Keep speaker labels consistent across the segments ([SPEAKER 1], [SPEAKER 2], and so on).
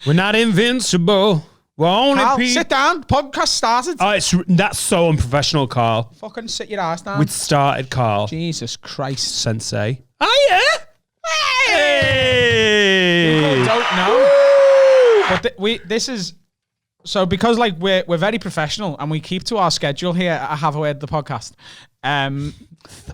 [SPEAKER 1] We're not invincible. We're only
[SPEAKER 2] Carl, sit down. Podcast started.
[SPEAKER 1] That's so unprofessional, Carl.
[SPEAKER 2] Fucking sit your ass down.
[SPEAKER 1] We started, Carl.
[SPEAKER 2] Jesus Christ.
[SPEAKER 1] Sensei. Oh, yeah. Hey.
[SPEAKER 2] People don't know. But this is... So because like we're very professional and we keep to our schedule here at Have a Word, the podcast.
[SPEAKER 1] The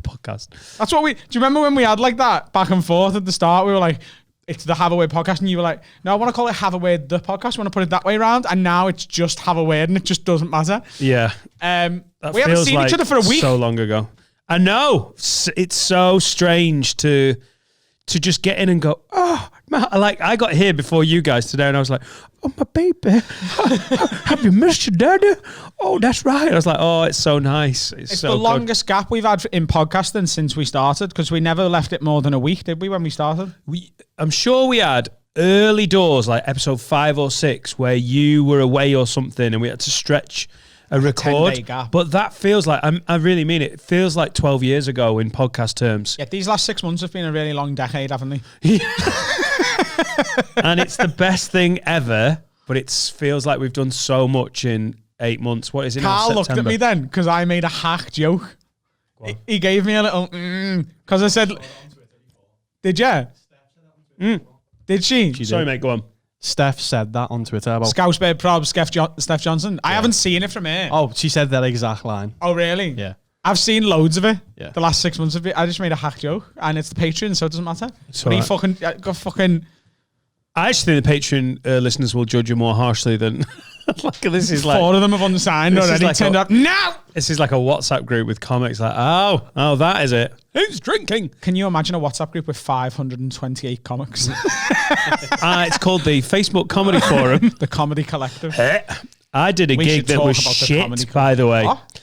[SPEAKER 1] podcast.
[SPEAKER 2] That's what do you remember when we had like that back and forth at the start? We were like, it's the Have a Word podcast, and you were like, no, I want to call it Have a Word, the podcast. I want to put it that way around, and now it's just Have a Word, and it just doesn't matter.
[SPEAKER 1] Yeah.
[SPEAKER 2] We haven't seen each other for a week.
[SPEAKER 1] So long ago. I know. It's so strange to just get in and go, oh, like I got here before you guys today, and I was like, oh, my baby, have you missed your daddy? Oh, that's right. I was like, oh, it's so nice. It's so
[SPEAKER 2] the
[SPEAKER 1] good.
[SPEAKER 2] longest gap we've had in podcasting since we started, because we never left it more than a week, did we, when we started?
[SPEAKER 1] I'm sure we had early doors, like episode 5 or 6, where you were away or something, and we had to stretch a record.
[SPEAKER 2] 10-day gap.
[SPEAKER 1] But that feels like, I really mean it, it feels like 12 years ago in podcast terms.
[SPEAKER 2] Yeah, these last 6 months have been a really long decade, haven't they?
[SPEAKER 1] And it's the best thing ever, but it feels like we've done so much in 8 months. What is it now?
[SPEAKER 2] Carl
[SPEAKER 1] September?
[SPEAKER 2] looked at me then because I made a hack joke. He gave me a little because I said, did you? Did she?
[SPEAKER 1] Sorry, mate, go on.
[SPEAKER 3] Steph said that on Twitter about
[SPEAKER 2] Scousebird Prob, Steph Johnson. I haven't seen it from here.
[SPEAKER 3] Oh, she said that exact line.
[SPEAKER 2] Oh, really?
[SPEAKER 3] Yeah.
[SPEAKER 2] I've seen loads of it.
[SPEAKER 3] Yeah.
[SPEAKER 2] The last 6 months of it. I just made a hack joke, and it's the Patreon, so it doesn't matter. But he fucking got fucking.
[SPEAKER 1] I actually think the Patreon listeners will judge you more harshly than like this is like
[SPEAKER 2] 4 of them have unsigned already.
[SPEAKER 1] Like
[SPEAKER 2] turned up now.
[SPEAKER 1] This is like a WhatsApp group with comics. Like, oh, that is it. Who's drinking?
[SPEAKER 2] Can you imagine a WhatsApp group with 528 comics?
[SPEAKER 1] It's called the Facebook Comedy Forum.
[SPEAKER 2] The Comedy Collective.
[SPEAKER 1] I did a gig that was shit, by the way.
[SPEAKER 2] What?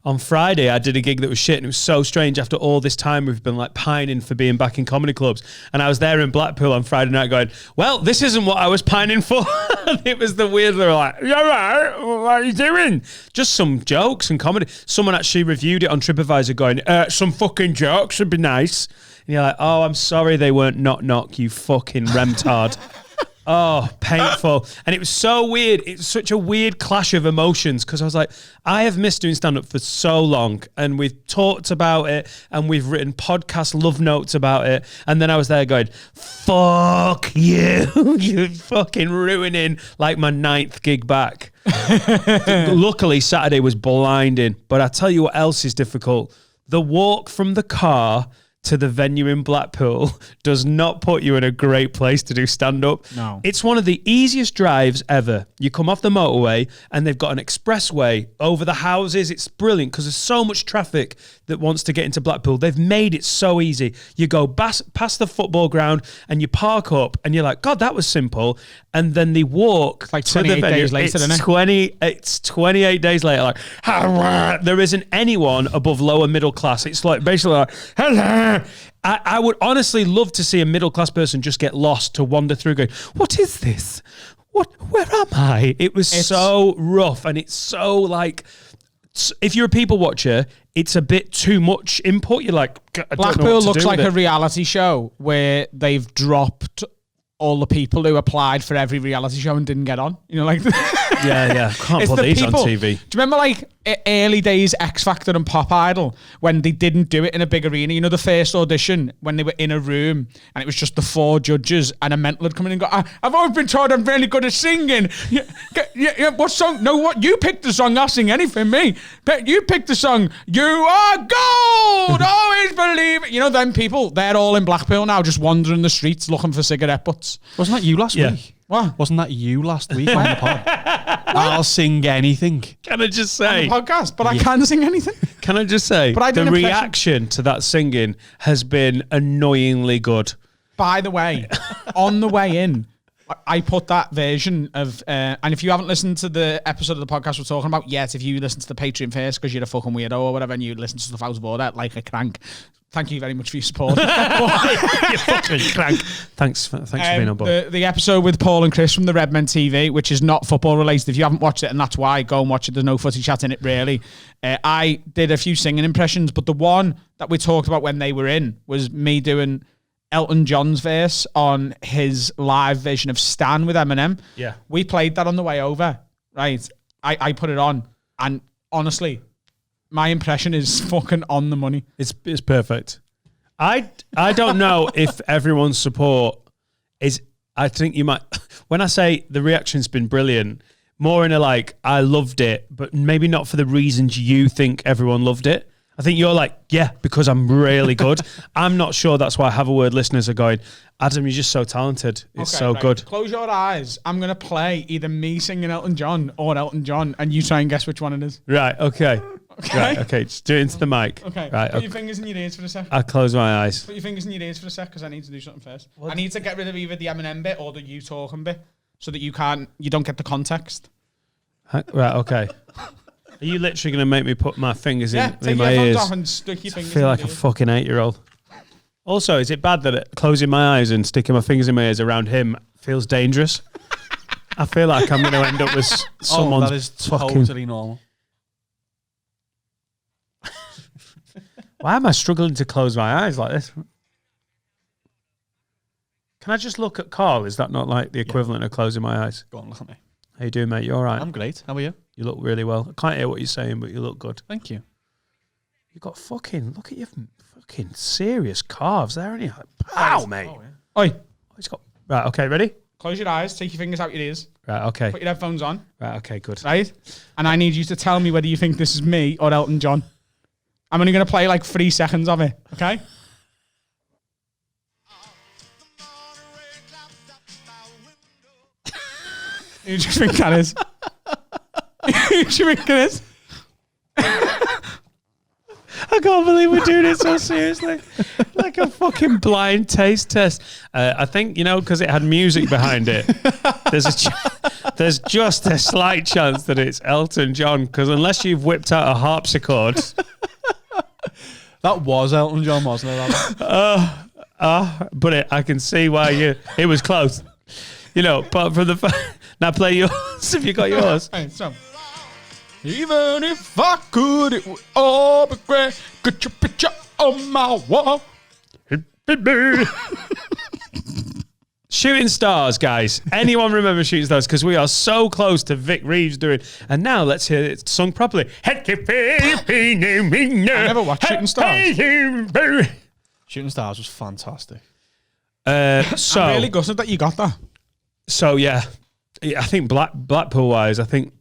[SPEAKER 1] On Friday, I did a gig that was shit, and it was so strange after all this time we've been like pining for being back in comedy clubs. And I was there in Blackpool on Friday night going, well, this isn't what I was pining for. It was the weird, they were like, you all right? What are you doing? Just some jokes and comedy. Someone actually reviewed it on TripAdvisor going, some fucking jokes would be nice. And you're like, oh, I'm sorry they weren't knock, you fucking remtard. Oh, painful. And it was so weird. It was such a weird clash of emotions because I was like, I have missed doing stand-up for so long, and we've talked about it and we've written podcast love notes about it. And then I was there going, fuck you. You're fucking ruining like my 9th gig back. Luckily, Saturday was blinding. But I tell you what else is difficult. The walk from the car to the venue in Blackpool does not put you in a great place to do stand-up.
[SPEAKER 2] No.
[SPEAKER 1] It's one of the easiest drives ever. You come off the motorway and they've got an expressway over the houses. It's brilliant because there's so much traffic that wants to get into Blackpool. They've made it so easy. You go past the football ground and you park up and you're like, God, that was simple. And then they walk
[SPEAKER 2] like
[SPEAKER 1] to the
[SPEAKER 2] 28
[SPEAKER 1] venue.
[SPEAKER 2] days later, isn't it?
[SPEAKER 1] It's 28 days later. Like, there isn't anyone above lower middle class. It's like basically like, hello. I would honestly love to see a middle class person just get lost to wander through going, what is this? Where am I? It's so rough, and it's so like, if you're a people watcher, it's a bit too much input. You're like,
[SPEAKER 2] Blackpool looks like a reality show where they've dropped all the people who applied for every reality show and didn't get on. You know, like
[SPEAKER 1] yeah. Can't put these on TV.
[SPEAKER 2] Do you remember like early days X Factor and Pop Idol when they didn't do it in a big arena? You know, the first audition when they were in a room and it was just the 4 judges and a mental would come in and go, I've always been told I'm really good at singing. Yeah, what song? No, what? You picked the song. I'll sing anything. Me. You picked the song. You are gold. Always believe it. You know, them people, they're all in Blackpool now just wandering the streets looking for cigarette butts.
[SPEAKER 3] Wasn't that you last week?
[SPEAKER 2] What?
[SPEAKER 3] Wasn't that you last week on the pod? I'll sing anything.
[SPEAKER 1] Can I just say?
[SPEAKER 2] On the podcast, but I can sing anything.
[SPEAKER 1] Can I just say?
[SPEAKER 2] But I did
[SPEAKER 1] the
[SPEAKER 2] an impression.
[SPEAKER 1] reaction to that singing has been annoyingly good.
[SPEAKER 2] By the way, on the way in, I put that version of, and if you haven't listened to the episode of the podcast we're talking about yet, if you listen to the Patreon first because you're a fucking weirdo or whatever, and you listen to stuff out of order like a crank, thank you very much for your support.
[SPEAKER 1] You fucking crank. Thanks for being on board.
[SPEAKER 2] The episode with Paul and Chris from the Redmen TV, which is not football related. If you haven't watched it, and that's why, go and watch it. There's no footy chat in it, really. I did a few singing impressions, but the one that we talked about when they were in was me doing Elton John's verse on his live version of Stan with Eminem.
[SPEAKER 1] Yeah.
[SPEAKER 2] We played that on the way over, right? I put it on, and honestly, my impression is fucking on the money.
[SPEAKER 1] It's perfect. I don't know if everyone's support is. I think you might. When I say the reaction's been brilliant, more in a like I loved it, but maybe not for the reasons you think everyone loved it. I think you're like, yeah, because I'm really good. I'm not sure that's why Have a Word listeners are going, Adam, you're just so talented. It's so good.
[SPEAKER 2] Close your eyes. I'm going to play either me singing Elton John or Elton John, and you try and guess which one it is.
[SPEAKER 1] Right, okay.
[SPEAKER 2] Okay?
[SPEAKER 1] Right, okay. Just do it into the mic.
[SPEAKER 2] Okay.
[SPEAKER 1] Right,
[SPEAKER 2] Put your fingers in your ears for a sec.
[SPEAKER 1] I'll close my eyes.
[SPEAKER 2] Put your fingers in your ears for a sec, because I need to do something first. I need to get rid of either the Eminem bit or the you talking bit, so that you don't get the context.
[SPEAKER 1] Right, okay. Are you literally going to make me put my fingers in
[SPEAKER 2] take
[SPEAKER 1] my
[SPEAKER 2] your
[SPEAKER 1] ears?
[SPEAKER 2] headphones off and stick your
[SPEAKER 1] I
[SPEAKER 2] fingers
[SPEAKER 1] feel
[SPEAKER 2] in
[SPEAKER 1] like
[SPEAKER 2] your
[SPEAKER 1] a
[SPEAKER 2] ears.
[SPEAKER 1] fucking 8-year-old. Also, is it bad that closing my eyes and sticking my fingers in my ears around him feels dangerous? I feel like I'm going to end up with someone's
[SPEAKER 3] that is
[SPEAKER 1] fucking...
[SPEAKER 3] totally normal.
[SPEAKER 1] Why am I struggling to close my eyes like this? Can I just look at Carl? Is that not like the equivalent of closing my eyes?
[SPEAKER 3] Go on, look at me.
[SPEAKER 1] How you doing, mate? You all right?
[SPEAKER 3] I'm great. How are you?
[SPEAKER 1] You look really well. I can't hear what you're saying, but you look good.
[SPEAKER 3] Thank you.
[SPEAKER 1] You got fucking... Look at your fucking serious calves there, aren't you? Pow, mate.
[SPEAKER 3] Oh, yeah.
[SPEAKER 2] Oi,
[SPEAKER 1] It's got... Right, okay, ready?
[SPEAKER 2] close your eyes, take your fingers out your ears,
[SPEAKER 1] Right, okay.
[SPEAKER 2] put your headphones on,
[SPEAKER 1] Right, okay, good.
[SPEAKER 2] right? And I need you to tell me whether you think this is me or Elton John. I'm only going to play like 3 seconds of it, okay? Who do you think that is? Who do you think it is?
[SPEAKER 1] I can't believe we're doing it so seriously. Like a fucking blind taste test. I think, because it had music behind it, there's just a slight chance that it's Elton John, because unless you've whipped out a harpsichord...
[SPEAKER 3] That was Elton John, wasn't it?
[SPEAKER 1] But I can see why it was close. But from the... Now play yours, if you got yours.
[SPEAKER 2] Hey, so. Even if I could, it would all be great. Get your picture on my wall.
[SPEAKER 1] Shooting Stars, guys. Anyone remember Shooting Stars? Because we are so close to Vic Reeves doing... And now let's hear it sung properly. I
[SPEAKER 2] never watched Shooting Stars.
[SPEAKER 3] Shooting Stars was fantastic.
[SPEAKER 1] So,
[SPEAKER 2] I'm really gutted that you got that.
[SPEAKER 1] So yeah, I think Blackpool wise, I think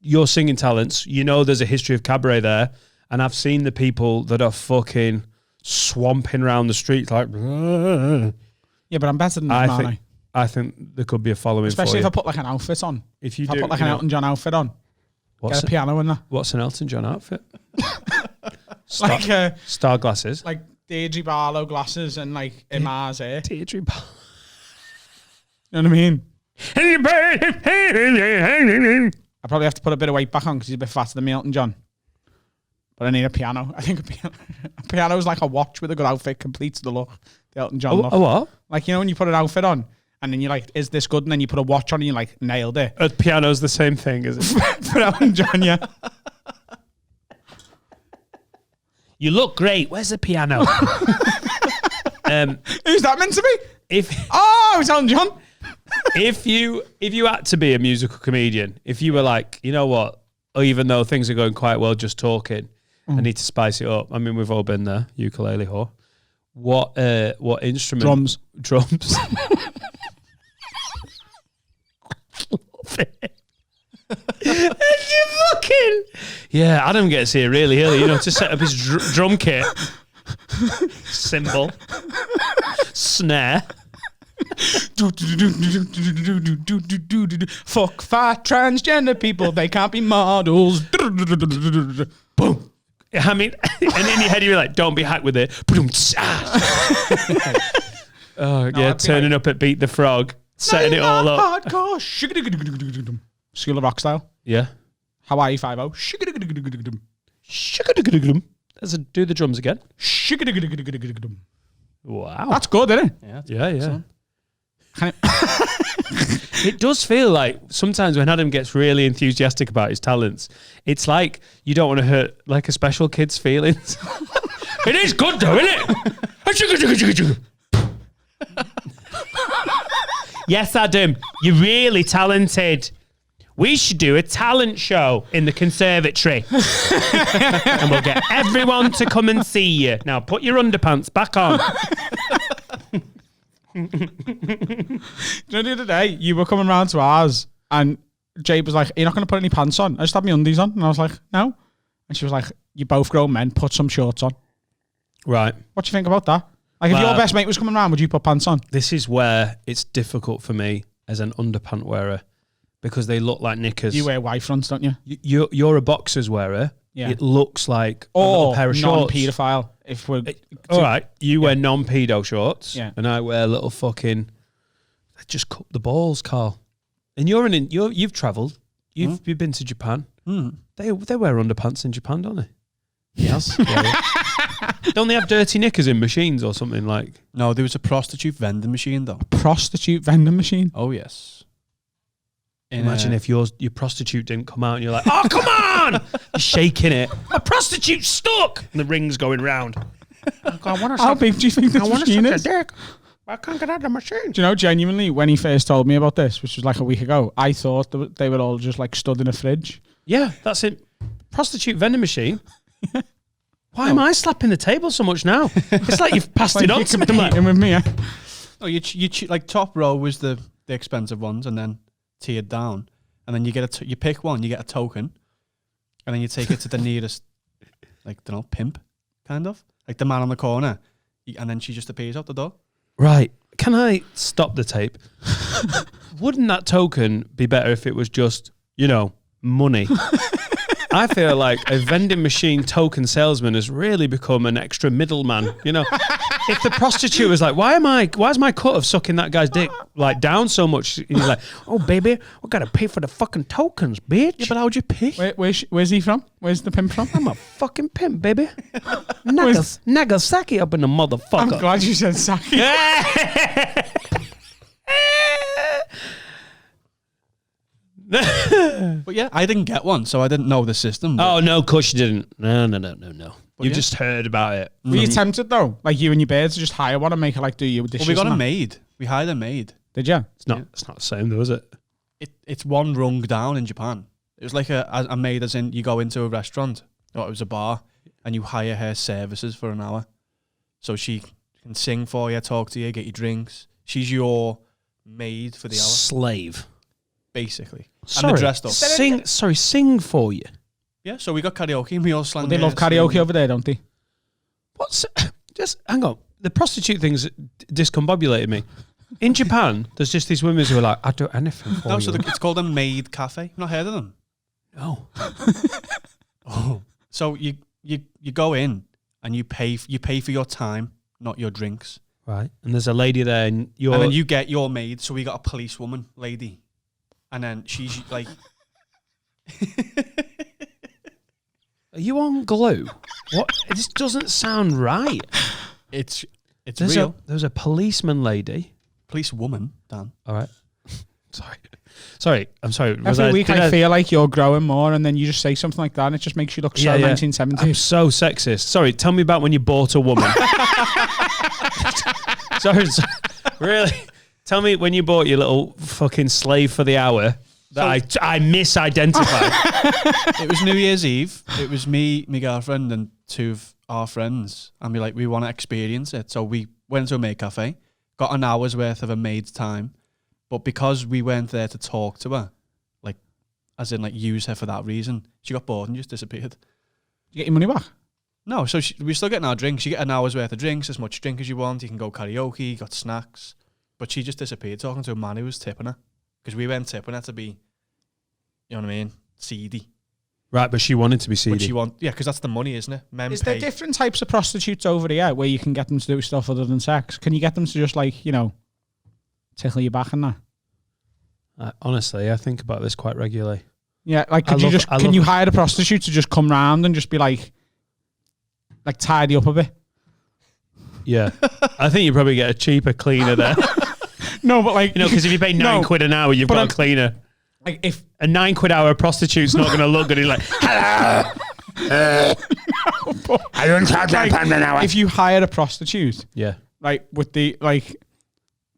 [SPEAKER 1] your singing talents, there's a history of cabaret there, and I've seen the people that are fucking swamping around the streets like.
[SPEAKER 2] Yeah, but I'm better than that, aren't I?
[SPEAKER 1] I think there could be a following,
[SPEAKER 2] especially
[SPEAKER 1] for
[SPEAKER 2] if I put like an outfit on.
[SPEAKER 1] If you
[SPEAKER 2] I put like an Elton John outfit on, get a piano in there.
[SPEAKER 1] What's an Elton John outfit?
[SPEAKER 2] Like
[SPEAKER 1] star glasses,
[SPEAKER 2] like Deirdre Barlow glasses and like Imar's hair.
[SPEAKER 1] Deirdre Barlow.
[SPEAKER 2] You know what I mean? I probably have to put a bit of weight back on because he's a bit fatter than me, Elton John. But I need a piano. I think a piano is like a watch with a good outfit, completes the look. The Elton John look.
[SPEAKER 1] A what?
[SPEAKER 2] Like, when you put an outfit on and then you're like, is this good? And then you put a watch on and you're like, nailed it.
[SPEAKER 1] A piano's the same thing, is it?
[SPEAKER 2] For Elton John, yeah.
[SPEAKER 1] You look great. Where's the piano?
[SPEAKER 2] Who's that meant to be?
[SPEAKER 1] It's
[SPEAKER 2] Elton John.
[SPEAKER 1] if you had to be a musical comedian, if you were like, you know what, even though things are going quite well just talking, I need to spice it up. I mean, we've all been there, ukulele whore. What instrument? Drums. Yeah, Adam gets here really early, to set up his drum kit. Cymbal. Snare.
[SPEAKER 2] Fuck fat transgender people, they can't be models.
[SPEAKER 1] Boom. I mean, and in your head you're like, don't be hacked with it. Turning up at Beat the Frog, setting it all up.
[SPEAKER 2] Hardcore. School of Rock style.
[SPEAKER 1] Yeah.
[SPEAKER 2] Hawaii 5-0.
[SPEAKER 1] Let's do the drums again. Wow.
[SPEAKER 2] That's good, isn't it?
[SPEAKER 1] Yeah. It does feel like sometimes when Adam gets really enthusiastic about his talents, it's like you don't want to hurt like a special kid's feelings. It is good though, isn't it? Yes, Adam, you're really talented. We should do a talent show in the conservatory. And we'll get everyone to come and see you. Now put your underpants back on.
[SPEAKER 2] Do you know the other day, you were coming round to ours and Jade was like, you're not going to put any pants on? I just had my undies on. And I was like, no. And she was like, you're both grown men, put some shorts on.
[SPEAKER 1] Right.
[SPEAKER 2] What do you think about that? Like, if your best mate was coming around, would you put pants on?
[SPEAKER 1] This is where it's difficult for me as an underpant wearer because they look like knickers.
[SPEAKER 2] You wear white fronts, don't you?
[SPEAKER 1] You're a boxers wearer.
[SPEAKER 2] Yeah.
[SPEAKER 1] It looks like a little pair of shorts.
[SPEAKER 2] Non-paedophile. If we're
[SPEAKER 1] All right, you wear non-pedo shorts,
[SPEAKER 2] Yeah.
[SPEAKER 1] and I wear little fucking. They just cut the balls, Carl. And you've travelled. You've been to Japan. They wear underpants in Japan, don't they?
[SPEAKER 3] Yes.
[SPEAKER 1] Don't they have dirty knickers in machines or something like?
[SPEAKER 3] No, there was a prostitute vending machine though.
[SPEAKER 2] prostitute vending machine.
[SPEAKER 3] Oh yes.
[SPEAKER 1] Imagine if your prostitute didn't come out and you're like, oh, come on! You're shaking it. A prostitute's stuck! And the ring's going round.
[SPEAKER 2] How big do you think this machine is?
[SPEAKER 1] I can't get out of the machine.
[SPEAKER 2] Do you know, genuinely, when he first told me about this, which was like a week ago, I thought they were all just like stood in a fridge.
[SPEAKER 1] Yeah, that's it. Prostitute vending machine. Why am I slapping the table so much now? It's like you've passed it on to me.
[SPEAKER 2] Competing with me, yeah.
[SPEAKER 3] Oh, you like top row was the expensive ones, and then tiered down, and then you get you pick one, you get a token, and then you take it to the nearest, like, don't know, pimp, kind of like the man on the corner, and then she just appears out the door.
[SPEAKER 1] Right. Can I stop the tape? Wouldn't that token be better if it was just, money? I feel like a vending machine token salesman has really become an extra middleman. If the prostitute was like, why is my cut of sucking that guy's dick like down so much? He's like, oh baby, we gotta pay for the fucking tokens, bitch.
[SPEAKER 3] Yeah, but how'd you pick?
[SPEAKER 2] Where's he from? Where's the pimp from?
[SPEAKER 1] I'm a fucking pimp, baby. Nagasaki up in the motherfucker.
[SPEAKER 2] I'm glad you said Saki.
[SPEAKER 3] But yeah, I didn't get one, so I didn't know the system.
[SPEAKER 1] Oh no, of course you didn't. No. You
[SPEAKER 3] yeah.
[SPEAKER 1] just heard about it.
[SPEAKER 2] Were you tempted though? Like you and your birds to just hire one and make her like do you dishes?
[SPEAKER 3] Well, we got
[SPEAKER 2] and
[SPEAKER 3] a
[SPEAKER 2] that?
[SPEAKER 3] maid. We hired a maid.
[SPEAKER 2] Did you?
[SPEAKER 1] It's not the same though, is it?
[SPEAKER 3] It's one rung down in Japan. It was like a maid, as in you go into a restaurant, or it was a bar, and you hire her services for an hour. So she can sing for you, talk to you, get you drinks. She's your maid for the hour,
[SPEAKER 1] Slave.
[SPEAKER 3] basically.
[SPEAKER 1] Sorry,
[SPEAKER 3] And they're dressed up.
[SPEAKER 1] Sing for you.
[SPEAKER 3] Yeah, so we got karaoke and we all slang.
[SPEAKER 2] They love karaoke over there, don't they?
[SPEAKER 1] What's just hang on? The prostitute thing's discombobulated me. In Japan, there's just these women who are like, I'd do anything for
[SPEAKER 3] No,
[SPEAKER 1] you.
[SPEAKER 3] so it's called a maid cafe. You've not heard of them?
[SPEAKER 1] No.
[SPEAKER 3] Oh. So you go in and you pay for your time, not your drinks.
[SPEAKER 1] Right. And there's a lady there, and
[SPEAKER 3] then you get your maid. So we got a policewoman lady, and then she's like,
[SPEAKER 1] Are you on glue? What? This doesn't sound right.
[SPEAKER 3] it's
[SPEAKER 1] There's
[SPEAKER 3] real.
[SPEAKER 1] There's a policeman lady.
[SPEAKER 3] Policewoman, Dan.
[SPEAKER 1] All right. Sorry. I'm sorry.
[SPEAKER 2] Every week I feel like you're growing more, and then you just say something like that, and it just makes you look so 1970s.
[SPEAKER 1] I'm so sexist. Sorry. Tell me about when you bought a woman. sorry. Really? Tell me when you bought your little fucking slave for the hour that I misidentified.
[SPEAKER 3] It was New Year's Eve. It was me, my girlfriend, and two of our friends, and we want to experience it. So we went to a maid cafe, got an hour's worth of a maid's time, but because we weren't there to talk to her, like, as in like use her for that reason, she got bored and just disappeared.
[SPEAKER 2] You get your money back?
[SPEAKER 3] No, so we're still getting our drinks. You get an hour's worth of drinks, as much drink as you want. You can go karaoke, you got snacks. But she just disappeared, talking to a man who was tipping her. Because we weren't tipping her to be, you know what I mean, seedy.
[SPEAKER 1] Right, but she wanted to be seedy.
[SPEAKER 3] But because that's the money, isn't it? Men
[SPEAKER 2] Is
[SPEAKER 3] pay.
[SPEAKER 2] there different types of prostitutes over here where you can get them to do stuff other than sex? Can you get them to just like, tickle your back and that?
[SPEAKER 1] Honestly, I think about this quite regularly.
[SPEAKER 2] Yeah, like can you hire a prostitute to just come round and just be like tidy up a bit?
[SPEAKER 1] Yeah. I think you probably get a cheaper cleaner there.
[SPEAKER 2] No, but like
[SPEAKER 1] because if you pay £9 an hour, you've got a cleaner.
[SPEAKER 2] Like if
[SPEAKER 1] a £9 hour prostitute's not going to look good. He's like, hello.
[SPEAKER 2] I don't charge £9 an hour. If you hire a prostitute,
[SPEAKER 1] yeah,
[SPEAKER 2] with the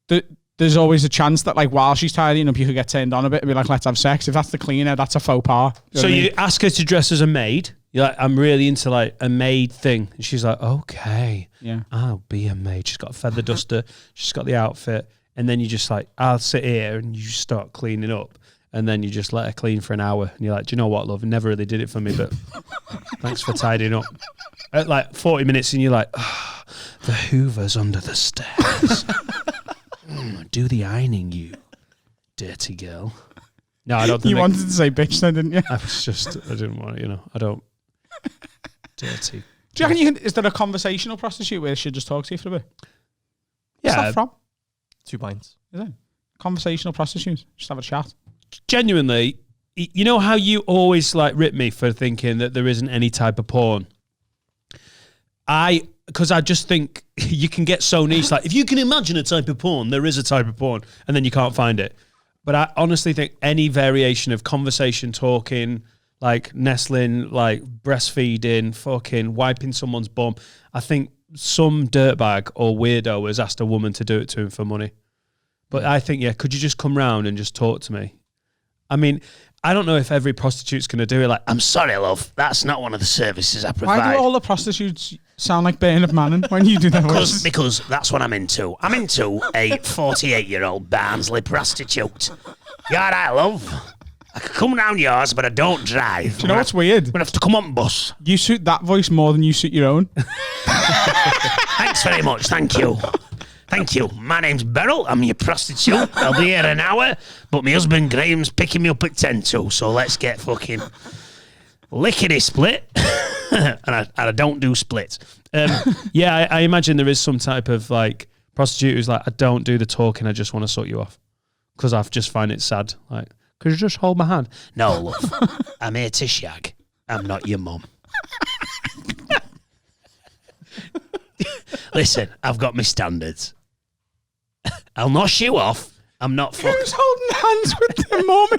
[SPEAKER 2] there's always a chance that like while she's tidying up, you could get turned on a bit and be like, let's have sex. If that's the cleaner, that's a faux pas.
[SPEAKER 1] So you ask her to dress as a maid. You're like, I'm really into like a maid thing. And she's like, okay,
[SPEAKER 2] Yeah.
[SPEAKER 1] I'll be a maid. She's got a feather duster. She's got the outfit. And then you just like, I'll sit here and you start cleaning up. And then you just let her clean for an hour. And you're like, do you know what, love? Never really did it for me, but thanks for tidying up. At like 40 minutes and you're like, oh, the Hoover's under the stairs. Do the ironing, you dirty girl. No, I don't think
[SPEAKER 2] you wanted to say bitch then, didn't you?
[SPEAKER 1] I didn't want it, I don't. Dirty.
[SPEAKER 2] Do you reckon is there a conversational prostitute where she'll just talk to you for a bit? What's
[SPEAKER 1] Yeah.
[SPEAKER 2] that from?
[SPEAKER 3] 2 pints.
[SPEAKER 2] Is it? Conversational prostitutes. Just have a chat.
[SPEAKER 1] Genuinely, you know how you always like rip me for thinking that there isn't any type of porn? Because I just think you can get so niche. Like, if you can imagine a type of porn, there is a type of porn, and then you can't find it. But I honestly think any variation of conversation, talking, like nestling, like breastfeeding, fucking wiping someone's bum, I think some dirtbag or weirdo has asked a woman to do it to him for money. But I think, could you just come round and just talk to me? I mean, I don't know if every prostitute's going to do it. Like, I'm sorry, love, that's not one of the services I provide.
[SPEAKER 2] Why do all the prostitutes sound like Bernard Manning when you do that voice?
[SPEAKER 4] Because that's what I'm into. I'm into a 48-year-old Barnsley prostitute. You all right, love? I could come round yours, but I don't drive.
[SPEAKER 2] Do you know what's weird?
[SPEAKER 4] I'm going to have to come on bus.
[SPEAKER 2] You suit that voice more than you suit your own.
[SPEAKER 4] Thanks very much. Thank you. Thank you. My name's Beryl. I'm your prostitute. I'll be here an hour, but my husband Graham's picking me up at 10 to, so let's get fucking lickety split. and I don't do splits.
[SPEAKER 1] I imagine there is some type of like prostitute who's like, I don't do the talking, I just want to suck you off. Because I just find it sad. Like, could you just hold my hand?
[SPEAKER 4] No, love. I'm here to shag. I'm not your mum. Listen, I've got my standards. I'll knock you off. I'm not fucking...
[SPEAKER 2] Who's holding hands with their mum in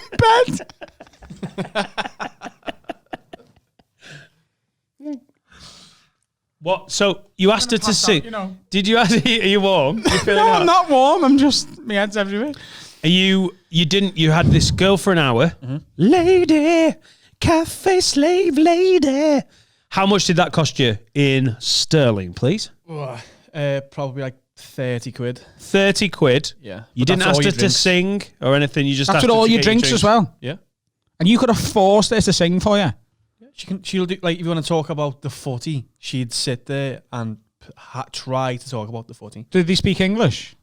[SPEAKER 2] bed?
[SPEAKER 1] What? So you asked her to sing.
[SPEAKER 2] you know.
[SPEAKER 1] Did you ask? Are you warm? You feeling
[SPEAKER 2] No,
[SPEAKER 1] hot?
[SPEAKER 2] I'm not warm. I'm just, my head's everywhere.
[SPEAKER 1] Are you had this girl for an hour.
[SPEAKER 2] Mm-hmm.
[SPEAKER 1] Lady, cafe slave lady. How much did that cost you in sterling, please?
[SPEAKER 3] Probably like 30 quid.
[SPEAKER 1] 30 quid.
[SPEAKER 3] Yeah.
[SPEAKER 1] You
[SPEAKER 3] But
[SPEAKER 1] didn't
[SPEAKER 3] that's
[SPEAKER 1] ask
[SPEAKER 3] all
[SPEAKER 1] her
[SPEAKER 3] your
[SPEAKER 1] to
[SPEAKER 3] drinks.
[SPEAKER 1] sing or anything. You just
[SPEAKER 2] That's
[SPEAKER 1] asked
[SPEAKER 2] with
[SPEAKER 1] her
[SPEAKER 2] all
[SPEAKER 1] to
[SPEAKER 2] your
[SPEAKER 1] get
[SPEAKER 2] drinks as well.
[SPEAKER 3] Yeah.
[SPEAKER 2] And you could have forced her to sing for you.
[SPEAKER 3] She'll do, like, if you want to talk about the footy, she'd sit there and try to talk about the footy.
[SPEAKER 2] Did they speak English?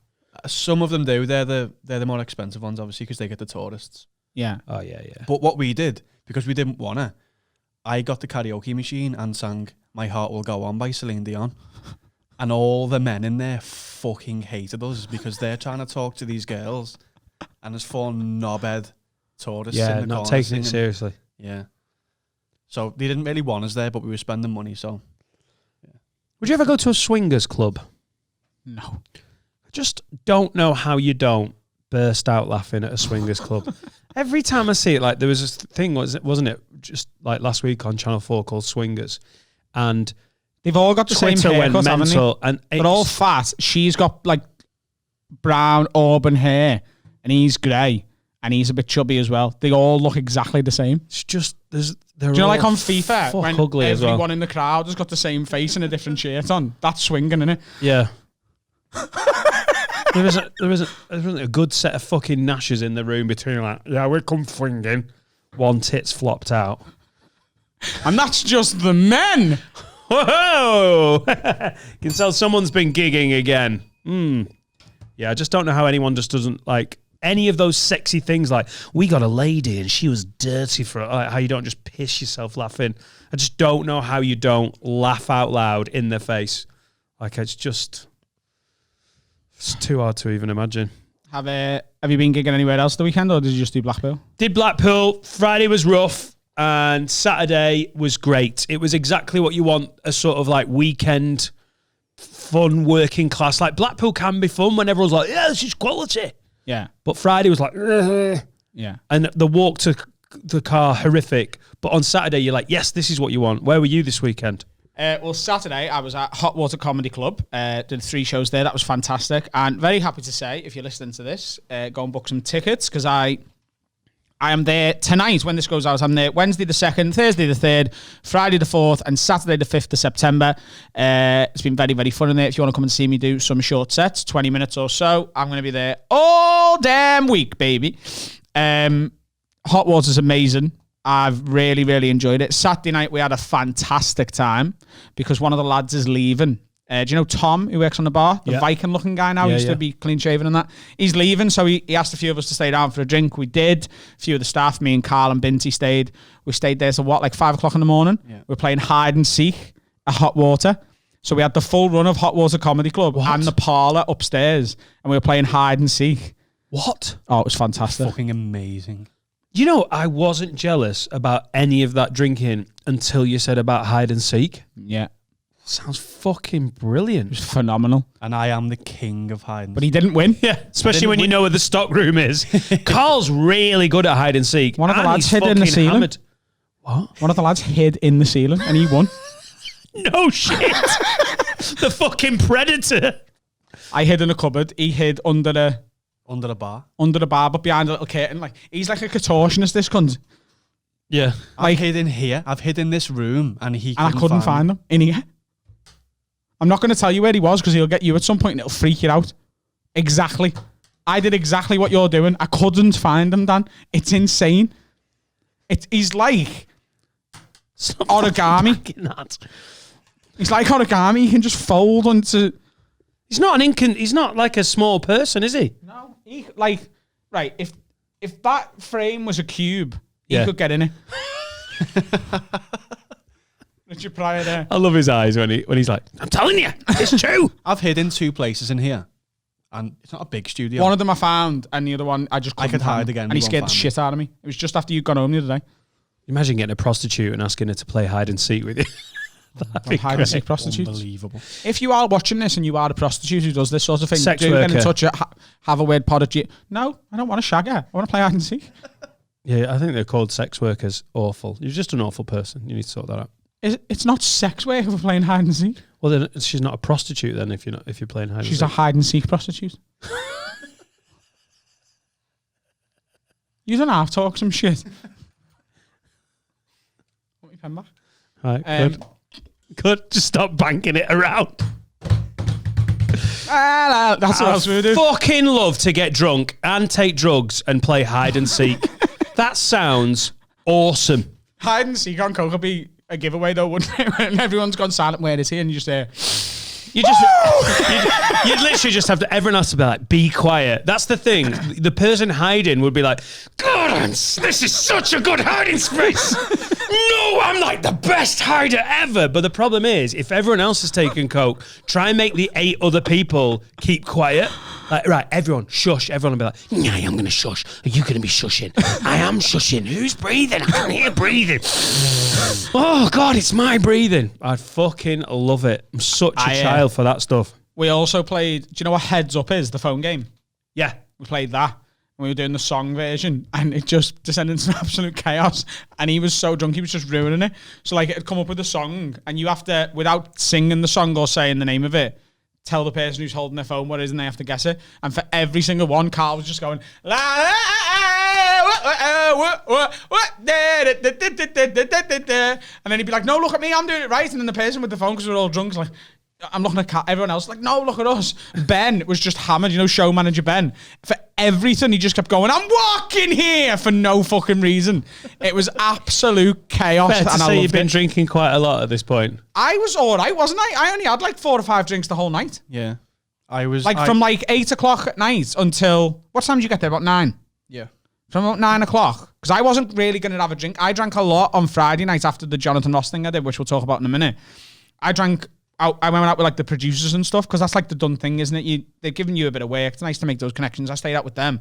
[SPEAKER 3] Some of them do. They're the more expensive ones, obviously, because they get the tourists.
[SPEAKER 2] Yeah.
[SPEAKER 1] Oh yeah.
[SPEAKER 3] But what we did, because we didn't want to, I got the karaoke machine and sang My Heart Will Go On by Celine Dion. And all the men in there fucking hated us because they're trying to talk to these girls and there's 4 knobhead tourists in
[SPEAKER 1] Yeah,
[SPEAKER 3] the
[SPEAKER 1] not
[SPEAKER 3] corner
[SPEAKER 1] taking
[SPEAKER 3] singing.
[SPEAKER 1] it seriously.
[SPEAKER 3] Yeah. So they didn't really want us there, but we were spending money, so...
[SPEAKER 1] Would you ever go to a swingers club?
[SPEAKER 2] No.
[SPEAKER 1] I just don't know how you don't burst out laughing at a swingers club. Every time I see it, like there was this thing, wasn't it? Just like last week on Channel 4 called Swingers, and
[SPEAKER 2] They've all got the
[SPEAKER 1] Twitter
[SPEAKER 2] same
[SPEAKER 1] went
[SPEAKER 2] haircut, haven't they?
[SPEAKER 1] mental, and
[SPEAKER 2] They're all fat. She's got like brown auburn hair, and he's grey, and he's a bit chubby as well. They all look exactly the same.
[SPEAKER 1] It's just they're
[SPEAKER 2] Do you know,
[SPEAKER 1] all
[SPEAKER 2] like on FIFA,
[SPEAKER 1] fuck
[SPEAKER 2] when
[SPEAKER 1] ugly as
[SPEAKER 2] everyone
[SPEAKER 1] well.
[SPEAKER 2] in the crowd has got the same face and a different shirt on? That's swinging, isn't it?
[SPEAKER 1] Yeah. there isn't a good set of fucking gnashes in the room between like, yeah, we come swinging. One tit's flopped out.
[SPEAKER 2] And that's just the men.
[SPEAKER 1] Whoa! You can tell someone's been gigging again. Yeah, I just don't know how anyone just doesn't like any of those sexy things like, we got a lady and she was dirty for like, how you don't just piss yourself laughing. I just don't know how you don't laugh out loud in their face. Like, it's too hard to even imagine.
[SPEAKER 2] Have you been gigging anywhere else the weekend, or did you just do Blackpool?
[SPEAKER 1] Did Blackpool. Friday was rough and Saturday was great. It was exactly what you want, a sort of like weekend fun working class. Like Blackpool can be fun when everyone's like, yeah, this is quality.
[SPEAKER 2] Yeah.
[SPEAKER 1] But Friday was like, ugh.
[SPEAKER 2] Yeah.
[SPEAKER 1] And the walk to the car, horrific. But on Saturday, you're like, yes, this is what you want. Where were you this weekend?
[SPEAKER 2] Well, Saturday I was at Hot Water Comedy Club. Did 3 shows there. That was fantastic. And very happy to say, if you're listening to this, go and book some tickets because I am there tonight when this goes out. I'm there Wednesday the 2nd, Thursday the 3rd, Friday the 4th, and Saturday the 5th of September. It's been very, very fun in there. If you want to come and see me do some short sets, 20 minutes or so, I'm going to be there all damn week, baby. Hot Water's amazing. I've really, really enjoyed it. Saturday night, we had a fantastic time because one of the lads is leaving. Do you know Tom, who works on the bar? The Viking-looking guy now. He used to be clean-shaven and that. He's leaving, so he asked a few of us to stay down for a drink. We did. A few of the staff, me and Carl and Binty stayed. We stayed there till like 5 o'clock in the morning. Yeah. We were playing hide and seek at Hot Water. So we had the full run of Hot Water Comedy Club and the parlour upstairs, and we were playing hide and seek.
[SPEAKER 1] What?
[SPEAKER 2] Oh, it was fantastic.
[SPEAKER 3] Fucking amazing.
[SPEAKER 1] You know, I wasn't jealous about any of that drinking until you said about hide and seek.
[SPEAKER 2] Yeah.
[SPEAKER 1] Sounds fucking brilliant.
[SPEAKER 2] It was phenomenal.
[SPEAKER 3] And I am the king of hide and
[SPEAKER 2] But he didn't win.
[SPEAKER 1] Yeah, especially when you know where the stock room is. Carl's really good at hide and seek.
[SPEAKER 2] One of the
[SPEAKER 1] and
[SPEAKER 2] lads
[SPEAKER 1] he's
[SPEAKER 2] hid in the
[SPEAKER 1] fucking
[SPEAKER 2] ceiling.
[SPEAKER 1] hammered. What?
[SPEAKER 2] One of the lads hid in the ceiling and he won.
[SPEAKER 1] No shit. The fucking predator.
[SPEAKER 2] I hid in a cupboard. He hid under the
[SPEAKER 3] bar.
[SPEAKER 2] Under the bar, but behind a little curtain. Like he's like a contortionist, this cunt.
[SPEAKER 1] Yeah.
[SPEAKER 3] I've hid in here. I've hid in this room and
[SPEAKER 2] I couldn't find him in here. I'm not going to tell you where he was because he'll get you at some point and it'll freak you out. Exactly. I did exactly what you're doing. I couldn't find him, Dan. It's insane. He's like origami. He's like origami. You can just fold onto.
[SPEAKER 1] He's not like a small person, is he?
[SPEAKER 2] No. Right. If that frame was a cube, he could get in it. Richard Pryor there.
[SPEAKER 1] I love his eyes when he's like, I'm telling you, it's true.
[SPEAKER 3] I've hid in 2 places in here. And it's not a big studio.
[SPEAKER 2] One of them I found, and the other one I just couldn't
[SPEAKER 3] could hide
[SPEAKER 2] find.
[SPEAKER 3] again.
[SPEAKER 2] And he scared the shit out of me. It was just after you'd gone home the other day.
[SPEAKER 1] Imagine getting a prostitute and asking her to play hide and seek with you.
[SPEAKER 2] Hide and seek prostitutes.
[SPEAKER 3] Unbelievable.
[SPEAKER 2] If you are watching this and you are a prostitute who does this sort of thing,
[SPEAKER 1] Sex
[SPEAKER 2] do
[SPEAKER 1] worker.
[SPEAKER 2] get in touch. Have a word pod at you. No, I don't want to shag her. I want to play hide and seek.
[SPEAKER 1] Yeah, I think they're called sex workers. Awful. You're just an awful person. You need to sort that out.
[SPEAKER 2] It's not sex work if we're playing hide and seek.
[SPEAKER 1] Well, then she's not a prostitute then if you're playing hide and seek.
[SPEAKER 2] She's a hide and seek prostitute. You don't have to talk some shit. Want me pen back?
[SPEAKER 1] Right, good. Good. Just stop banking it around.
[SPEAKER 2] That's what else we do.
[SPEAKER 1] Fucking love to get drunk and take drugs and play hide and seek. That sounds awesome.
[SPEAKER 2] Hide and seek on Coke would be a giveaway though, wouldn't it? When everyone's gone silent, where is he? And you just hear...
[SPEAKER 1] You'd literally just have to, everyone has to be like, be quiet. That's the thing. The person hiding would be like, God, this is such a good hiding space. No, I'm like the best hider ever. But the problem is, if everyone else is taking coke, try and make the 8 other people keep quiet. Like, right, everyone, shush. Everyone will be like, nah, I'm going to shush. Are you going to be shushing? I am shushing. Who's breathing? I can hear breathing. Oh, God, it's my breathing. I fucking love it. I'm such a child for that stuff.
[SPEAKER 2] We also played, do you know what Heads Up is, the phone game?
[SPEAKER 1] Yeah.
[SPEAKER 2] We played that. And we were doing the song version, and it just descended into absolute chaos. And he was so drunk, he was just ruining it. So, like, it'd come up with a song, and you have to, without singing the song or saying the name of it, tell the person who's holding their phone what it is, and they have to guess it. And for every single one, Carl was just going, la la and then he'd be like, no, look at me, I'm doing it right. And then the person with the phone, because we're all drunk, is like, I'm looking at everyone else, like, no, look at us. Ben was just hammered, you know, show manager Ben. For everything, he just kept going, I'm walking here for no fucking reason. It was absolute chaos.
[SPEAKER 1] Fair to say you've been drinking quite a lot at this point.
[SPEAKER 2] I was all right, wasn't I? I only had like 4 or 5 drinks the whole night.
[SPEAKER 3] Yeah. I was...
[SPEAKER 2] Like from like 8 o'clock at night until... What time did you get there? About 9?
[SPEAKER 3] Yeah.
[SPEAKER 2] From about 9 o'clock. Because I wasn't really going to have a drink. I drank a lot on Friday night after the Jonathan Ross thing I did, which we'll talk about in a minute. I went out with like the producers and stuff because that's like the done thing, isn't it? They're giving you a bit of work. It's nice to make those connections. I stayed out with them.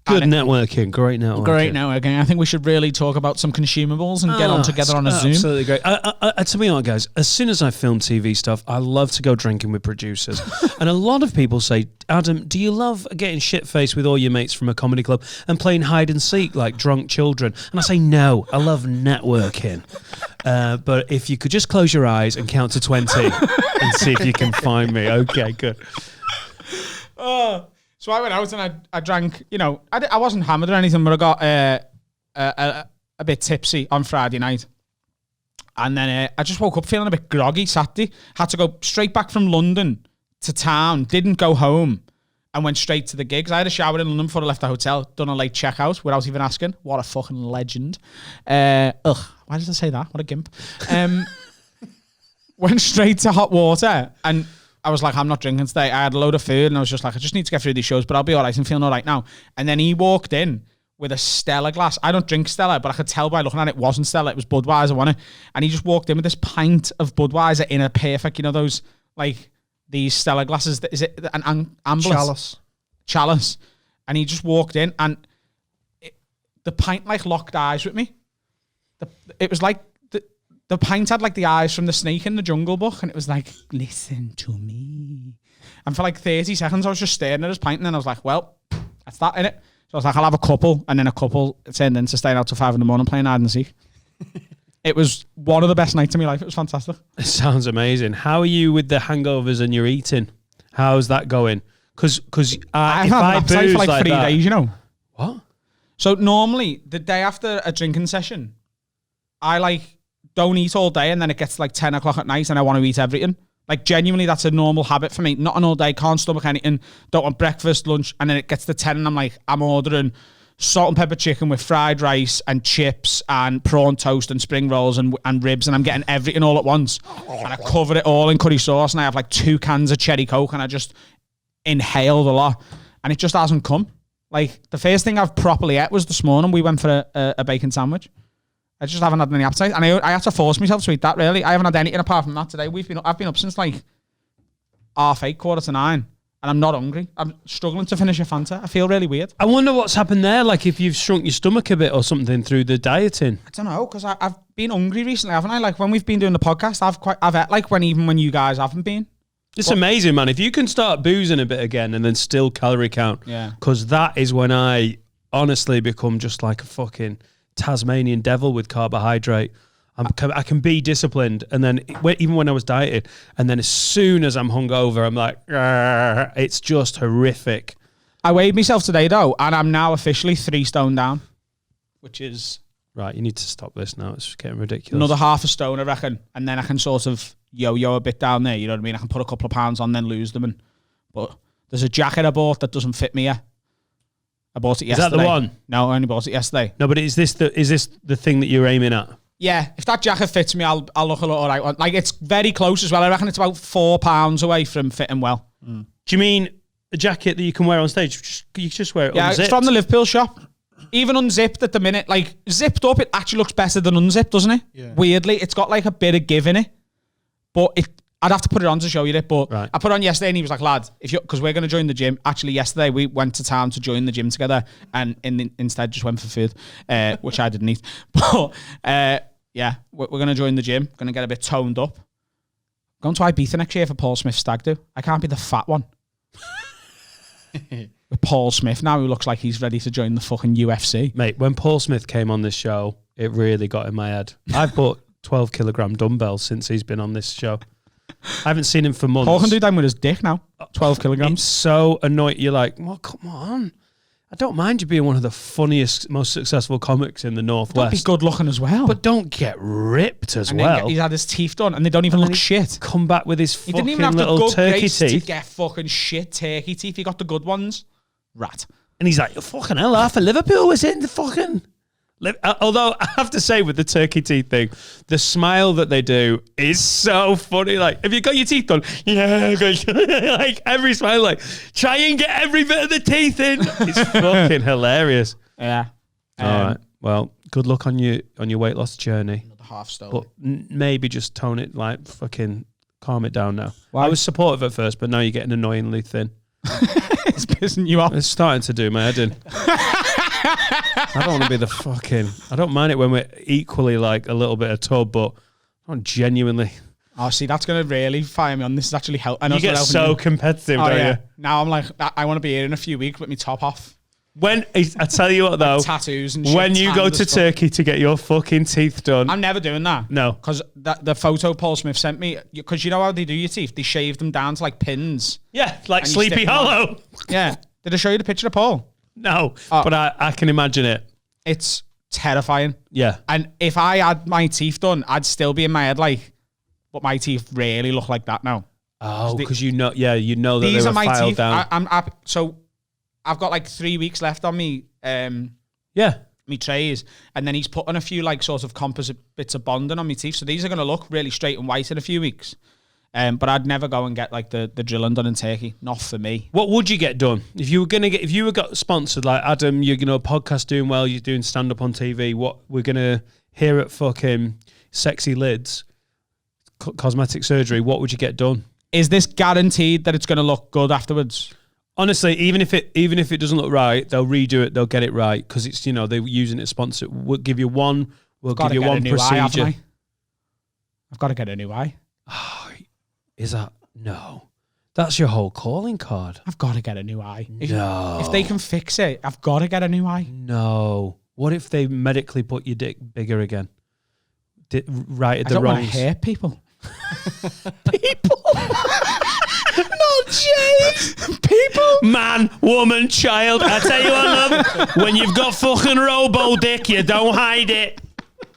[SPEAKER 1] Good networking. Great networking.
[SPEAKER 2] Great networking. I think we should really talk about some consumables and get on together on a Zoom.
[SPEAKER 1] Absolutely great. To be honest, guys, as soon as I film TV stuff, I love to go drinking with producers. And a lot of people say, Adam, do you love getting shit-faced with all your mates from a comedy club and playing hide and seek like drunk children? And I say, no, I love networking. But if you could just close your eyes and count to 20 and see if you can find me. Okay, good.
[SPEAKER 2] So I went out and I drank, I wasn't hammered or anything, but I got a bit tipsy on Friday night. And then I just woke up feeling a bit groggy Saturday. Had to go straight back from London to town, didn't go home, and went straight to the gigs. I had a shower in London before I left the hotel, done a late checkout without even asking. What a fucking legend. Why did I say that? What a gimp. Went straight to hot water, and I was like, I'm not drinking today. I had a load of food, and I was just like, I just need to get through these shows, but I'll be all right. I'm feeling all right now. And then he walked in with a Stella glass. I don't drink Stella, but I could tell by looking at it, it wasn't Stella. It was Budweiser, wasn't it? And he just walked in with this pint of Budweiser in a perfect, those, like, these Stella glasses. Is it an ambulance? Chalice. And he just walked in, and the pint, like, locked eyes with me. It was like, the pint had, like, the eyes from the snake in the Jungle Book, and it was like, listen to me. And for, like, 30 seconds, I was just staring at his pint, and then I was like, well, that's that, innit? So I was like, I'll have a couple, and then a couple turned into staying out till 5 a.m. playing hide and seek. It was one of the best nights of my life. It was fantastic.
[SPEAKER 1] It sounds amazing. How are you with the hangovers and your eating? How's that going? Because
[SPEAKER 2] I've had an appetite for like 3 days,
[SPEAKER 1] What?
[SPEAKER 2] So normally, the day after a drinking session, I like don't eat all day, and then it gets like 10 o'clock at night, and I want to eat everything. Like, genuinely, that's a normal habit for me. Not an all day, can't stomach anything, don't want breakfast, lunch, and then it gets to 10 and I'm like, I'm ordering salt and pepper chicken with fried rice and chips and prawn toast and spring rolls and ribs, and I'm getting everything all at once. And I cover it all in curry sauce, and I have like 2 cans of cherry Coke, and I just inhaled a lot. And it just hasn't come. Like, the first thing I've properly ate was this morning. We went for a bacon sandwich. I just haven't had any appetite, and I had to force myself to eat that, really. I haven't had anything apart from that today. I've been up since like 8:30, 8:45, and I'm not hungry. I'm struggling to finish a Fanta. I feel really weird.
[SPEAKER 1] I wonder what's happened there, like if you've shrunk your stomach a bit or something through the dieting.
[SPEAKER 2] I don't know, because I've been hungry recently, haven't I? Like, when we've been doing the podcast, I've ate like even when you guys haven't been.
[SPEAKER 1] It's amazing, man. If you can start boozing a bit again and then still calorie count, because that is when I honestly become just like a fucking Tasmanian devil with carbohydrate. I can be disciplined, and then even when I was dieted, and then as soon as I'm hungover, I'm like, it's just horrific.
[SPEAKER 2] I weighed myself today though, and I'm now officially 3 stone down, which is
[SPEAKER 1] right. You need to stop this now. It's getting ridiculous.
[SPEAKER 2] Another half a stone, I reckon, and then I can sort of yo-yo a bit down there. You know what I mean? I can put a couple of pounds on, then lose them. But there's a jacket I bought that doesn't fit me yet. I bought it yesterday.
[SPEAKER 1] Is that the one?
[SPEAKER 2] No, I only bought it yesterday.
[SPEAKER 1] No, but is this the thing that you're aiming at?
[SPEAKER 2] Yeah, if that jacket fits me, I'll look a lot all right. Like, it's very close as well. I reckon it's about £4 away from fitting well.
[SPEAKER 1] Do you mean a jacket that you can wear on stage? You just wear it unzipped?
[SPEAKER 2] Yeah, it's from the Liverpool shop. Even unzipped at the minute, like zipped up, it actually looks better than unzipped, doesn't it? Yeah. Weirdly, it's got like a bit of give in it. But I'd have to put it on to show you it. But right. I put it on yesterday, and he was like, lad, because we're going to join the gym. Actually, yesterday we went to town to join the gym together, and instead just went for food, which I didn't eat. But yeah, we're going to join the gym. Going to get a bit toned up. Going to Ibiza next year for Paul Smith's stag do. I can't be the fat one. With Paul Smith now, who looks like he's ready to join the fucking UFC.
[SPEAKER 1] Mate, when Paul Smith came on this show, it really got in my head. I've bought 12 kilogram dumbbells since he's been on this show. I haven't seen him for months.
[SPEAKER 2] Paul can do that with his dick now. 12 kilograms.
[SPEAKER 1] It's so annoying. You're like, well, come on. I don't mind you being one of the funniest, most successful comics in the Northwest.
[SPEAKER 2] Don't be good looking as well.
[SPEAKER 1] But don't get ripped as well.
[SPEAKER 2] He's had his teeth done, and they don't even look shit.
[SPEAKER 1] Come back with his fucking
[SPEAKER 2] little turkey teeth. He didn't even have the good grace to get fucking shit turkey teeth. He got the good ones. Rat.
[SPEAKER 1] And he's like, fucking hell, half of Liverpool was in the fucking... Although I have to say, with the turkey teeth thing, the smile that they do is so funny. Like, have you got your teeth done? Yeah, like every smile, like try and get every bit of the teeth in. It's fucking hilarious.
[SPEAKER 2] Yeah.
[SPEAKER 1] All right. Well, good luck on your weight loss journey.
[SPEAKER 2] Another half stone.
[SPEAKER 1] But maybe just tone it, like fucking calm it down now.
[SPEAKER 2] Why?
[SPEAKER 1] I was supportive at first, but now you're getting annoyingly thin.
[SPEAKER 2] It's pissing you off.
[SPEAKER 1] It's starting to do my head in. I don't want to be the fucking... I don't mind it when we're equally like a little bit of tub, but I don't genuinely...
[SPEAKER 2] Oh, see, that's going to really fire me on. This is actually help.
[SPEAKER 1] You get so competitive, don't you?
[SPEAKER 2] Now I'm like, I want to be here in a few weeks with my top off.
[SPEAKER 1] I tell you what though,
[SPEAKER 2] tattoos and shit.
[SPEAKER 1] when you go
[SPEAKER 2] tanned
[SPEAKER 1] to
[SPEAKER 2] as fuck.
[SPEAKER 1] Turkey to get your fucking teeth done,
[SPEAKER 2] I'm never doing that.
[SPEAKER 1] No.
[SPEAKER 2] Because the photo Paul Smith sent me, because you know how they do your teeth? They shave them down to like pins.
[SPEAKER 1] yeah, like
[SPEAKER 2] And you
[SPEAKER 1] Sleepy
[SPEAKER 2] stick them on.
[SPEAKER 1] Hollow.
[SPEAKER 2] Yeah. Did I show you the picture of Paul?
[SPEAKER 1] No,
[SPEAKER 2] Oh.
[SPEAKER 1] but I can imagine it.
[SPEAKER 2] It's terrifying.
[SPEAKER 1] Yeah.
[SPEAKER 2] And if I had my teeth done, I'd still be in my head like, but my teeth really look like that now.
[SPEAKER 1] Oh,
[SPEAKER 2] the-
[SPEAKER 1] because you know that
[SPEAKER 2] These
[SPEAKER 1] they
[SPEAKER 2] are
[SPEAKER 1] were
[SPEAKER 2] my
[SPEAKER 1] filed
[SPEAKER 2] teeth.
[SPEAKER 1] down.
[SPEAKER 2] So I've got like 3 weeks left on me.
[SPEAKER 1] Yeah.
[SPEAKER 2] Me trays, and then he's putting a few like sort of composite bits of bonding on my teeth, so these are going to look really straight and white in a few weeks. But I'd never go and get like the drilling done in Turkey. Not for me.
[SPEAKER 1] What would you get done if you were got sponsored like Adam? You're podcast doing well. You're doing stand up on TV. What we're gonna hear at fucking Sexy Lids, cosmetic surgery. What would you get done?
[SPEAKER 2] Is this guaranteed that it's going to look good afterwards?
[SPEAKER 1] Honestly, even if it doesn't look right, they'll redo it. They'll get it right because it's they're using it sponsored. We'll give you one. We'll give you one procedure.
[SPEAKER 2] I've got to get a new eye.
[SPEAKER 1] Is that no? That's your whole calling card.
[SPEAKER 2] I've got to get a new eye.
[SPEAKER 1] No.
[SPEAKER 2] If they can fix it, I've got to get a new eye.
[SPEAKER 1] No. What if they medically put your dick bigger again? Right at
[SPEAKER 2] I
[SPEAKER 1] the
[SPEAKER 2] don't
[SPEAKER 1] wrong.
[SPEAKER 2] want to hurt people.
[SPEAKER 1] People. Not Jade.
[SPEAKER 2] People.
[SPEAKER 1] Man, woman, child. I tell you what, love. When you've got fucking robo dick, you don't hide it.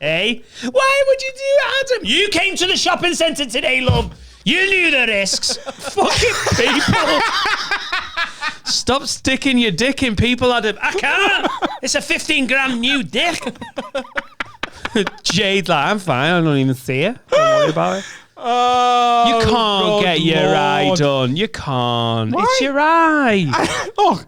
[SPEAKER 1] Eh? Why would you do it, Adam? You came to the shopping centre today, love. You knew the risks. Fucking people. Stop sticking your dick in people, Adam. I can't. It's a 15 grand new dick. Jade's like, I'm fine. I don't even see it. Don't worry about it.
[SPEAKER 2] Oh,
[SPEAKER 1] You can't
[SPEAKER 2] good
[SPEAKER 1] get your
[SPEAKER 2] Lord.
[SPEAKER 1] eye done. You can't.
[SPEAKER 2] Why?
[SPEAKER 1] It's your eye.
[SPEAKER 2] Look,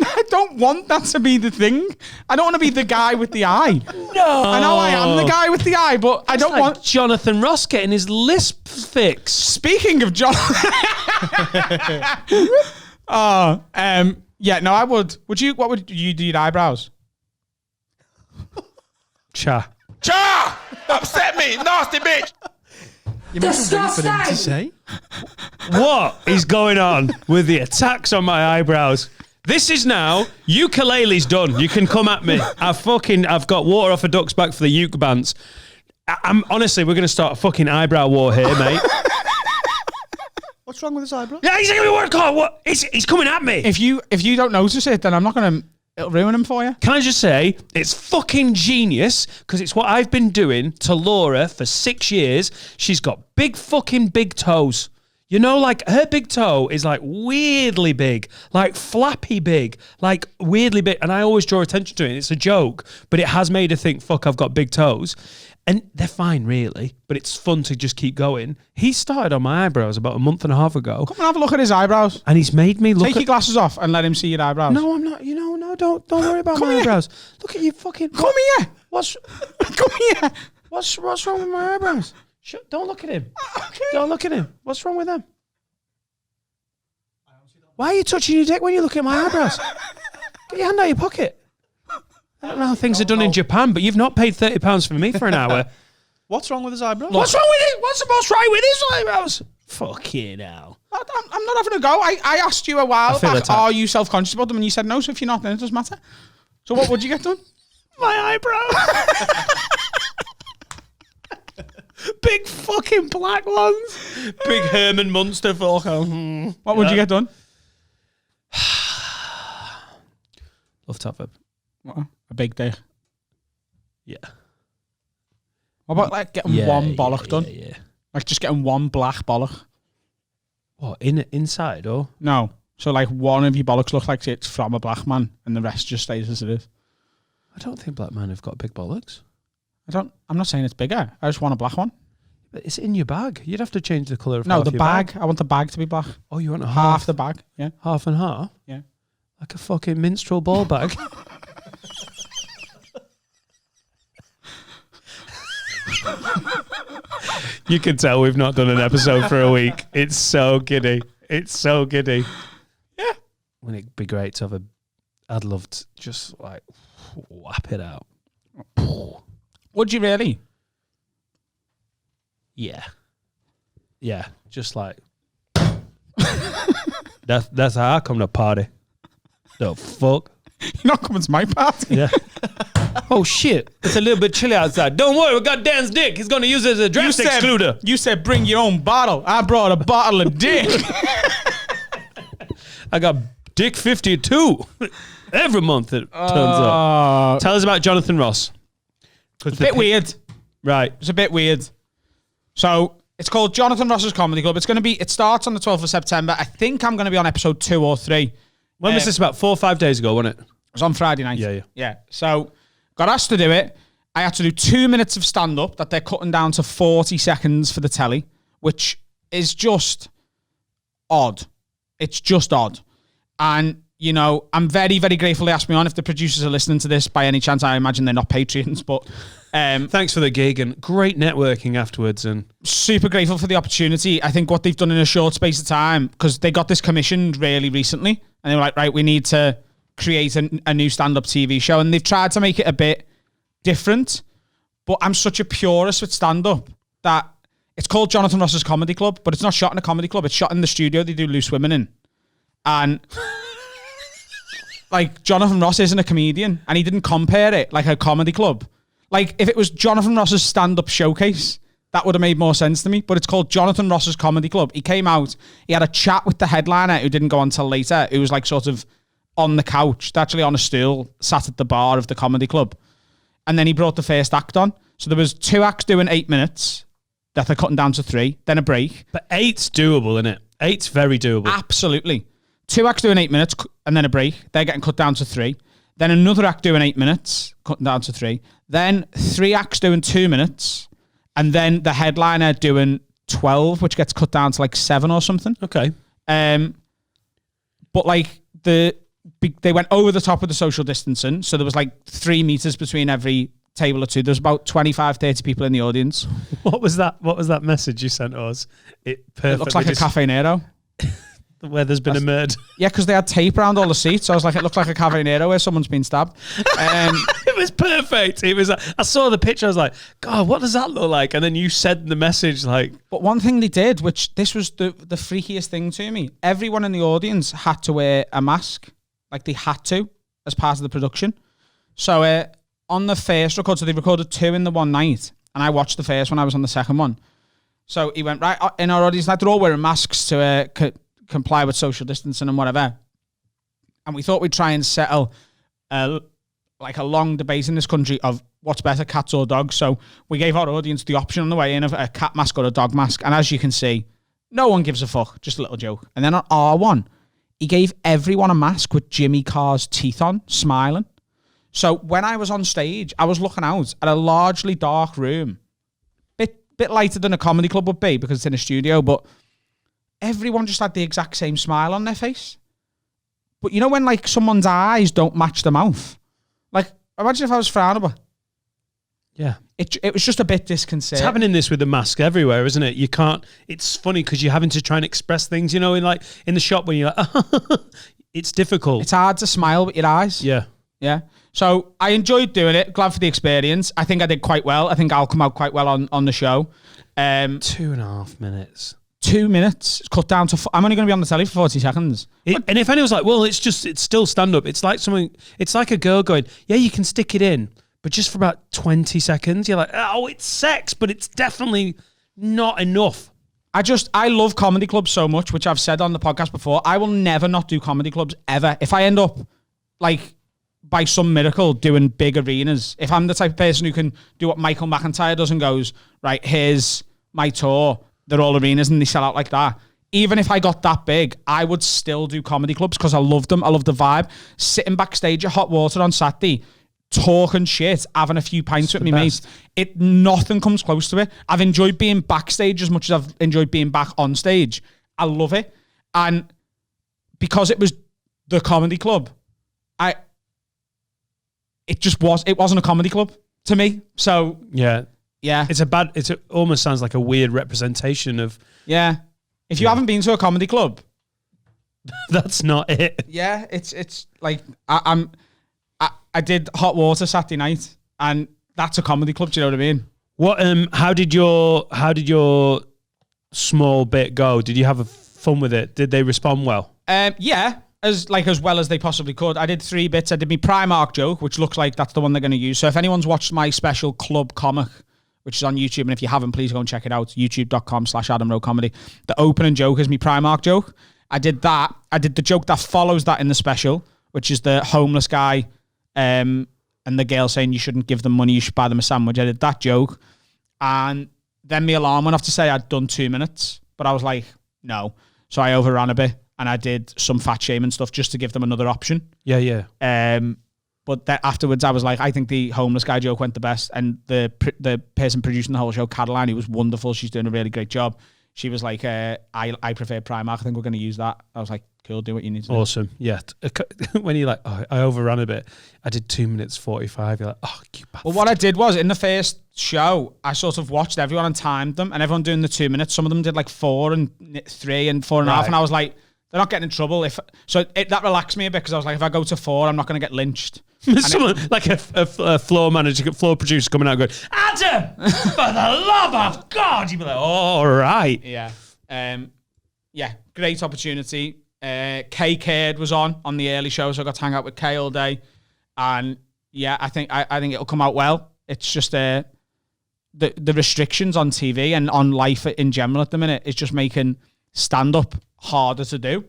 [SPEAKER 2] I don't want that to be the thing. I don't want to be the guy with the eye.
[SPEAKER 1] No.
[SPEAKER 2] I know I am the guy with the eye, but I don't
[SPEAKER 1] Like
[SPEAKER 2] want.
[SPEAKER 1] Jonathan Ross getting his lisp fixed.
[SPEAKER 2] Speaking of John. Yeah, no, I would. Would you? What would you do your eyebrows?
[SPEAKER 1] Cha.
[SPEAKER 5] Cha! Upset me, nasty bitch!
[SPEAKER 3] To say?
[SPEAKER 1] What is going on with the attacks on my eyebrows? This is now, ukulele's done. You can come at me. I've got water off a duck's back for the uke bands. I'm honestly, we're going to start a fucking eyebrow war here, mate.
[SPEAKER 3] What's wrong with his eyebrow?
[SPEAKER 1] Yeah, he's going to work hard. What? He's coming at me.
[SPEAKER 2] If you don't notice it, then I'm not going to. It'll ruin him for you.
[SPEAKER 1] Can I just say, it's fucking genius because it's what I've been doing to Laura for 6 years. She's got big toes. You know, like her big toe is like weirdly big, like flappy big, like weirdly big. And I always draw attention to it. It's a joke, but it has made her think, fuck, I've got big toes. And they're fine, really, but it's fun to just keep going. He started on my eyebrows about a month and a half ago.
[SPEAKER 2] Come and have a look at his eyebrows.
[SPEAKER 1] And he's made me look
[SPEAKER 2] Take your glasses off and let him see your eyebrows.
[SPEAKER 1] No, I'm not. No, don't worry about my
[SPEAKER 2] here.
[SPEAKER 1] eyebrows. Look at you fucking...
[SPEAKER 2] Come here.
[SPEAKER 1] What's
[SPEAKER 2] Come here.
[SPEAKER 1] what's wrong with my eyebrows? Don't look at him.
[SPEAKER 2] Okay.
[SPEAKER 1] Don't look at him. What's wrong with them? Why are you touching your dick when you look at my eyebrows? Get your hand out of your pocket. I don't know how things are done in Japan, but you've not paid £30 for me for an hour.
[SPEAKER 3] What's wrong with his eyebrow?
[SPEAKER 1] What's wrong with it? What's right with his eyebrows? Fucking hell.
[SPEAKER 2] I'm not having a go. I asked you a while
[SPEAKER 1] feel
[SPEAKER 2] back,
[SPEAKER 1] attacked.
[SPEAKER 2] are you self-conscious about them? And you said no, so if you're not, then it doesn't matter. So what would you get done?
[SPEAKER 1] My eyebrows. Big fucking black ones. Big Herman Munster fucking.
[SPEAKER 2] What would you get done?
[SPEAKER 1] Love to have a...
[SPEAKER 2] What? A big dick.
[SPEAKER 1] Yeah.
[SPEAKER 2] What about like getting one bollock done?
[SPEAKER 1] Yeah.
[SPEAKER 2] Like just getting one black bollock?
[SPEAKER 1] What, inside or?
[SPEAKER 2] No. So like one of your bollocks looks like it's from a black man and the rest just stays as it is.
[SPEAKER 1] I don't think black men have got big bollocks.
[SPEAKER 2] I'm not saying it's bigger. I just want a black one.
[SPEAKER 1] But it's in your bag. You'd have to change the colour of
[SPEAKER 2] No,
[SPEAKER 1] half
[SPEAKER 2] the
[SPEAKER 1] your
[SPEAKER 2] bag. I want the bag to be black.
[SPEAKER 1] Oh, you want a
[SPEAKER 2] Half the bag. Yeah.
[SPEAKER 1] half and half?
[SPEAKER 2] Yeah.
[SPEAKER 1] Like a fucking minstrel ball bag? You can tell we've not done an episode for a week. It's so giddy. It's so giddy.
[SPEAKER 2] Yeah.
[SPEAKER 1] Wouldn't it be great to have I'd love to just like whap it out.
[SPEAKER 2] Would you really?
[SPEAKER 1] Yeah. Yeah. Just like that's how I come to party. The fuck?
[SPEAKER 2] You're not coming to my party.
[SPEAKER 1] Yeah. Oh shit! It's a little bit chilly outside. Don't worry, we got Dan's dick. He's gonna use it as a draft excluder.
[SPEAKER 2] You said bring your own bottle. I brought a bottle of dick.
[SPEAKER 1] I got Dick 52 every month. It turns up. Tell us about Jonathan Ross.
[SPEAKER 2] It's a bit weird.
[SPEAKER 1] Right.
[SPEAKER 2] It's a bit weird. So it's called Jonathan Ross's Comedy Club. It's going to be. It starts on the 12th of September. I think I'm going to be on episode 2 or 3.
[SPEAKER 1] When was this? About 4 or 5 days ago, wasn't it?
[SPEAKER 2] It was on Friday night.
[SPEAKER 1] Yeah.
[SPEAKER 2] So got asked to do it. I had to do 2 minutes of stand-up that they're cutting down to 40 seconds for the telly, which is just odd. It's just odd. And, you know, I'm very, very grateful they asked me on. If the producers are listening to this by any chance, I imagine they're not Patreons, but...
[SPEAKER 1] Thanks for the gig and great networking afterwards. And
[SPEAKER 2] super grateful for the opportunity. I think what they've done in a short space of time, because they got this commissioned really recently, and they were like, right, we need to create a new stand-up TV show. And they've tried to make it a bit different, but I'm such a purist with stand-up that it's called Jonathan Ross's Comedy Club, but it's not shot in a comedy club. It's shot in the studio they do Loose Women in. And like, Jonathan Ross isn't a comedian, and he didn't compare it like a comedy club. Like, if it was Jonathan Ross's stand-up showcase, that would have made more sense to me. But it's called Jonathan Ross's Comedy Club. He came out, he had a chat with the headliner who didn't go on till later, who was like sort of on the couch, actually on a stool, sat at the bar of the comedy club. And then he brought the first act on. So there was 2 acts doing 8 minutes that they're cutting down to 3, then a break.
[SPEAKER 1] But 8's doable, isn't it? 8's very doable.
[SPEAKER 2] Absolutely. 2 acts doing 8 minutes and then a break. They're getting cut down to 3. Then another act doing 8 minutes, cutting down to 3. Then 3 acts doing 2 minutes. And then the headliner doing 12, which gets cut down to like 7 or something.
[SPEAKER 1] Okay.
[SPEAKER 2] But like they went over the top of the social distancing. So there was like 3 meters between every table or 2. There's about 25, 30 people in the audience.
[SPEAKER 1] What was that message you sent us? It
[SPEAKER 2] looks like a Cafe Nero.
[SPEAKER 1] Where there's been a murder.
[SPEAKER 2] Yeah, because they had tape around all the seats. So I was like, it looked like a Cafe Nero where someone's been stabbed.
[SPEAKER 1] It was perfect. It was. I saw the picture. I was like, God, what does that look like? And then you said the message like.
[SPEAKER 2] But one thing they did, which this was the freakiest thing to me, everyone in the audience had to wear a mask. Like, they had to as part of the production. So on the first record, so they recorded 2 in the one night, and I watched the first one. I was on the second one. So he went, right, in our audience, they're all wearing masks to comply with social distancing and whatever. And we thought we'd try and settle like a long debate in this country of what's better, cats or dogs. So we gave our audience the option on the way in of a cat mask or a dog mask. And as you can see, no one gives a fuck. Just a little joke. And then on R1, he gave everyone a mask with Jimmy Carr's teeth on, smiling. So when I was on stage, I was looking out at a largely dark room. Bit lighter than a comedy club would be because it's in a studio, but everyone just had the exact same smile on their face. But you know when like someone's eyes don't match the mouth? Like, imagine if I was frowning.
[SPEAKER 1] Yeah.
[SPEAKER 2] It was just a bit disconcerting.
[SPEAKER 1] It's happening this with the mask everywhere, isn't it? You can't, it's funny because you're having to try and express things, you know, in the shop when you're like, it's difficult.
[SPEAKER 2] It's hard to smile with your eyes.
[SPEAKER 1] Yeah.
[SPEAKER 2] Yeah. So I enjoyed doing it. Glad for the experience. I think I did quite well. I think I'll come out quite well on the show.
[SPEAKER 1] 2.5 minutes.
[SPEAKER 2] 2 minutes. It's cut down to... I'm only going to be on the telly for 40 seconds.
[SPEAKER 1] And if anyone's like, well, it's still stand-up. It's like a girl going, yeah, you can stick it in, but just for about 20 seconds. You're like, oh, it's sex, but it's definitely not enough.
[SPEAKER 2] I love comedy clubs so much, which I've said on the podcast before. I will never not do comedy clubs, ever. If I end up, like, by some miracle, doing big arenas, if I'm the type of person who can do what Michael McIntyre does and goes, right, here's my tour, they're all arenas and they sell out like that. Even if I got that big, I would still do comedy clubs because I love them. I love the vibe. Sitting backstage at Hot Water on Saturday, talking shit, having a few pints with me mates. Nothing comes close to it. I've enjoyed being backstage as much as I've enjoyed being back on stage. I love it. And because it was the comedy club, it wasn't a comedy club to me. So
[SPEAKER 1] yeah.
[SPEAKER 2] It
[SPEAKER 1] almost sounds like a weird representation of.
[SPEAKER 2] Yeah. If you haven't been to a comedy club,
[SPEAKER 1] that's not it.
[SPEAKER 2] Yeah, it's like I did Hot Water Saturday night, and that's a comedy club. Do you know what I mean?
[SPEAKER 1] What? How did your small bit go? Did you have fun with it? Did they respond well?
[SPEAKER 2] Yeah. as well as they possibly could. I did 3 bits. I did my Primark joke, which looks like that's the one they're going to use. So if anyone's watched my special Club Comic, which is on YouTube, and if you haven't, please go and check it out. youtube.com/AdamRoweComedy. The opening joke is my Primark joke. I did that. I did the joke that follows that in the special, which is the homeless guy and the girl saying you shouldn't give them money, you should buy them a sandwich. I did that joke. And then my alarm went off to say I'd done 2 minutes, but I was like, no. So I overran a bit. And I did some fat shaming stuff just to give them another option.
[SPEAKER 1] Yeah.
[SPEAKER 2] But then afterwards, I was like, I think the homeless guy joke went the best. And the person producing the whole show, Caroline, who was wonderful, she's doing a really great job. She was like, I prefer Primark. I think we're going to use that. I was like, cool, do what you need to do.
[SPEAKER 1] Awesome. Yeah. When you're like, oh, I overran a bit. I did 2 minutes 45. You're like, oh, you bastard.
[SPEAKER 2] Well, what I did was, in the first show, I sort of watched everyone and timed them. And everyone doing the 2 minutes. Some of them did like 4 and 3 and 4.5. And I was like, they're not getting in trouble. That relaxed me a bit because I was like, if I go to 4, I'm not going to get lynched.
[SPEAKER 1] Someone like a floor manager, floor producer coming out and going, Adam, for the love of God. You'd be like, all right.
[SPEAKER 2] Yeah. Great opportunity. Kay Caird was on the early show, so I got to hang out with Kay all day. And yeah, I think it'll come out well. It's just the restrictions on TV and on life in general at the minute is just making stand-up harder to do.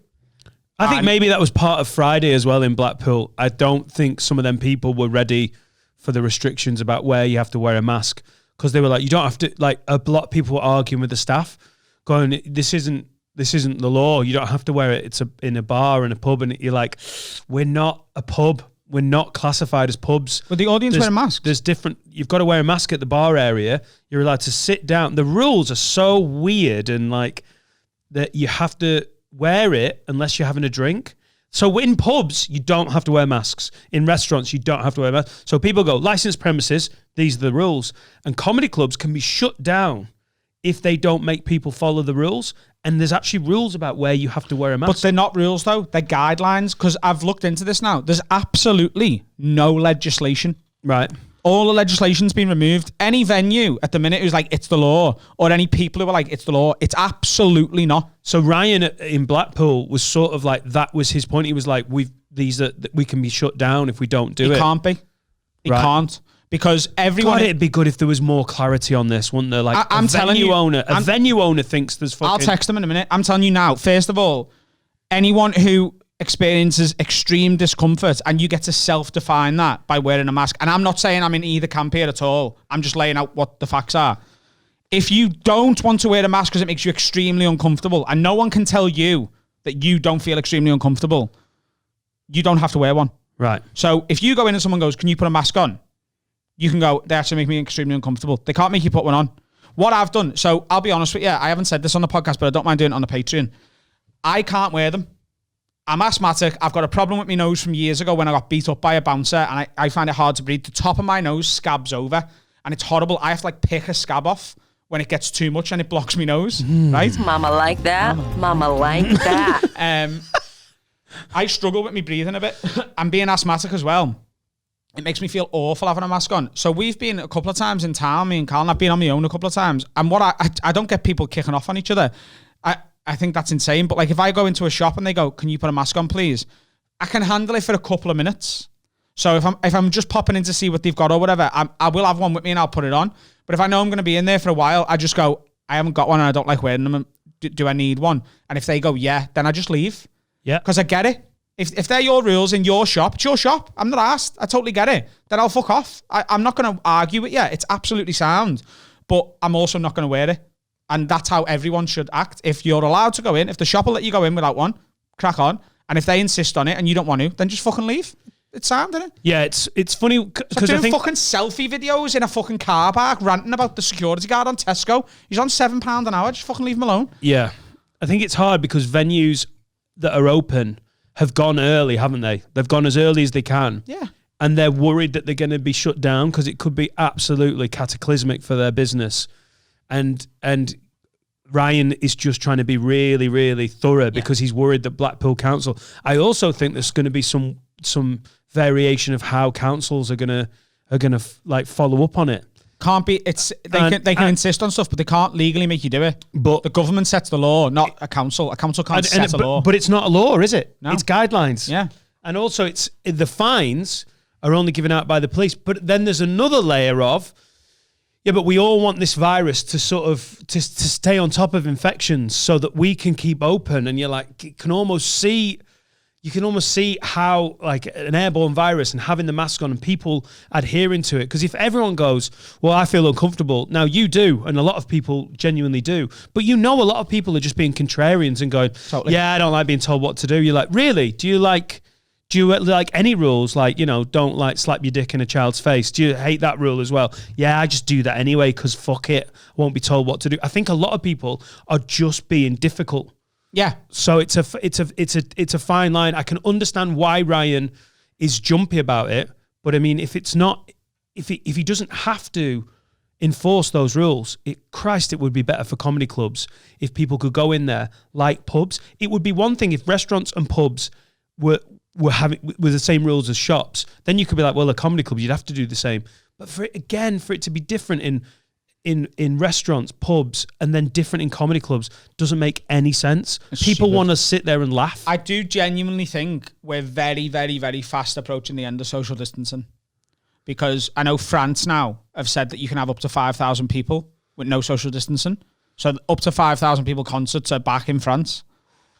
[SPEAKER 1] I think maybe that was part of Friday as well in Blackpool. I don't think some of them people were ready for the restrictions about where you have to wear a mask, because they were like, you don't have to, like, a lot of people were arguing with the staff going, this isn't the law. You don't have to wear it. It's in a bar and a pub. And you're like, we're not a pub. We're not classified as pubs.
[SPEAKER 2] But the audience wear masks.
[SPEAKER 1] There's different, you've got to wear a mask at the bar area. You're allowed to sit down. The rules are so weird, and like that you have to wear it unless you're having a drink. So in pubs, you don't have to wear masks. In restaurants, you don't have to wear masks. So people go, licensed premises, these are the rules. And comedy clubs can be shut down if they don't make people follow the rules. And there's actually rules about where you have to wear a mask.
[SPEAKER 2] But they're not rules, though. They're guidelines, because I've looked into this now. There's absolutely no legislation.
[SPEAKER 1] Right.
[SPEAKER 2] All the legislation's been removed. Any venue at the minute who's like, it's the law, or any people who are like, it's the law, it's absolutely not.
[SPEAKER 1] So Ryan in Blackpool was sort of like, that was his point. He was like, we can be shut down if we don't do it.
[SPEAKER 2] It can't be. It can't. Because everyone...
[SPEAKER 1] God, it'd be good if there was more clarity on this, wouldn't there? Like,
[SPEAKER 2] I'm telling you,
[SPEAKER 1] a venue owner thinks there's fucking...
[SPEAKER 2] I'll text them in a minute. I'm telling you now, first of all, anyone who experiences extreme discomfort, and you get to self-define that by wearing a mask. And I'm not saying I'm in either camp here at all. I'm just laying out what the facts are. If you don't want to wear a mask because it makes you extremely uncomfortable, and no one can tell you that you don't feel extremely uncomfortable, you don't have to wear one.
[SPEAKER 1] Right.
[SPEAKER 2] So if you go in and someone goes, can you put a mask on? You can go, they actually make me extremely uncomfortable. They can't make you put one on. What I've done, so I'll be honest with you, I haven't said this on the podcast, but I don't mind doing it on the Patreon. I can't wear them. I'm asthmatic. I've got a problem with my nose from years ago when I got beat up by a bouncer, and I find it hard to breathe. The top of my nose scabs over, and it's horrible. I have to like pick a scab off when it gets too much and it blocks my nose, right?
[SPEAKER 6] Mama like that. Mama like that.
[SPEAKER 2] I struggle with me breathing a bit. I'm being asthmatic as well. It makes me feel awful having a mask on. So we've been a couple of times in town, me and Carl, and I've been on my own a couple of times. And what I don't get people kicking off on each other. I think that's insane. But like if I go into a shop and they go, can you put a mask on, please? I can handle it for a couple of minutes. So if I'm just popping in to see what they've got or whatever, I will have one with me and I'll put it on. But if I know I'm going to be in there for a while, I just go, I haven't got one and I don't like wearing them. Do I need one? And if they go, yeah, then I just leave.
[SPEAKER 1] Yeah.
[SPEAKER 2] Because I get it. If they're your rules in your shop, it's your shop. I'm not asked. I totally get it. Then I'll fuck off. I'm not going to argue with you. It's absolutely sound. But I'm also not going to wear it. And that's how everyone should act. If you're allowed to go in, if the shop will let you go in without one, crack on. And if they insist on it and you don't want to, then just fucking leave. It's sound, isn't it?
[SPEAKER 1] Yeah, it's funny because
[SPEAKER 2] doing
[SPEAKER 1] I think
[SPEAKER 2] fucking selfie videos in a fucking car park, ranting about the security guard on Tesco. He's on £7 an hour. Just fucking leave him alone.
[SPEAKER 1] Yeah, I think it's hard because venues that are open have gone early, haven't they? They've gone as early as they can.
[SPEAKER 2] Yeah.
[SPEAKER 1] And they're worried that they're going to be shut down because it could be absolutely cataclysmic for their business. And Ryan is just trying to be really, really thorough because he's worried that Blackpool Council... I also think there's going to be some variation of how councils are going to like follow up on it.
[SPEAKER 2] Can't be. They can insist on stuff, but they can't legally make you do it.
[SPEAKER 1] But
[SPEAKER 2] the government sets the law, not a council. A council can't set a law.
[SPEAKER 1] But it's not a law, is it?
[SPEAKER 2] No.
[SPEAKER 1] It's guidelines.
[SPEAKER 2] Yeah.
[SPEAKER 1] And also, it's the fines are only given out by the police. But then there's another layer of, yeah, but we all want this virus to sort of to stay on top of infections so that we can keep open. And you're like, you can almost see how like an airborne virus and having the mask on and people adhering to it. Because if everyone goes, well, I feel uncomfortable. Now you do. And a lot of people genuinely do. But a lot of people are just being contrarians and going,
[SPEAKER 2] totally.
[SPEAKER 1] Yeah, I don't like being told what to do. You're like, really? Do you like any rules? Like, don't like slap your dick in a child's face. Do you hate that rule as well? Yeah, I just do that anyway because fuck it. I won't be told what to do. I think a lot of people are just being difficult.
[SPEAKER 2] Yeah.
[SPEAKER 1] So it's a fine line. I can understand why Ryan is jumpy about it, but I mean, if he doesn't have to enforce those rules, it would be better for comedy clubs if people could go in there like pubs. It would be one thing if restaurants and pubs were the same rules as shops. Then you could be like, well, a comedy club, you'd have to do the same. But for it to be different in restaurants, pubs, and then different in comedy clubs doesn't make any sense. People want to sit there and laugh.
[SPEAKER 2] I do genuinely think we're very, very, very fast approaching the end of social distancing, because I know France now have said that you can have up to 5,000 people with no social distancing. So up to 5,000 people concerts are back in France.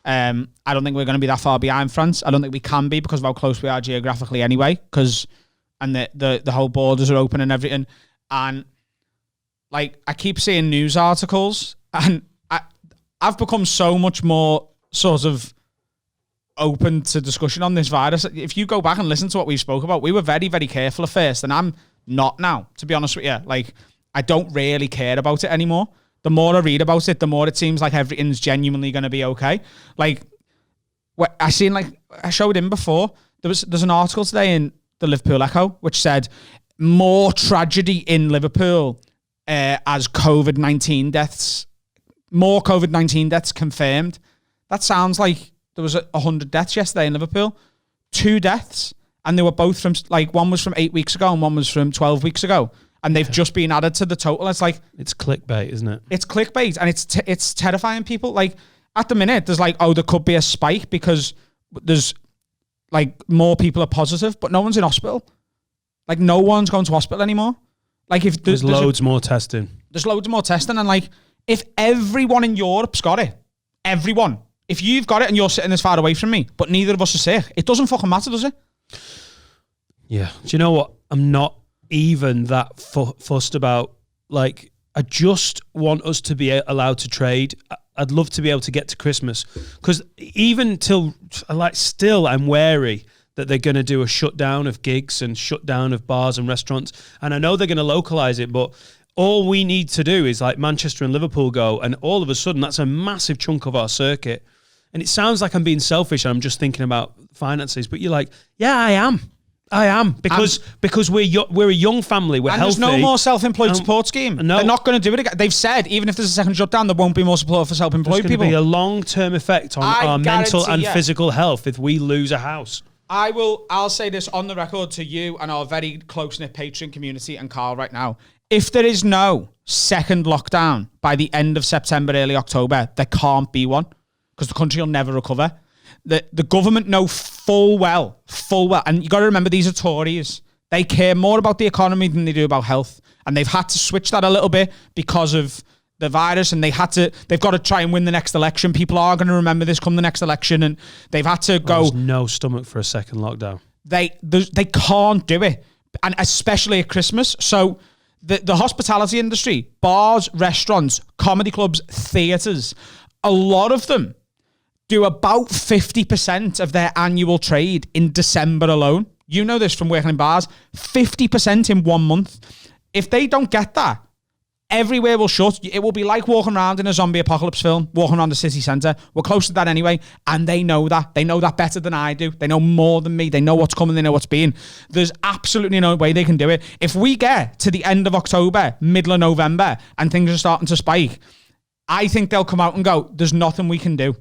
[SPEAKER 2] I don't think we're going to be that far behind France. I don't think we can be because of how close we are geographically anyway, and the whole borders are open and everything. And like, I keep seeing news articles, and I've become so much more sort of open to discussion on this virus. If you go back and listen to what we spoke about, we were very, very careful at first, and I'm not now, to be honest with you. Like, I don't really care about it anymore. The more I read about it, the more it seems like everything's genuinely going to be okay. Like, I showed him before, there's an article today in the Liverpool Echo which said more tragedy in Liverpool as COVID-19 deaths, more COVID-19 deaths confirmed. That sounds like there was 100 deaths yesterday in Liverpool. 2 deaths, and they were both from, like, one was from 8 weeks ago and one was from 12 weeks ago. And they've just been added to the total. It's like,
[SPEAKER 1] it's clickbait, isn't it?
[SPEAKER 2] It's clickbait, and it's terrifying people. Like, at the minute, there's like, oh, there could be a spike because there's like more people are positive, but no one's in hospital. Like, no one's going to hospital anymore. Like, if
[SPEAKER 1] there's loads more testing.
[SPEAKER 2] There's loads more testing, and like, if everyone in Europe's got it, everyone, if you've got it and you're sitting this far away from me, but neither of us are sick, it doesn't fucking matter, does it?
[SPEAKER 1] Yeah. Do you know what? I'm not even that fussed about. Like, I just want us to be allowed to trade. I'd love to be able to get to Christmas, because even till, like, still I'm wary that they're going to do a shutdown of gigs and shutdown of bars and restaurants. And I know they're going to localize it, but all we need to do is like Manchester and Liverpool go, and all of a sudden that's a massive chunk of our circuit. And it sounds like I'm being selfish and I'm just thinking about finances, but you're like, yeah, I am, because we're a young family, we're healthy.
[SPEAKER 2] There's no more self-employed support scheme. No. They're not going to do it again. They've said even if there's a second shutdown, there won't be more support for self-employed people.
[SPEAKER 1] There's going to be a long-term effect on our mental and physical health if we lose a house.
[SPEAKER 2] I'll say this on the record to you and our very close-knit Patreon community and Carl right now. If there is no second lockdown by the end of September, early October, there can't be one, because the country will never recover. The government know full well, and you got to remember, these are Tories. They care more about the economy than they do about health, and they've had to switch that a little bit because of the virus, and they've got to try and win the next election. People are going to remember this come the next election, and they've had to go.
[SPEAKER 1] There's no stomach for a second lockdown.
[SPEAKER 2] They can't do it, and especially at Christmas. So the hospitality industry, bars, restaurants, comedy clubs, theatres, a lot of them do about 50% of their annual trade in December alone. You know this from working in bars. 50% in 1 month. If they don't get that, everywhere will shut. It will be like walking around in a zombie apocalypse film, walking around the city centre. We're close to that anyway, and they know that. They know that better than I do. They know more than me. They know what's coming. They know what's being. There's absolutely no way they can do it. If we get to the end of October, middle of November, and things are starting to spike, I think they'll come out and go, there's nothing we can do.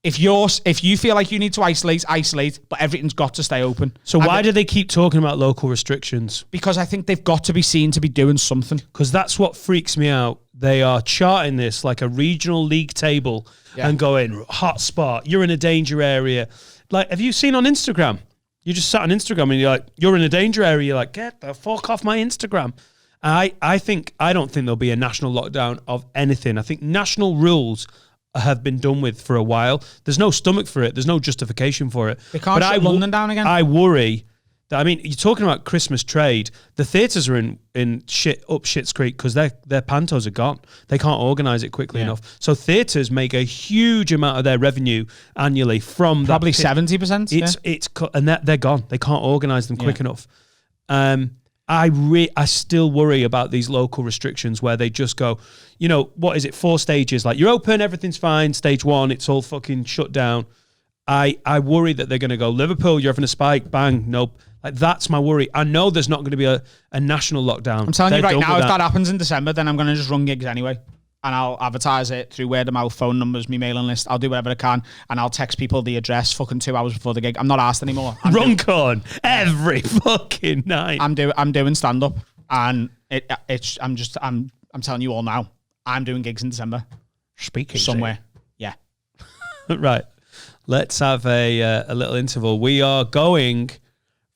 [SPEAKER 2] If you feel like you need to isolate, but everything's got to stay open.
[SPEAKER 1] So why do they keep talking about local restrictions?
[SPEAKER 2] Because I think they've got to be seen to be doing something.
[SPEAKER 1] Because that's what freaks me out. They are charting this like a regional league table and going, hot spot, you're in a danger area. Like, have you seen on Instagram? You just sat on Instagram and you're like, you're in a danger area. You're like, get the fuck off my Instagram. I don't think there'll be a national lockdown of anything. I think national rules have been done with for a while. There's no stomach for it. There's no justification for it.
[SPEAKER 2] They can't shut London down again.
[SPEAKER 1] I worry that, I mean, you're talking about Christmas trade. The theatres are in Shit's Creek because their pantos are gone. They can't organise it quickly enough. So theatres make a huge amount of their revenue annually from
[SPEAKER 2] probably 70%.
[SPEAKER 1] And they're gone. They can't organise them quick enough. I still worry about these local restrictions where they just go, you know, what is it, 4 stages? Like, you're open, everything's fine. Stage 1, it's all fucking shut down. I worry that they're going to go, Liverpool, you're having a spike, bang, nope. Like, that's my worry. I know there's not going to be a national lockdown.
[SPEAKER 2] I'm telling you right now, if that happens in December, then I'm going to just run gigs anyway. And I'll advertise it through word of mouth, phone numbers, me mailing list. I'll do whatever I can, and I'll text people the address fucking 2 hours before the gig. I'm not asked anymore.
[SPEAKER 1] Runcorn every fucking night.
[SPEAKER 2] I'm doing stand up, and I'm telling you all now, I'm doing gigs in December.
[SPEAKER 1] Speaking
[SPEAKER 2] somewhere, yeah.
[SPEAKER 1] Right. Let's have a little interval. We are going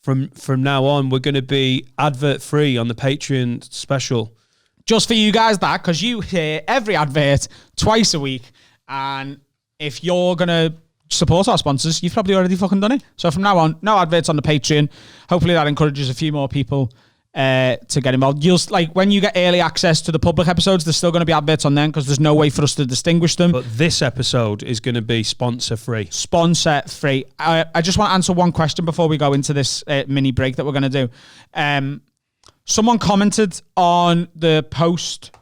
[SPEAKER 1] from now on. We're going to be advert free on the Patreon special.
[SPEAKER 2] Just for you guys, because you hear every advert twice a week. And if you're going to support our sponsors, you've probably already fucking done it. So from now on, no adverts on the Patreon. Hopefully that encourages a few more people to get involved. You'll, like, when you get early access to the public episodes, there's still going to be adverts on them because there's no way for us to distinguish them.
[SPEAKER 1] But this episode is going to be sponsor free.
[SPEAKER 2] Sponsor free. I just want to answer one question before we go into this mini break that we're going to do. Someone commented on the post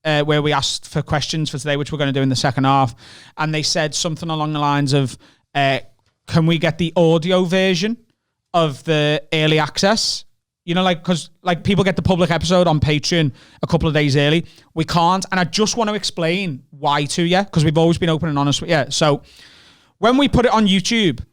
[SPEAKER 2] where we asked for questions for today, which we're going to do in the second half. And they said something along the lines of, can we get the audio version of the early access? You know, like, because like people get the public episode on Patreon a couple of days early. We can't. And I just want to explain why to you, because we've always been open and honest with you. So when we put it on YouTube,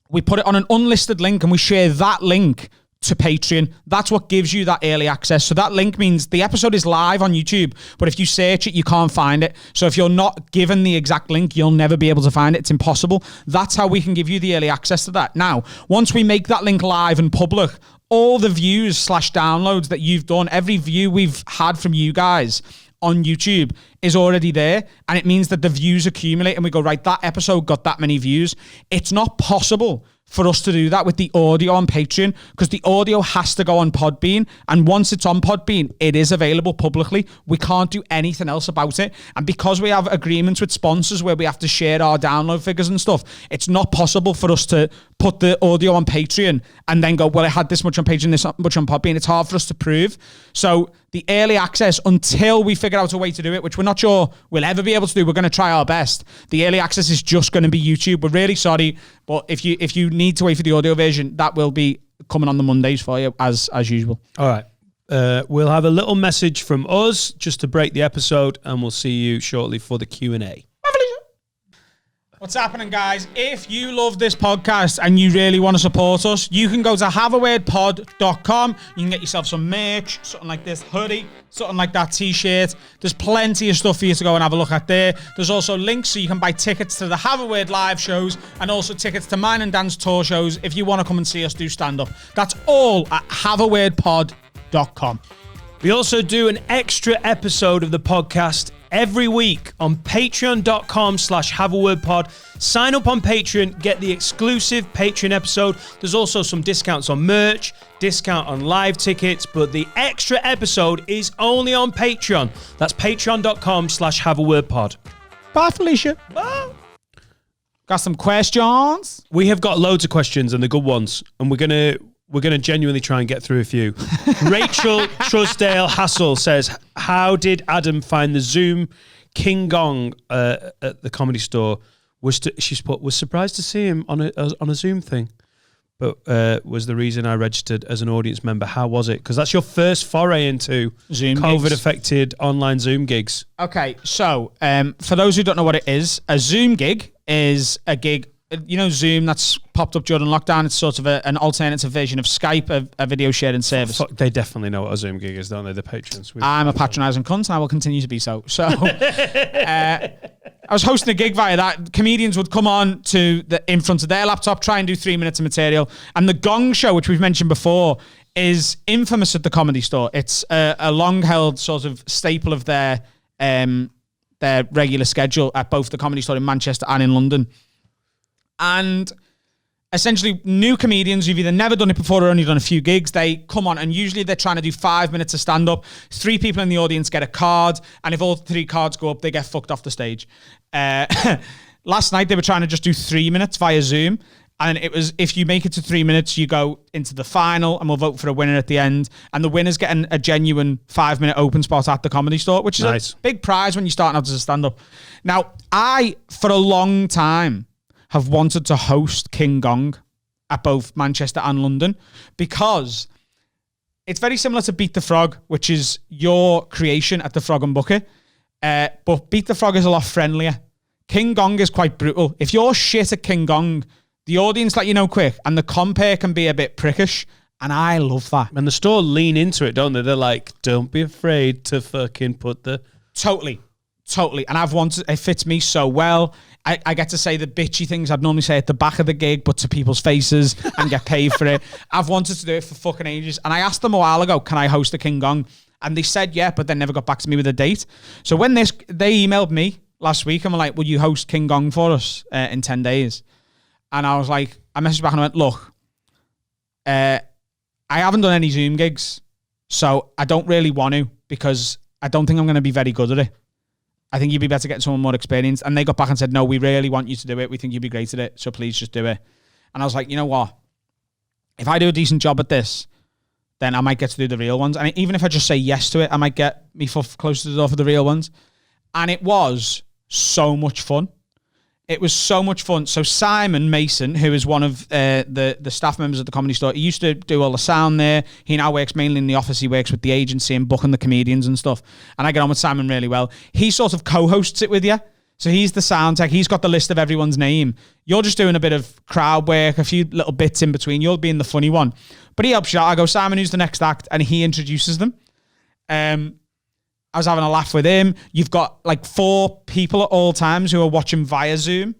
[SPEAKER 2] we put it on an unlisted link and we share that link to Patreon. That's what gives you that early access. So that link means the episode is live on YouTube, but if you search it, you can't find it. So if you're not given the exact link, you'll never be able to find it. It's impossible. That's how we can give you the early access to that. Now, once we make that link live and public, all the views / downloads that you've done, every view we've had from you guys on YouTube is already there. And it means that the views accumulate and we go, right, that episode got that many views. It's not possible for us to do that with the audio on Patreon because the audio has to go on Podbean. And once it's on Podbean, it is available publicly. We can't do anything else about it. And because we have agreements with sponsors where we have to share our download figures and stuff, it's not possible for us to put the audio on Patreon and then go, well, I had this much on Patreon, this much on Podbean. It's hard for us to prove. So the early access, until we figure out a way to do it, which we're not sure we'll ever be able to do, we're going to try our best. The early access is just going to be YouTube. We're really sorry, but if you need to wait for the audio version, that will be coming on the Mondays for you as usual.
[SPEAKER 1] All right. We'll have a little message from us just to break the episode, and we'll see you shortly for the Q&A.
[SPEAKER 2] What's happening, guys? If you love this podcast and you really want to support us, you can go to haveawordpod.com. You can get yourself some merch, something like this hoodie, something like that t-shirt. There's plenty of stuff for you to go and have a look at there. There's also links so you can buy tickets to the Have a Word live shows and also tickets to mine and Dan's tour shows if you want to come and see us do stand-up. That's all at haveawordpod.com.
[SPEAKER 1] We also do an extra episode of the podcast every week on patreon.com/haveawordpod. Sign up on Patreon, get the exclusive Patreon episode. There's also some discounts on merch, discount on live tickets, but the extra episode is only on Patreon. That's patreon.com/haveawordpod.
[SPEAKER 2] Bye, Felicia. Bye. Got some questions?
[SPEAKER 1] We have got loads of questions and the good ones, and we're gonna genuinely try and get through a few. Rachel Trusdale Hassel says, how did Adam find the Zoom King Gong at the Comedy Store? Was surprised to see him on a Zoom thing. but was the reason I registered as an audience member. How was it? Because that's your first foray into
[SPEAKER 2] Zoom
[SPEAKER 1] COVID-affected online Zoom gigs.
[SPEAKER 2] Okay, so for those who don't know what it is, a Zoom gig is a gig. You know, Zoom that's popped up during lockdown. It's sort of an alternative version of Skype, a video sharing service.
[SPEAKER 1] Fuck, they definitely know what a Zoom gig is, don't they? The patrons.
[SPEAKER 2] I'm a patronising cunt, and I will continue to be so. So, I was hosting a gig via that. Comedians would come on in front of their laptop, try and do 3 minutes of material. And the Gong Show, which we've mentioned before, is infamous at the Comedy Store. It's a long-held sort of staple of their regular schedule at both the Comedy Store in Manchester and in London. And essentially, new comedians who've either never done it before or only done a few gigs, they come on, and usually they're trying to do 5 minutes of stand-up. 3 people in the audience get a card, and if all 3 cards go up, they get fucked off the stage. Last night, they were trying to just do 3 minutes via Zoom, and it was, if you make it to 3 minutes, you go into the final, and we'll vote for a winner at the end. And the winner's getting a genuine 5-minute open spot at the Comedy Store, which is
[SPEAKER 1] nice.
[SPEAKER 2] A big prize when you're starting out as a stand-up. Now, I, for a long time, have wanted to host King Gong at both Manchester and London, because it's very similar to Beat the Frog, which is your creation at the Frog and Bucket. But Beat the Frog is a lot friendlier. King Gong is quite brutal. If you're shit at King Gong, the audience let you know quick, and the compare can be a bit prickish, and I love that.
[SPEAKER 1] And the store lean into it, don't they? They're like, don't be afraid to fucking put the...
[SPEAKER 2] Totally. And it fits me so well. I get to say the bitchy things I'd normally say at the back of the gig, but to people's faces, and get paid for it. I've wanted to do it for fucking ages. And I asked them a while ago, can I host a King Gong? And they said, yeah, but they never got back to me with a date. So when they emailed me last week and were like, will you host King Gong for us in 10 days? And I was like, I messaged back and I went, look, I haven't done any Zoom gigs, so I don't really want to, because I don't think I'm going to be very good at it. I think you'd be better getting someone more experienced. And they got back and said, no, we really want you to do it. We think you'd be great at it. So please just do it. And I was like, you know what? If I do a decent job at this, then I might get to do the real ones. And even if I just say yes to it, I might get me closer to the door for the real ones. And it was so much fun. It was so much fun. So Simon Mason, who is one of the staff members at the Comedy Store, he used to do all the sound there. He now works mainly in the office. He works with the agency and booking the comedians and stuff. And I get on with Simon really well. He sort of co-hosts it with you. So he's the sound tech. He's got the list of everyone's name. You're just doing a bit of crowd work, a few little bits in between. You'll be in the funny one. But he helps you out. I go, Simon, who's the next act? And he introduces them. I was having a laugh with him. You've got like 4 people at all times who are watching via Zoom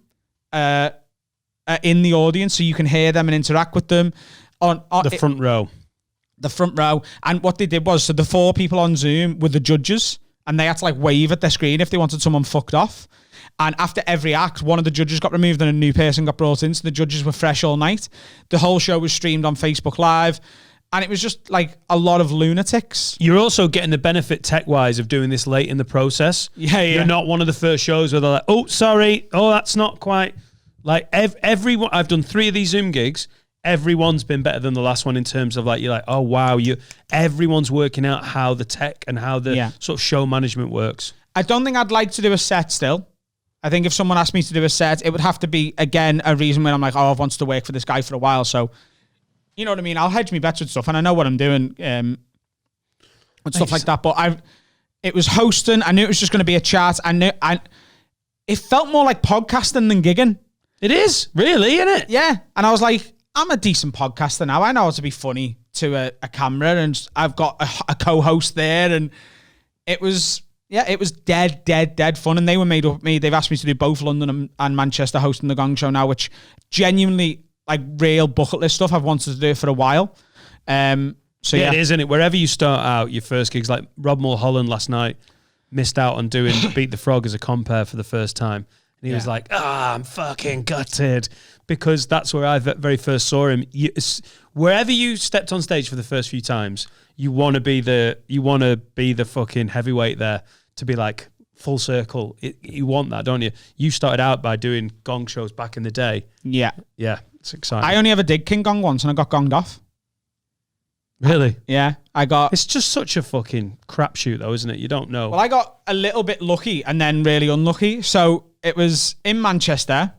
[SPEAKER 2] in the audience, so you can hear them and interact with them. On
[SPEAKER 1] the front row.
[SPEAKER 2] The front row. And what they did was, so the 4 people on Zoom were the judges, and they had to like wave at their screen if they wanted someone fucked off. And after every act, one of the judges got removed and a new person got brought in, so the judges were fresh all night. The whole show was streamed on Facebook Live. And it was just like a lot of lunatics.
[SPEAKER 1] You're also getting the benefit tech-wise of doing this late in the process.
[SPEAKER 2] Yeah.
[SPEAKER 1] You're not one of the first shows where they're like, oh, sorry. Oh, that's not quite. Like everyone, I've done 3 of these Zoom gigs. Everyone's been better than the last one in terms of like, you're like, oh, wow. Everyone's working out how the tech and how the sort of show management works.
[SPEAKER 2] I don't think I'd like to do a set still. I think if someone asked me to do a set, it would have to be, again, a reason where I'm like, oh, I've wanted to work for this guy for a while. So, you know what I mean? I'll hedge me bets with stuff, and I know what I'm doing and stuff like that. But it was hosting. I knew it was just going to be a chat. It felt more like podcasting than gigging.
[SPEAKER 1] It is, really, isn't it?
[SPEAKER 2] Yeah. And I was like, I'm a decent podcaster now. I know how to be funny to a camera, and I've got a co-host there. And it was dead fun. And they were made up with me. They've asked me to do both London and Manchester hosting the Gong Show now, which genuinely, like real bucket list stuff, I've wanted to do it for a while. It is, isn't
[SPEAKER 1] it? Wherever you start out, your first gigs, like Rob Mulholland last night missed out on doing Beat the Frog as a compare for the first time. And he was like, I'm fucking gutted. Because that's where I very first saw him. Wherever you stepped on stage for the first few times, you want to be the fucking heavyweight there, to be like full circle. You want that, don't you? You started out by doing gong shows back in the day.
[SPEAKER 2] Yeah.
[SPEAKER 1] Yeah. It's exciting.
[SPEAKER 2] I only ever did King Gong once, and I got gonged off.
[SPEAKER 1] Really?
[SPEAKER 2] Yeah, I got...
[SPEAKER 1] It's just such a fucking crapshoot, though, isn't it? You don't know.
[SPEAKER 2] Well, I got a little bit lucky and then really unlucky. So it was in Manchester,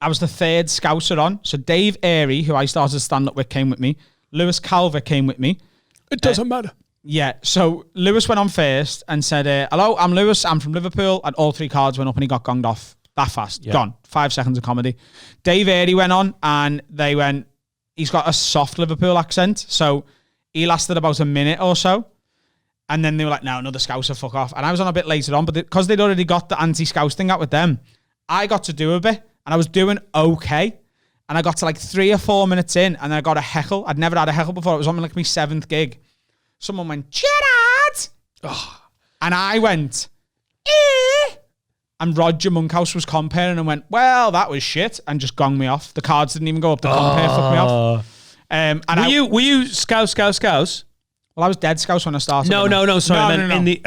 [SPEAKER 2] I was the third Scouser on. So Dave Airy, who I started stand up with, came with me. Lewis Calvert came with me.
[SPEAKER 1] It doesn't matter.
[SPEAKER 2] Yeah, so Lewis went on first and said, hello, I'm Lewis, I'm from Liverpool, and all 3 cards went up and he got gonged off that fast.
[SPEAKER 1] Yeah.
[SPEAKER 2] Gone. 5 seconds of comedy. Dave Airy went on and they went, he's got a soft Liverpool accent, so he lasted about a minute or so. And then they were like, no, another Scouser, fuck off. And I was on a bit later on, but because they'd already got the anti-Scouse thing out with them, I got to do a bit, and I was doing okay. And I got to like 3 or 4 minutes in, and then I got a heckle. I'd never had a heckle before. It was on like my 7th gig. Someone went, Gerard! Oh. And I went, eh. And Roger Monkhouse was comparing and went, well, that was shit, and just gonged me off. The cards didn't even go up. The compare fucked me off. And
[SPEAKER 1] were you Scouse?
[SPEAKER 2] Well, I was dead Scouse when I started.
[SPEAKER 1] No. Sorry,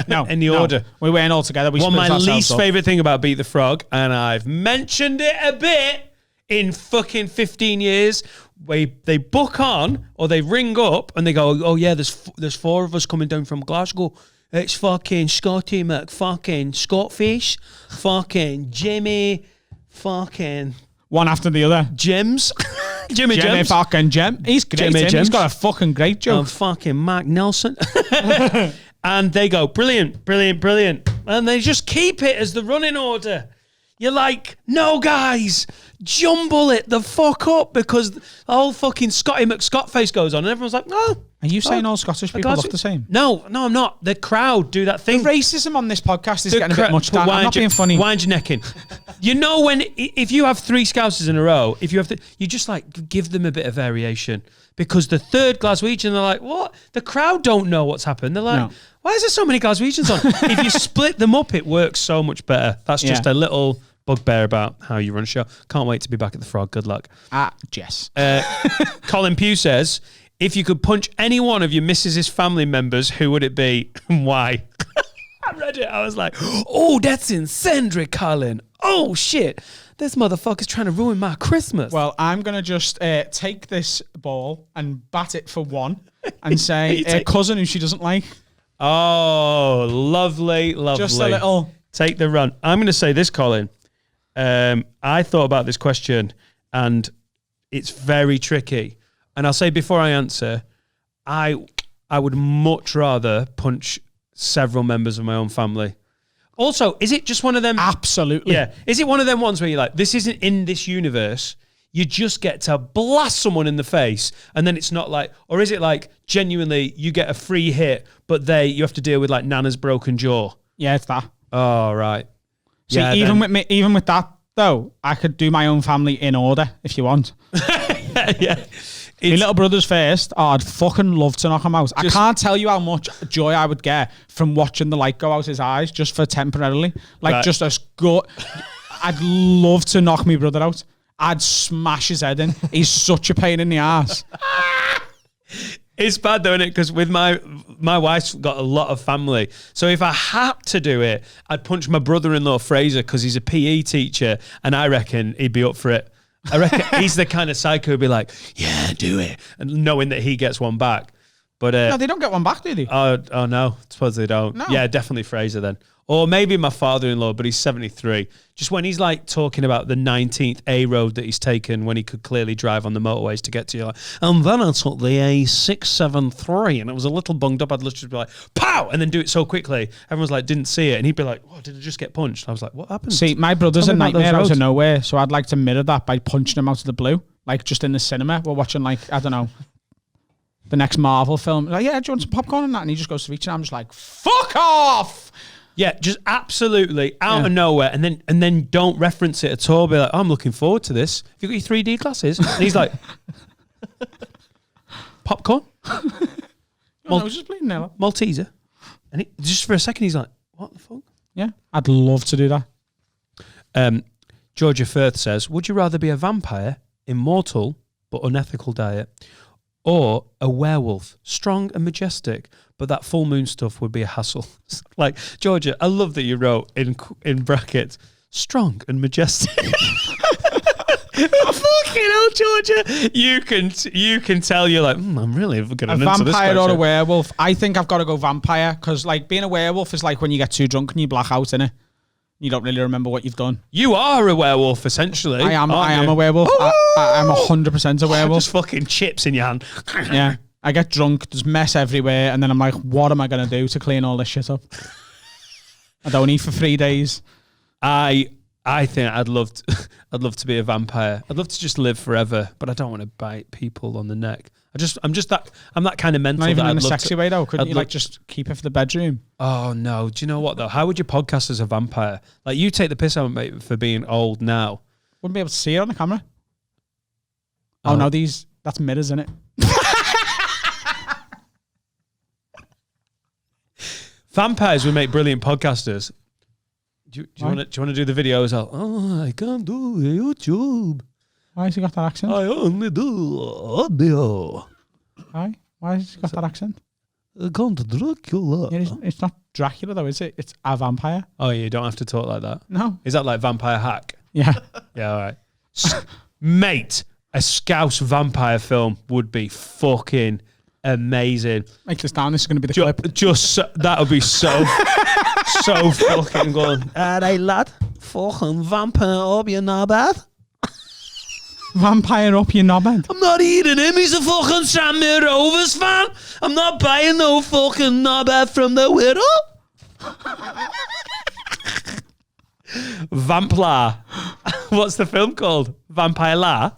[SPEAKER 2] no.
[SPEAKER 1] In the order.
[SPEAKER 2] We weren't all together. We
[SPEAKER 1] One of
[SPEAKER 2] split
[SPEAKER 1] my
[SPEAKER 2] ourselves
[SPEAKER 1] least
[SPEAKER 2] up.
[SPEAKER 1] favourite thing about Beat the Frog, and I've mentioned it a bit in fucking 15 years, they book on or they ring up and they go, oh yeah, there's 4 of us coming down from Glasgow. It's fucking Scotty McFucking Scottfish, fucking Jimmy, fucking
[SPEAKER 2] one after the other.
[SPEAKER 1] Jims. Jimmy Jims.
[SPEAKER 2] Fucking Jim. He's great.
[SPEAKER 1] Jimmy
[SPEAKER 2] He's
[SPEAKER 1] Jims.
[SPEAKER 2] got a fucking great joke.
[SPEAKER 1] And fucking Mark Nelson. And they go, brilliant. And they just keep it as the running order. You're like, no, guys, jumble it the fuck up, because the whole fucking Scotty McScottface goes on and everyone's like, no.
[SPEAKER 2] Are you saying all Scottish people look the same?
[SPEAKER 1] No, I'm not. The crowd do that thing.
[SPEAKER 2] The racism on this podcast is getting a bit much, Dan. I'm not being funny.
[SPEAKER 1] Wind your neck in. You know, if you have 3 Scousers in a row, you just like give them a bit of variation, because the third Glaswegian, they're like, what? The crowd don't know what's happened. They're like, why is there so many Glaswegians on? If you split them up, it works so much better. That's just a little bugbear about how you run a show. Can't wait to be back at the Frog. Good luck.
[SPEAKER 2] Jess.
[SPEAKER 1] Colin Pugh says, if you could punch any one of your missus's family members, who would it be and why? I read it. I was like, oh, that's incendiary, Colin. Oh, shit. This motherfucker's trying to ruin my Christmas.
[SPEAKER 2] Well, I'm going to just take this ball and bat it for 1 and say a cousin who she doesn't like.
[SPEAKER 1] Oh, lovely.
[SPEAKER 2] Just a little.
[SPEAKER 1] Take the run. I'm going to say this, Colin. I thought about this question and it's very tricky. And I'll say before I answer, I would much rather punch several members of my own family. Also, is it just one of them?
[SPEAKER 2] Absolutely.
[SPEAKER 1] Yeah. Is it one of them ones where you're like, this isn't in this universe? You just get to blast someone in the face, and then it's not like, or is it like genuinely you get a free hit, but you have to deal with like Nana's broken jaw?
[SPEAKER 2] Yeah, it's that.
[SPEAKER 1] Oh, right.
[SPEAKER 2] See,
[SPEAKER 1] yeah,
[SPEAKER 2] even with that though, I could do my own family in order if you want.
[SPEAKER 1] Yeah.
[SPEAKER 2] My little brothers first. Oh, I'd fucking love to knock him out. I can't tell you how much joy I would get from watching the light go out his eyes just for temporarily. Like, just as good. I'd love to knock my brother out. I'd smash his head in. He's such a pain in the ass.
[SPEAKER 1] It's bad though, isn't it? Because with my wife's got a lot of family. So if I had to do it, I'd punch my brother-in-law Fraser, because he's a PE teacher, and I reckon he'd be up for it. I reckon he's the kind of psycho who'd be like, yeah, do it, and knowing that he gets one back. But
[SPEAKER 2] no, they don't get one back, do they?
[SPEAKER 1] Oh no, I suppose they don't.
[SPEAKER 2] No.
[SPEAKER 1] Yeah, definitely Fraser then. Or maybe my father-in-law, but he's 73. Just when he's like talking about the 19th A road that he's taken when he could clearly drive on the motorways to get to you. Like, and then I took the A673 and it was a little bunged up. I'd literally be like, pow! And then do it so quickly. Everyone's like, didn't see it. And he'd be like, oh, did I just get punched? I was like, what happened?
[SPEAKER 2] See, my brother's a nightmare out of nowhere, so I'd like to mirror that by punching him out of the blue. Like just in the cinema. We're watching like, I don't know, the next Marvel film. Like, yeah, do you want some popcorn and that? And he just goes to reach and I'm just like, fuck off!
[SPEAKER 1] Yeah, just absolutely out of nowhere, and then don't reference it at all. Be like, oh, I'm looking forward to this. Have you got your 3D glasses? And he's like, popcorn?
[SPEAKER 2] I was just bleeding there.
[SPEAKER 1] Malteser? And just for a second, he's like, what the fuck?
[SPEAKER 2] Yeah, I'd love to do that.
[SPEAKER 1] Georgia Firth says, would you rather be a vampire, immortal, but unethical diet, or a werewolf, strong and majestic, but that full moon stuff would be a hassle? Like, Georgia, I love that you wrote in brackets, strong and majestic. Fucking hell, Georgia. You can tell you're like, I'm really getting into this.
[SPEAKER 2] A vampire or a werewolf? I think I've got to go vampire, because like being a werewolf is like when you get too drunk and you black out, innit? You don't really remember what you've done.
[SPEAKER 1] You are a werewolf, essentially.
[SPEAKER 2] I am
[SPEAKER 1] aren't
[SPEAKER 2] a
[SPEAKER 1] you?
[SPEAKER 2] werewolf. I'm 100% a werewolf.
[SPEAKER 1] Just fucking chips in your hand.
[SPEAKER 2] Yeah. I get drunk, there's mess everywhere, and then I'm like, what am I going to do to clean all this shit up? I don't eat for 3 days.
[SPEAKER 1] I think I'd love to be a vampire. I'd love to just live forever, but I don't want to bite people on the neck. I'm that kind of mental.
[SPEAKER 2] Not even
[SPEAKER 1] that
[SPEAKER 2] in
[SPEAKER 1] I'd
[SPEAKER 2] a
[SPEAKER 1] love
[SPEAKER 2] sexy
[SPEAKER 1] to,
[SPEAKER 2] way though. Couldn't
[SPEAKER 1] I'd
[SPEAKER 2] you like just keep it for the bedroom?
[SPEAKER 1] Oh no! Do you know what though? How would you podcast as a vampire? Like you take the piss out of me for being old now.
[SPEAKER 2] Wouldn't be able to see it on the camera. Oh no, that's mirrors, isn't it?
[SPEAKER 1] Vampires would make brilliant podcasters. Do you want to do the videos? Oh, I can't do YouTube.
[SPEAKER 2] Why has he got that accent?
[SPEAKER 1] I only do audio.
[SPEAKER 2] Why has he got that accent?
[SPEAKER 1] I can't Dracula.
[SPEAKER 2] Yeah, it's not Dracula though, is it? It's a vampire.
[SPEAKER 1] Oh, you don't have to talk like that.
[SPEAKER 2] No.
[SPEAKER 1] Is that like Vampire Hack?
[SPEAKER 2] Yeah.
[SPEAKER 1] Yeah, all right. Mate, a Scouse vampire film would be fucking amazing.
[SPEAKER 2] Make this down. This is going to be the clip.
[SPEAKER 1] That would be so fucking good. Alright, lad. Fucking vampire up your knobhead.
[SPEAKER 2] Vampire up your knobhead.
[SPEAKER 1] I'm not eating him. He's a fucking Tranmere Rovers fan. I'm not buying no fucking knobhead from the widow. Vampla. What's the film called? Vampire La?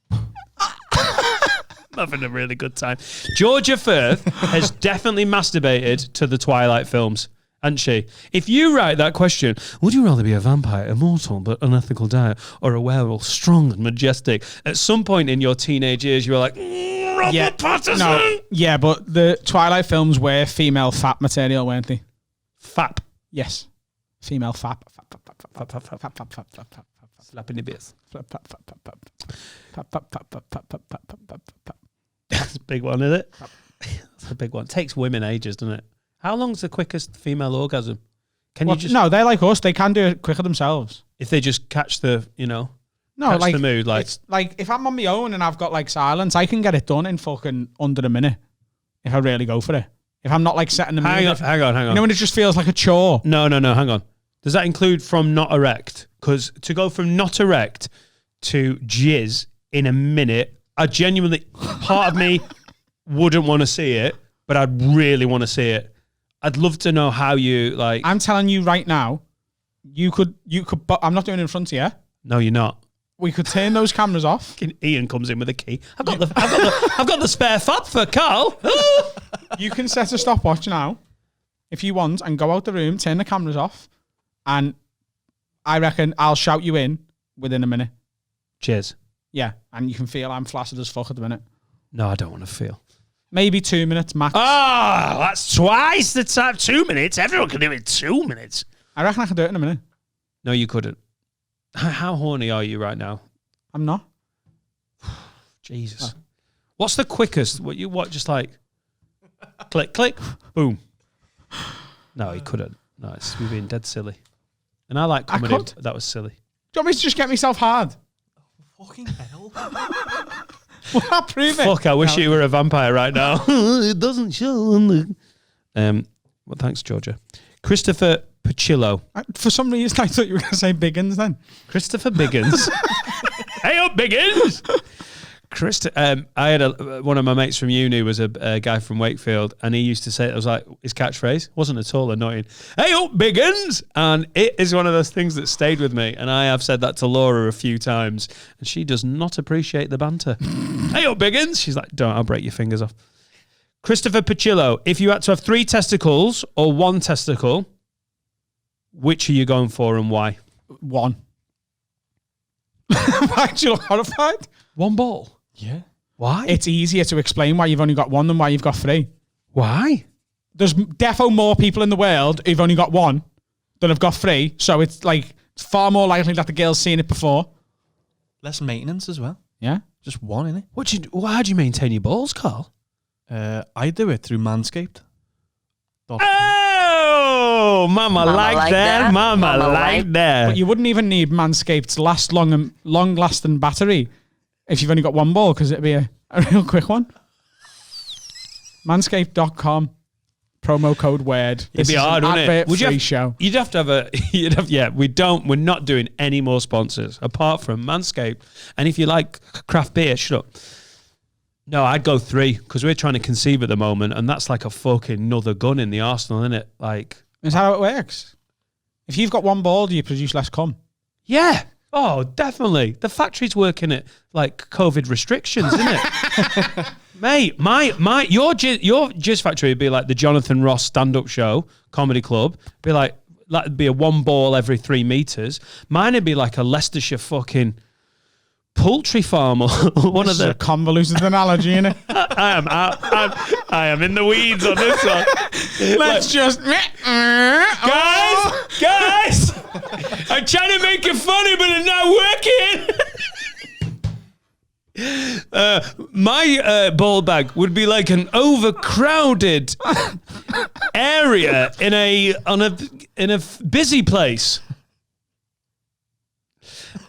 [SPEAKER 1] I'm having a really good time. Georgia Firth has definitely masturbated to the Twilight films, hasn't she? If you write that question, would you rather be a vampire, immortal but unethical diet, or a werewolf, strong and majestic? At some point in your teenage years, you were like, Robert Pattinson.
[SPEAKER 2] No, yeah, but the Twilight films were female fap material, weren't they?
[SPEAKER 1] Fap.
[SPEAKER 2] Yes. Female fap.
[SPEAKER 1] Slapping the bits. That's a big one, isn't it? That's a big one. It takes women ages, doesn't it? How long's the quickest female orgasm? Can you just...
[SPEAKER 2] No, they're like us. They can do it quicker themselves.
[SPEAKER 1] If they just catch the,
[SPEAKER 2] No,
[SPEAKER 1] catch
[SPEAKER 2] like
[SPEAKER 1] the mood, like...
[SPEAKER 2] It's like if I'm on my own and I've got like silence, I can get it done in fucking under a minute if I really go for it. If I'm not like setting the mood.
[SPEAKER 1] Hang on.
[SPEAKER 2] You know when it just feels like a chore?
[SPEAKER 1] No, hang on. Does that include from not erect? Because to go from not erect to jizz in a minute, I genuinely, part of me wouldn't want to see it, but I'd really want to see it. I'd love to know how you like.
[SPEAKER 2] I'm telling you right now, you could, but I'm not doing it in front of you.
[SPEAKER 1] No, you're not.
[SPEAKER 2] We could turn those cameras off.
[SPEAKER 1] Ian comes in with a key. I've got the spare fab for Carl.
[SPEAKER 2] You can set a stopwatch now, if you want, and go out the room, turn the cameras off, and I reckon I'll shout you in within a minute.
[SPEAKER 1] Cheers.
[SPEAKER 2] Yeah, and you can feel I'm flaccid as fuck at the minute.
[SPEAKER 1] No, I don't want to feel.
[SPEAKER 2] Maybe 2 minutes max.
[SPEAKER 4] Oh, that's twice the time. 2 minutes. Everyone can do it in 2 minutes.
[SPEAKER 2] I reckon I can do it in a minute.
[SPEAKER 1] No, you couldn't. How horny are you right now?
[SPEAKER 2] I'm not.
[SPEAKER 1] Jesus. What's the quickest? What just like click, click, boom. No, he couldn't. No, you're being dead silly. And I like comedy.
[SPEAKER 2] I could.
[SPEAKER 1] That was silly.
[SPEAKER 2] Do you want me to just get myself hard?
[SPEAKER 3] Fucking hell.
[SPEAKER 2] Will that prove it?
[SPEAKER 1] Fuck, I wish you were a vampire right now. It doesn't show on the... Well, thanks, Georgia. Christopher Pacillo.
[SPEAKER 2] For some reason, I thought you were going to say Biggins then.
[SPEAKER 1] Christopher Biggins. Hey up, Biggins! I had one of my mates from uni was a guy from Wakefield, and he used to say, it was like his catchphrase, wasn't at all annoying. Hey up, Biggins! And it is one of those things that stayed with me, and I have said that to Laura a few times, and she does not appreciate the banter. Hey up, Biggins! She's like, don't, I'll break your fingers off. Christopher Pacillo, if you had to have 3 testicles or 1 testicle, which are you going for and why?
[SPEAKER 2] 1. Why do you look horrified?
[SPEAKER 1] 1 ball?
[SPEAKER 3] Yeah.
[SPEAKER 1] Why?
[SPEAKER 2] It's easier to explain why you've only got 1 than why you've got 3.
[SPEAKER 1] Why?
[SPEAKER 2] There's defo more people in the world who've only got 1 than have got 3. So it's like far more likely that the girl's seen it before.
[SPEAKER 3] Less maintenance as well.
[SPEAKER 2] Yeah.
[SPEAKER 3] Just 1, innit?
[SPEAKER 1] How do you maintain your balls, Carl?
[SPEAKER 3] I do it through Manscaped.
[SPEAKER 1] Oh, mama like that. Mama like that.
[SPEAKER 2] But you wouldn't even need Manscaped's long-lasting battery if you've only got 1 ball, because it'd be a real quick one. Manscaped.com. Promo code word.
[SPEAKER 1] It'd be hard, wouldn't it?
[SPEAKER 2] Would you show?
[SPEAKER 1] You'd have to have a. We're not doing any more sponsors apart from Manscaped. And if you like craft beer, shut up. No, I'd go 3 because we're trying to conceive at the moment, and that's like a fucking another gun in the arsenal, isn't it? Like,
[SPEAKER 2] is that how it works? If you've got one ball, do you produce less cum?
[SPEAKER 1] Yeah. Oh, definitely. The factory's working at like COVID restrictions, isn't it? Mate, your Jizz Factory would be like the Jonathan Ross stand-up show, comedy club. Be like it'd be a 1 ball every 3 meters. Mine would be like a Leicestershire fucking poultry farm or one of the
[SPEAKER 2] a convoluted analogy, innit?
[SPEAKER 1] I am in the weeds on this one.
[SPEAKER 2] Let's just
[SPEAKER 1] guys, I'm trying to make it funny, but it's not working. My ball bag would be like an overcrowded area in a busy place.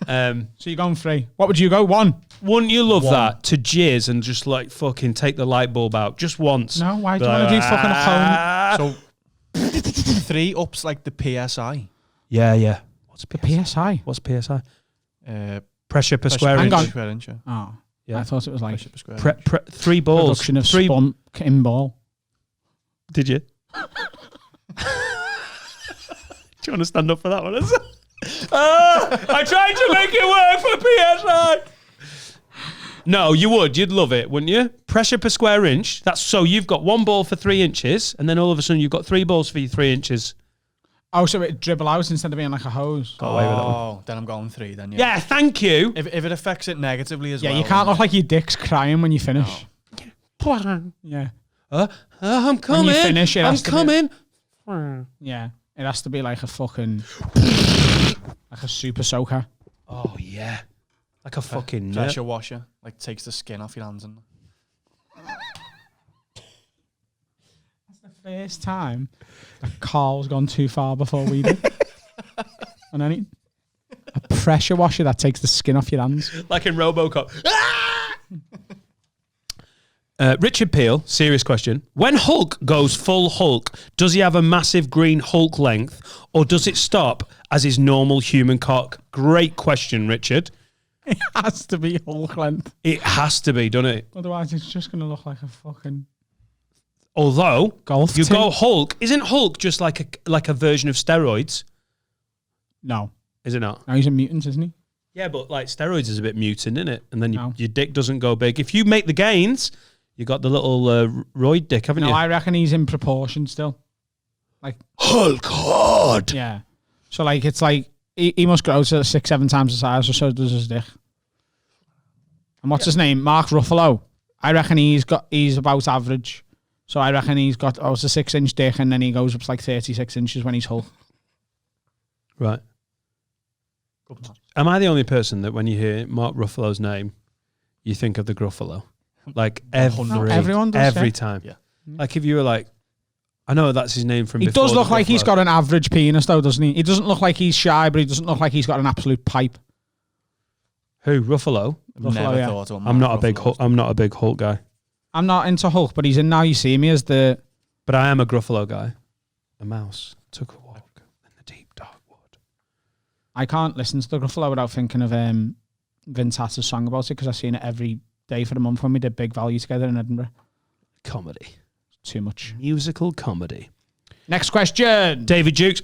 [SPEAKER 2] So you're going 3. What would you go? 1?
[SPEAKER 1] Wouldn't you love that? To jizz and just like fucking take the light bulb out just once.
[SPEAKER 2] No, why do you want to do fucking a
[SPEAKER 3] So 3 ups like the PSI.
[SPEAKER 1] Yeah. What's
[SPEAKER 2] the PSI?
[SPEAKER 1] What's PSI? Pressure per square
[SPEAKER 2] Hang
[SPEAKER 1] inch.
[SPEAKER 2] on. Oh, yeah. I thought it was like
[SPEAKER 3] Pressure per square inch.
[SPEAKER 1] 3 balls.
[SPEAKER 2] Production of spunk in ball.
[SPEAKER 1] Did you? Do you want to stand up for that one? I tried to make it work for PSI. No, you would. You'd love it, wouldn't you? Pressure per square inch. That's so you've got 1 ball for 3 inches, and then all of a sudden you've got 3 balls for your 3 inches.
[SPEAKER 2] Oh, so it dribble out instead of being like a hose.
[SPEAKER 1] Got away with that one.
[SPEAKER 3] Oh, then I'm going 3 then, yeah.
[SPEAKER 1] Yeah, thank you.
[SPEAKER 3] If it affects it negatively as well.
[SPEAKER 2] Yeah, you can't look like your dick's crying when you finish. Yeah.
[SPEAKER 1] I'm coming.
[SPEAKER 2] When you finish, it
[SPEAKER 1] I'm
[SPEAKER 2] has to be-
[SPEAKER 1] coming.
[SPEAKER 2] Yeah. It has to be like a fucking... like a super soaker.
[SPEAKER 1] Oh, yeah. Like a fucking nut.
[SPEAKER 3] Pressure washer. Like takes the skin off your hands and...
[SPEAKER 2] That's the first time that Carl's gone too far before we did. On any... A pressure washer that takes the skin off your hands.
[SPEAKER 1] Like in RoboCop. Richard Peel, serious question. When Hulk goes full Hulk, does he have a massive green Hulk length or does it stop as his normal human cock? Great question, Richard.
[SPEAKER 2] It has to be Hulk length.
[SPEAKER 1] It has to be, doesn't it?
[SPEAKER 2] Otherwise, it's just going to look like a fucking...
[SPEAKER 1] Although,
[SPEAKER 2] golf
[SPEAKER 1] you
[SPEAKER 2] tin.
[SPEAKER 1] go Hulk, isn't Hulk just like a version of steroids?
[SPEAKER 2] No.
[SPEAKER 1] Is it not?
[SPEAKER 2] No, he's a mutant, isn't he?
[SPEAKER 1] Yeah, but like steroids is a bit mutant, isn't it? And then
[SPEAKER 2] No.
[SPEAKER 1] your dick doesn't go big. If you make the gains, you got the little roid dick, haven't
[SPEAKER 2] No,
[SPEAKER 1] you?
[SPEAKER 2] I reckon he's in proportion still. Like
[SPEAKER 1] Hulk hard.
[SPEAKER 2] Yeah. So like it's like he must grow to 6-7 times the size, or so does his dick. And what's his name? Mark Ruffalo. I reckon he's about average. So I reckon he's got it's a 6-inch dick, and then he goes up to like 36 inches when he's Hulk.
[SPEAKER 1] Right. Am I the only person that when you hear Mark Ruffalo's name, you think of the Gruffalo? Like
[SPEAKER 2] everyone does,
[SPEAKER 1] every
[SPEAKER 2] yeah.
[SPEAKER 1] time.
[SPEAKER 3] Yeah.
[SPEAKER 1] Like if you were like, I know that's his name from
[SPEAKER 2] He
[SPEAKER 1] before.
[SPEAKER 2] does look
[SPEAKER 1] the
[SPEAKER 2] like he's
[SPEAKER 1] Gruffalo.
[SPEAKER 2] got an average penis though, doesn't he? He doesn't look like he's shy, but he doesn't look like he's got an absolute pipe.
[SPEAKER 1] Who? Ruffalo?
[SPEAKER 2] Ruffalo,
[SPEAKER 3] Never
[SPEAKER 2] yeah.
[SPEAKER 3] thought of
[SPEAKER 1] I'm not a big Hulk guy.
[SPEAKER 2] I'm not into Hulk, but he's in Now You See Me as the...
[SPEAKER 1] But I am a Gruffalo guy. A mouse took a walk in the deep dark wood.
[SPEAKER 2] I can't listen to the Gruffalo without thinking of Vince Hatt's song about it, because I've seen it every day for the month when we did Big Value together in Edinburgh.
[SPEAKER 1] Comedy.
[SPEAKER 2] Too much.
[SPEAKER 1] Musical comedy.
[SPEAKER 2] Next question.
[SPEAKER 1] David Jukes.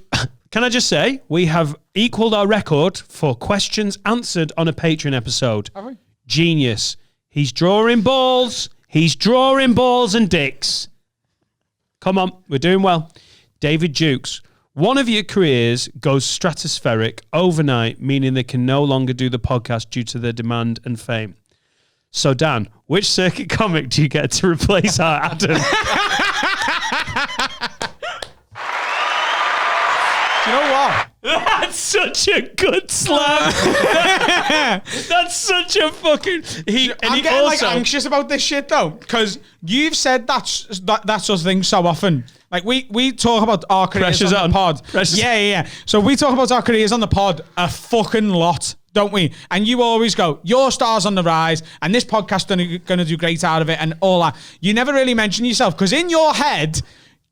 [SPEAKER 1] Can I just say, we have equaled our record for questions answered on a Patreon episode.
[SPEAKER 2] Have we?
[SPEAKER 1] Genius. He's drawing balls. He's drawing balls and dicks. Come on, we're doing well. David Jukes. One of your careers goes stratospheric overnight, meaning they can no longer do the podcast due to their demand and fame. So, Dan, which circuit comic do you get to replace our Adam?
[SPEAKER 2] Do you know what?
[SPEAKER 1] That's such a good slam. That's such a fucking...
[SPEAKER 2] I'm getting like anxious about this shit though, because you've said that sort of thing so often. Like we talk about our careers
[SPEAKER 1] Pressure's
[SPEAKER 2] on the pod. Yeah. So we talk about our careers on the pod a fucking lot, don't we? And you always go, your star's on the rise, and this podcast going to do great out of it, and all that. You never really mention yourself, because in your head,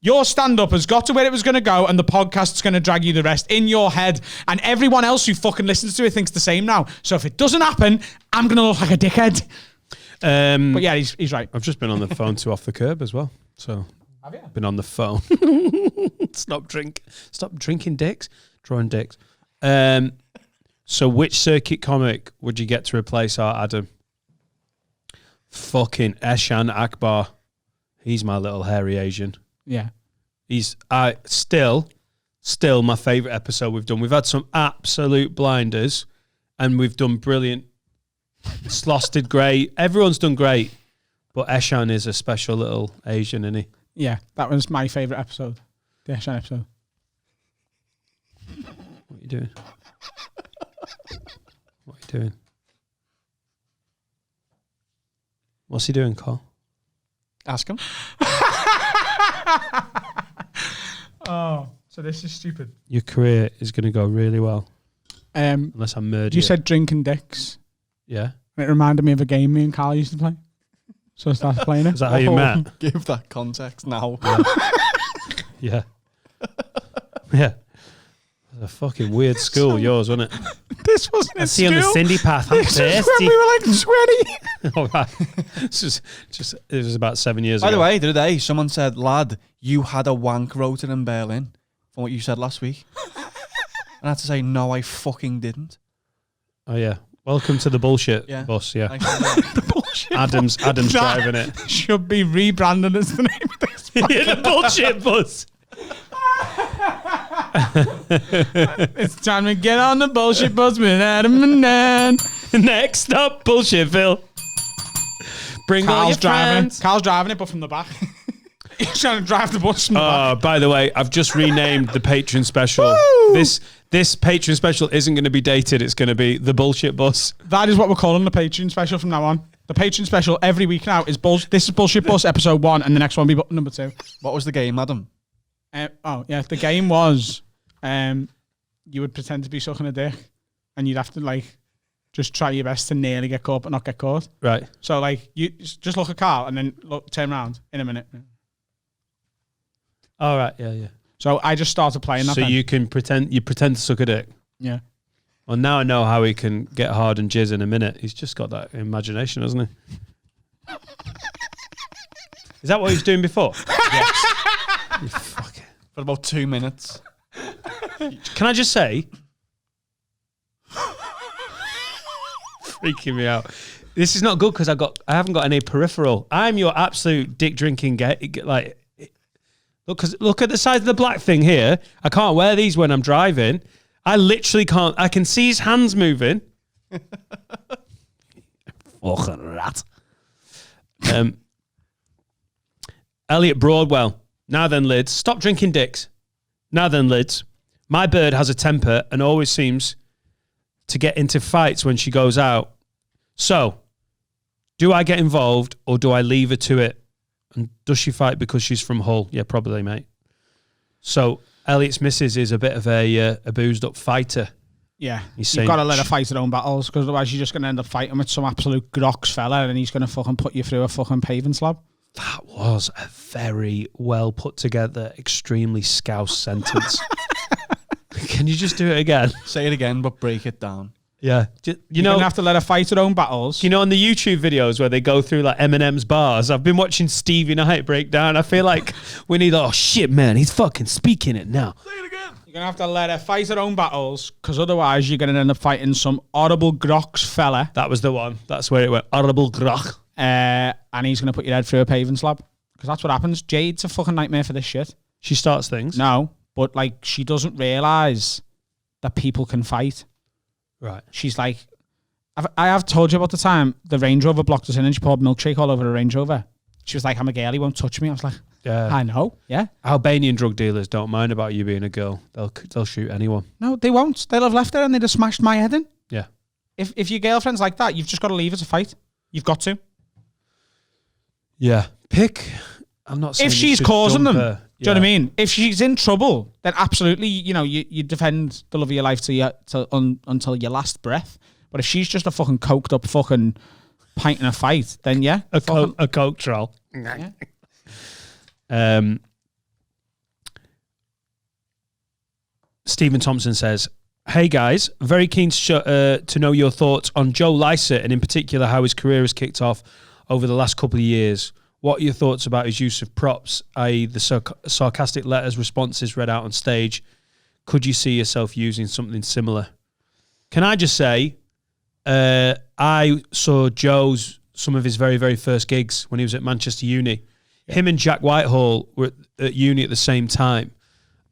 [SPEAKER 2] Your stand-up has got to where it was going to go, and the podcast's going to drag you the rest in your head. And everyone else who fucking listens to it thinks the same now. So if it doesn't happen, I'm going to look like a dickhead. But yeah, he's right.
[SPEAKER 1] I've just been on the phone to Off the Curb as well. So
[SPEAKER 2] Have you?
[SPEAKER 1] been on the phone. Stop drinking dicks. Drawing dicks. So which circuit comic would you get to replace our Adam? Fucking Eshan Akbar. He's my little hairy Asian.
[SPEAKER 2] Yeah.
[SPEAKER 1] He's still my favourite episode we've done. We've had some absolute blinders and we've done brilliant. Sloss did great. Everyone's done great. But Eshan is a special little Asian, isn't he?
[SPEAKER 2] Yeah, that was my favourite episode. The Eshan episode.
[SPEAKER 1] What are you doing? What are you doing? What's he doing, Carl?
[SPEAKER 3] Ask him.
[SPEAKER 2] Oh, so this is stupid.
[SPEAKER 1] Your career is going to go really well. Unless I murder you.
[SPEAKER 2] You said drinking dicks.
[SPEAKER 1] Yeah.
[SPEAKER 2] And it reminded me of a game me and Carl used to play. So I started playing it.
[SPEAKER 1] Is that how you met?
[SPEAKER 3] Give that context now.
[SPEAKER 1] Yeah. Yeah. A fucking weird school, yours, wasn't it?
[SPEAKER 2] This wasn't a
[SPEAKER 1] See you on the
[SPEAKER 2] school.
[SPEAKER 1] Cindy path. I'm
[SPEAKER 2] This was
[SPEAKER 1] thirsty.
[SPEAKER 2] when we were like 20.
[SPEAKER 1] All right. It was about 7 years
[SPEAKER 3] By
[SPEAKER 1] ago.
[SPEAKER 3] the way, the other day, someone said, lad, you had a wank rotor in Berlin from what you said last week. And I had to say, no, I fucking didn't.
[SPEAKER 1] Oh, yeah. Welcome to the bullshit
[SPEAKER 3] Yeah.
[SPEAKER 1] bus, yeah.
[SPEAKER 3] Thanks for that.
[SPEAKER 2] The bullshit.
[SPEAKER 1] Adam's
[SPEAKER 2] That
[SPEAKER 1] driving it.
[SPEAKER 2] should be rebranded as the name of this.
[SPEAKER 1] Yeah, the bullshit bus.
[SPEAKER 2] It's time to get on the bullshit bus with Adam and Dan.
[SPEAKER 1] Next up, bullshit, Phil. Bring all your
[SPEAKER 2] Carl's driving
[SPEAKER 1] friends.
[SPEAKER 2] it. Carl's driving it, but from the back. He's trying to drive the bus from the back.
[SPEAKER 1] By the way, I've just renamed the Patreon special.
[SPEAKER 2] Woo!
[SPEAKER 1] This Patreon special isn't going to be dated. It's going to be the bullshit bus.
[SPEAKER 2] That is what we're calling the Patreon special from now on. The Patreon special every week now is this is Bullshit Bus episode 1, and the next one will be number 2.
[SPEAKER 3] What was the game, Adam?
[SPEAKER 2] The game was you would pretend to be sucking a dick, and you'd have to just try your best to nearly get caught but not get caught.
[SPEAKER 1] Right.
[SPEAKER 2] So you just look at Carl and then turn around in a minute.
[SPEAKER 1] All right. Yeah.
[SPEAKER 2] So I just started playing that.
[SPEAKER 1] So
[SPEAKER 2] then.
[SPEAKER 1] you pretend to suck a dick.
[SPEAKER 2] Yeah.
[SPEAKER 1] Well, now I know how he can get hard and jizz in a minute. He's just got that imagination, hasn't he? Is that what he was doing before? Yes. You fucker.
[SPEAKER 3] For about 2 minutes.
[SPEAKER 1] Can I just say, freaking me out. This is not good because I haven't got any peripheral. I'm your absolute dick drinking look at the size of the black thing here. I can't wear these when I'm driving. I literally can't. I can see his hands moving. Fucking rat. Elliot Broadwell. Now then, lids. Stop drinking dicks. Now then, lids. My bird has a temper and always seems to get into fights when she goes out. So, do I get involved or do I leave her to it? And does she fight because she's from Hull? Yeah, probably, mate. So, Elliot's missus is a bit of a boozed up fighter.
[SPEAKER 2] Yeah,
[SPEAKER 1] He's
[SPEAKER 2] you've
[SPEAKER 1] saying-
[SPEAKER 2] got to let her fight her own battles because otherwise you're just going to end up fighting with some absolute grox fella and he's going to fucking put you through a fucking paving slab.
[SPEAKER 1] That was a very well put together, extremely scouse sentence. Can you just do it again?
[SPEAKER 3] Say it again, but break it down.
[SPEAKER 1] Yeah.
[SPEAKER 2] You're going to have to let her fight her own battles.
[SPEAKER 1] You know, on the YouTube videos where they go through like Eminem's bars, I've been watching Stevie Knight break down. I feel like we need, oh shit, man, he's fucking speaking it now.
[SPEAKER 2] You're going to have to let her fight her own battles because otherwise you're going to end up fighting some audible grox fella
[SPEAKER 1] That was the one. That's where it went. Audible grok.
[SPEAKER 2] and he's going to put your head through a paving slab because that's what happens. Jade's a fucking nightmare for this shit.
[SPEAKER 1] She starts things.
[SPEAKER 2] No, but she doesn't realise that people can fight.
[SPEAKER 1] Right.
[SPEAKER 2] She's like, I have told you about the time the Range Rover blocked us in and she poured milkshake all over the Range Rover. She was like, I'm a girl, he won't touch me. I was like,
[SPEAKER 1] Yeah.
[SPEAKER 2] I know, yeah.
[SPEAKER 1] Albanian drug dealers don't mind about you being a girl. They'll shoot anyone.
[SPEAKER 2] No, they won't. They'll have left her and they'd have smashed my head in.
[SPEAKER 1] Yeah.
[SPEAKER 2] If your girlfriend's like that, you've just got to leave her to fight. You've got to.
[SPEAKER 1] Yeah. I'm not saying
[SPEAKER 2] If
[SPEAKER 1] you
[SPEAKER 2] she's
[SPEAKER 1] should
[SPEAKER 2] causing
[SPEAKER 1] dump
[SPEAKER 2] them,
[SPEAKER 1] her.
[SPEAKER 2] do you know what I mean? If she's in trouble, then absolutely, you defend the love of your life until your last breath. But if she's just a fucking coked up fucking pint in a fight, then yeah.
[SPEAKER 1] A coke troll.
[SPEAKER 2] Yeah.
[SPEAKER 1] Stephen Thompson says, "Hey guys, very keen to know your thoughts on Joe Lycett and in particular how his career has kicked off over the last couple of years. What are your thoughts about his use of props, i.e. the sarcastic letters, responses read out on stage? Could you see yourself using something similar?" Can I just say, I saw some of his very, very first gigs when he was at Manchester Uni. Yeah. Him and Jack Whitehall were at uni at the same time,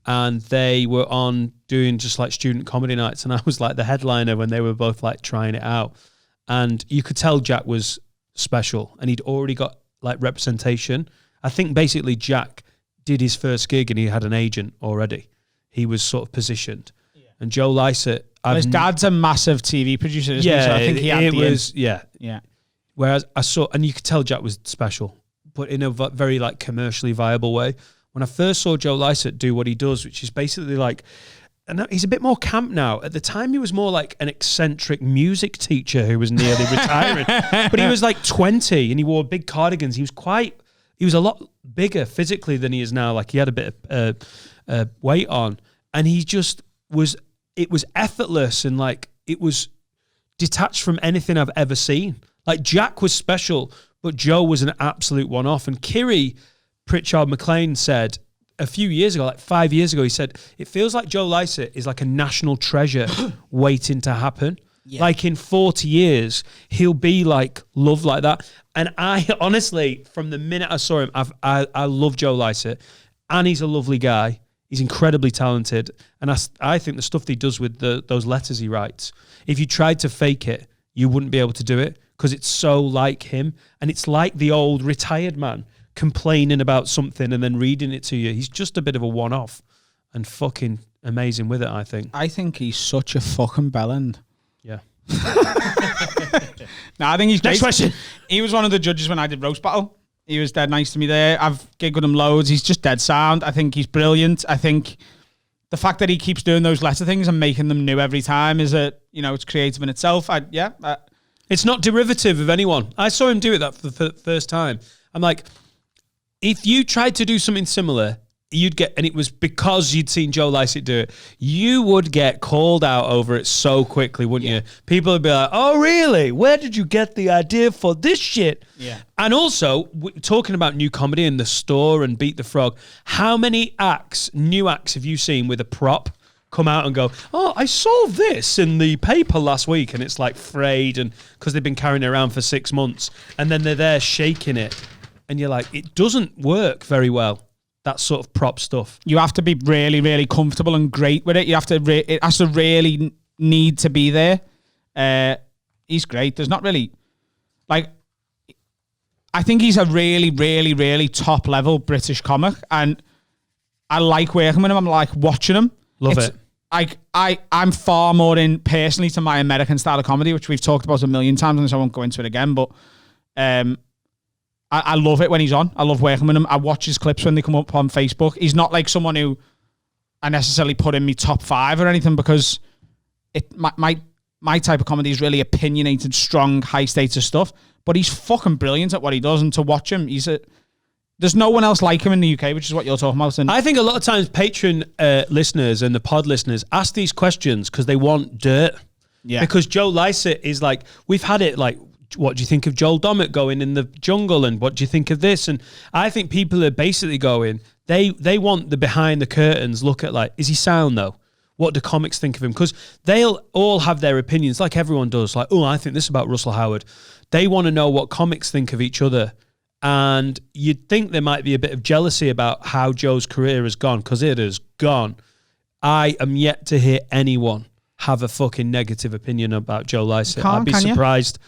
[SPEAKER 1] and they were on doing just like student comedy nights, and I was like the headliner when they were both like trying it out. And you could tell Jack was special, and he'd already got like representation. I think basically Jack did his first gig and he had an agent already. He was sort of positioned. Yeah. And Joe Lycett,
[SPEAKER 2] his dad's a massive TV producer, isn't he? So I think he had
[SPEAKER 1] yeah. Whereas I saw, and you could tell Jack was special, but in a very like commercially viable way. When I first saw Joe Lycett do what he does, which is basically like, and he's a bit more camp now. At the time, he was more like an eccentric music teacher who was nearly retiring. But he was like 20 and he wore big cardigans. He was a lot bigger physically than he is now. Like he had a bit of weight on, and he just was, it was effortless and like it was detached from anything I've ever seen. Like Jack was special, but Joe was an absolute one-off. And Kiri Pritchard McLean said a few years ago, like 5 years ago, he said, it feels like Joe Lycett is like a national treasure waiting to happen. Yeah. Like in 40 years, he'll be like loved like that. And I honestly, from the minute I saw him, I love Joe Lycett, and he's a lovely guy. He's incredibly talented. And I think the stuff that he does with those letters he writes, if you tried to fake it, you wouldn't be able to do it because it's so like him. And it's like the old retired man complaining about something and then reading it to you. He's just a bit of a one-off and fucking amazing with it, I think.
[SPEAKER 2] I think he's such a fucking bellend.
[SPEAKER 1] Yeah.
[SPEAKER 2] No, I think he's great.
[SPEAKER 1] Next question.
[SPEAKER 2] He was one of the judges when I did Roast Battle. He was dead nice to me there. I've gigged with him loads. He's just dead sound. I think he's brilliant. I think the fact that he keeps doing those letter things and making them new every time is it's creative in itself.
[SPEAKER 1] It's not derivative of anyone. I saw him do it that for the first time. I'm like, if you tried to do something similar, you'd get, and it was because you'd seen Joe Lycett do it, you would get called out over it so quickly, wouldn't you? People would be like, oh, really? Where did you get the idea for this shit?
[SPEAKER 2] Yeah.
[SPEAKER 1] And also, talking about new comedy in the store and Beat the Frog, how many new acts have you seen with a prop come out and go, oh, I saw this in the paper last week, and it's like frayed, and because they've been carrying it around for 6 months, and then they're there shaking it, and you're like, it doesn't work very well. That sort of prop stuff.
[SPEAKER 2] You have to be really, really comfortable and great with it. You have to. It has to really need to be there. He's great. There's not really, like, I think he's a really, really, really top level British comic, and I like working with him. I'm like watching him.
[SPEAKER 1] Love it.
[SPEAKER 2] I'm far more in personally to my American style of comedy, which we've talked about a million times, and so I won't go into it again. But I love it when he's on. I love working with him. I watch his clips when they come up on Facebook. He's not like someone who I necessarily put in me top 5 or anything, because my type of comedy is really opinionated, strong, high status stuff. But he's fucking brilliant at what he does, and to watch him, there's no one else like him in the UK, which is what you're talking about. And
[SPEAKER 1] I think a lot of times Patreon listeners and the pod listeners ask these questions because they want dirt.
[SPEAKER 2] Yeah.
[SPEAKER 1] Because Joe Lycett is like, we've had it like, what do you think of Joel Dommett going in the jungle, and what do you think of this? And I think people are basically going, they want the behind the curtains look at, like, is he sound though? What do comics think of him? Because they'll all have their opinions, like everyone does. Like, oh, I think this about Russell Howard. They want to know what comics think of each other. And you'd think there might be a bit of jealousy about how Joe's career has gone, because it has gone. I am yet to hear anyone have a fucking negative opinion about Joe Lycett. I'd be surprised.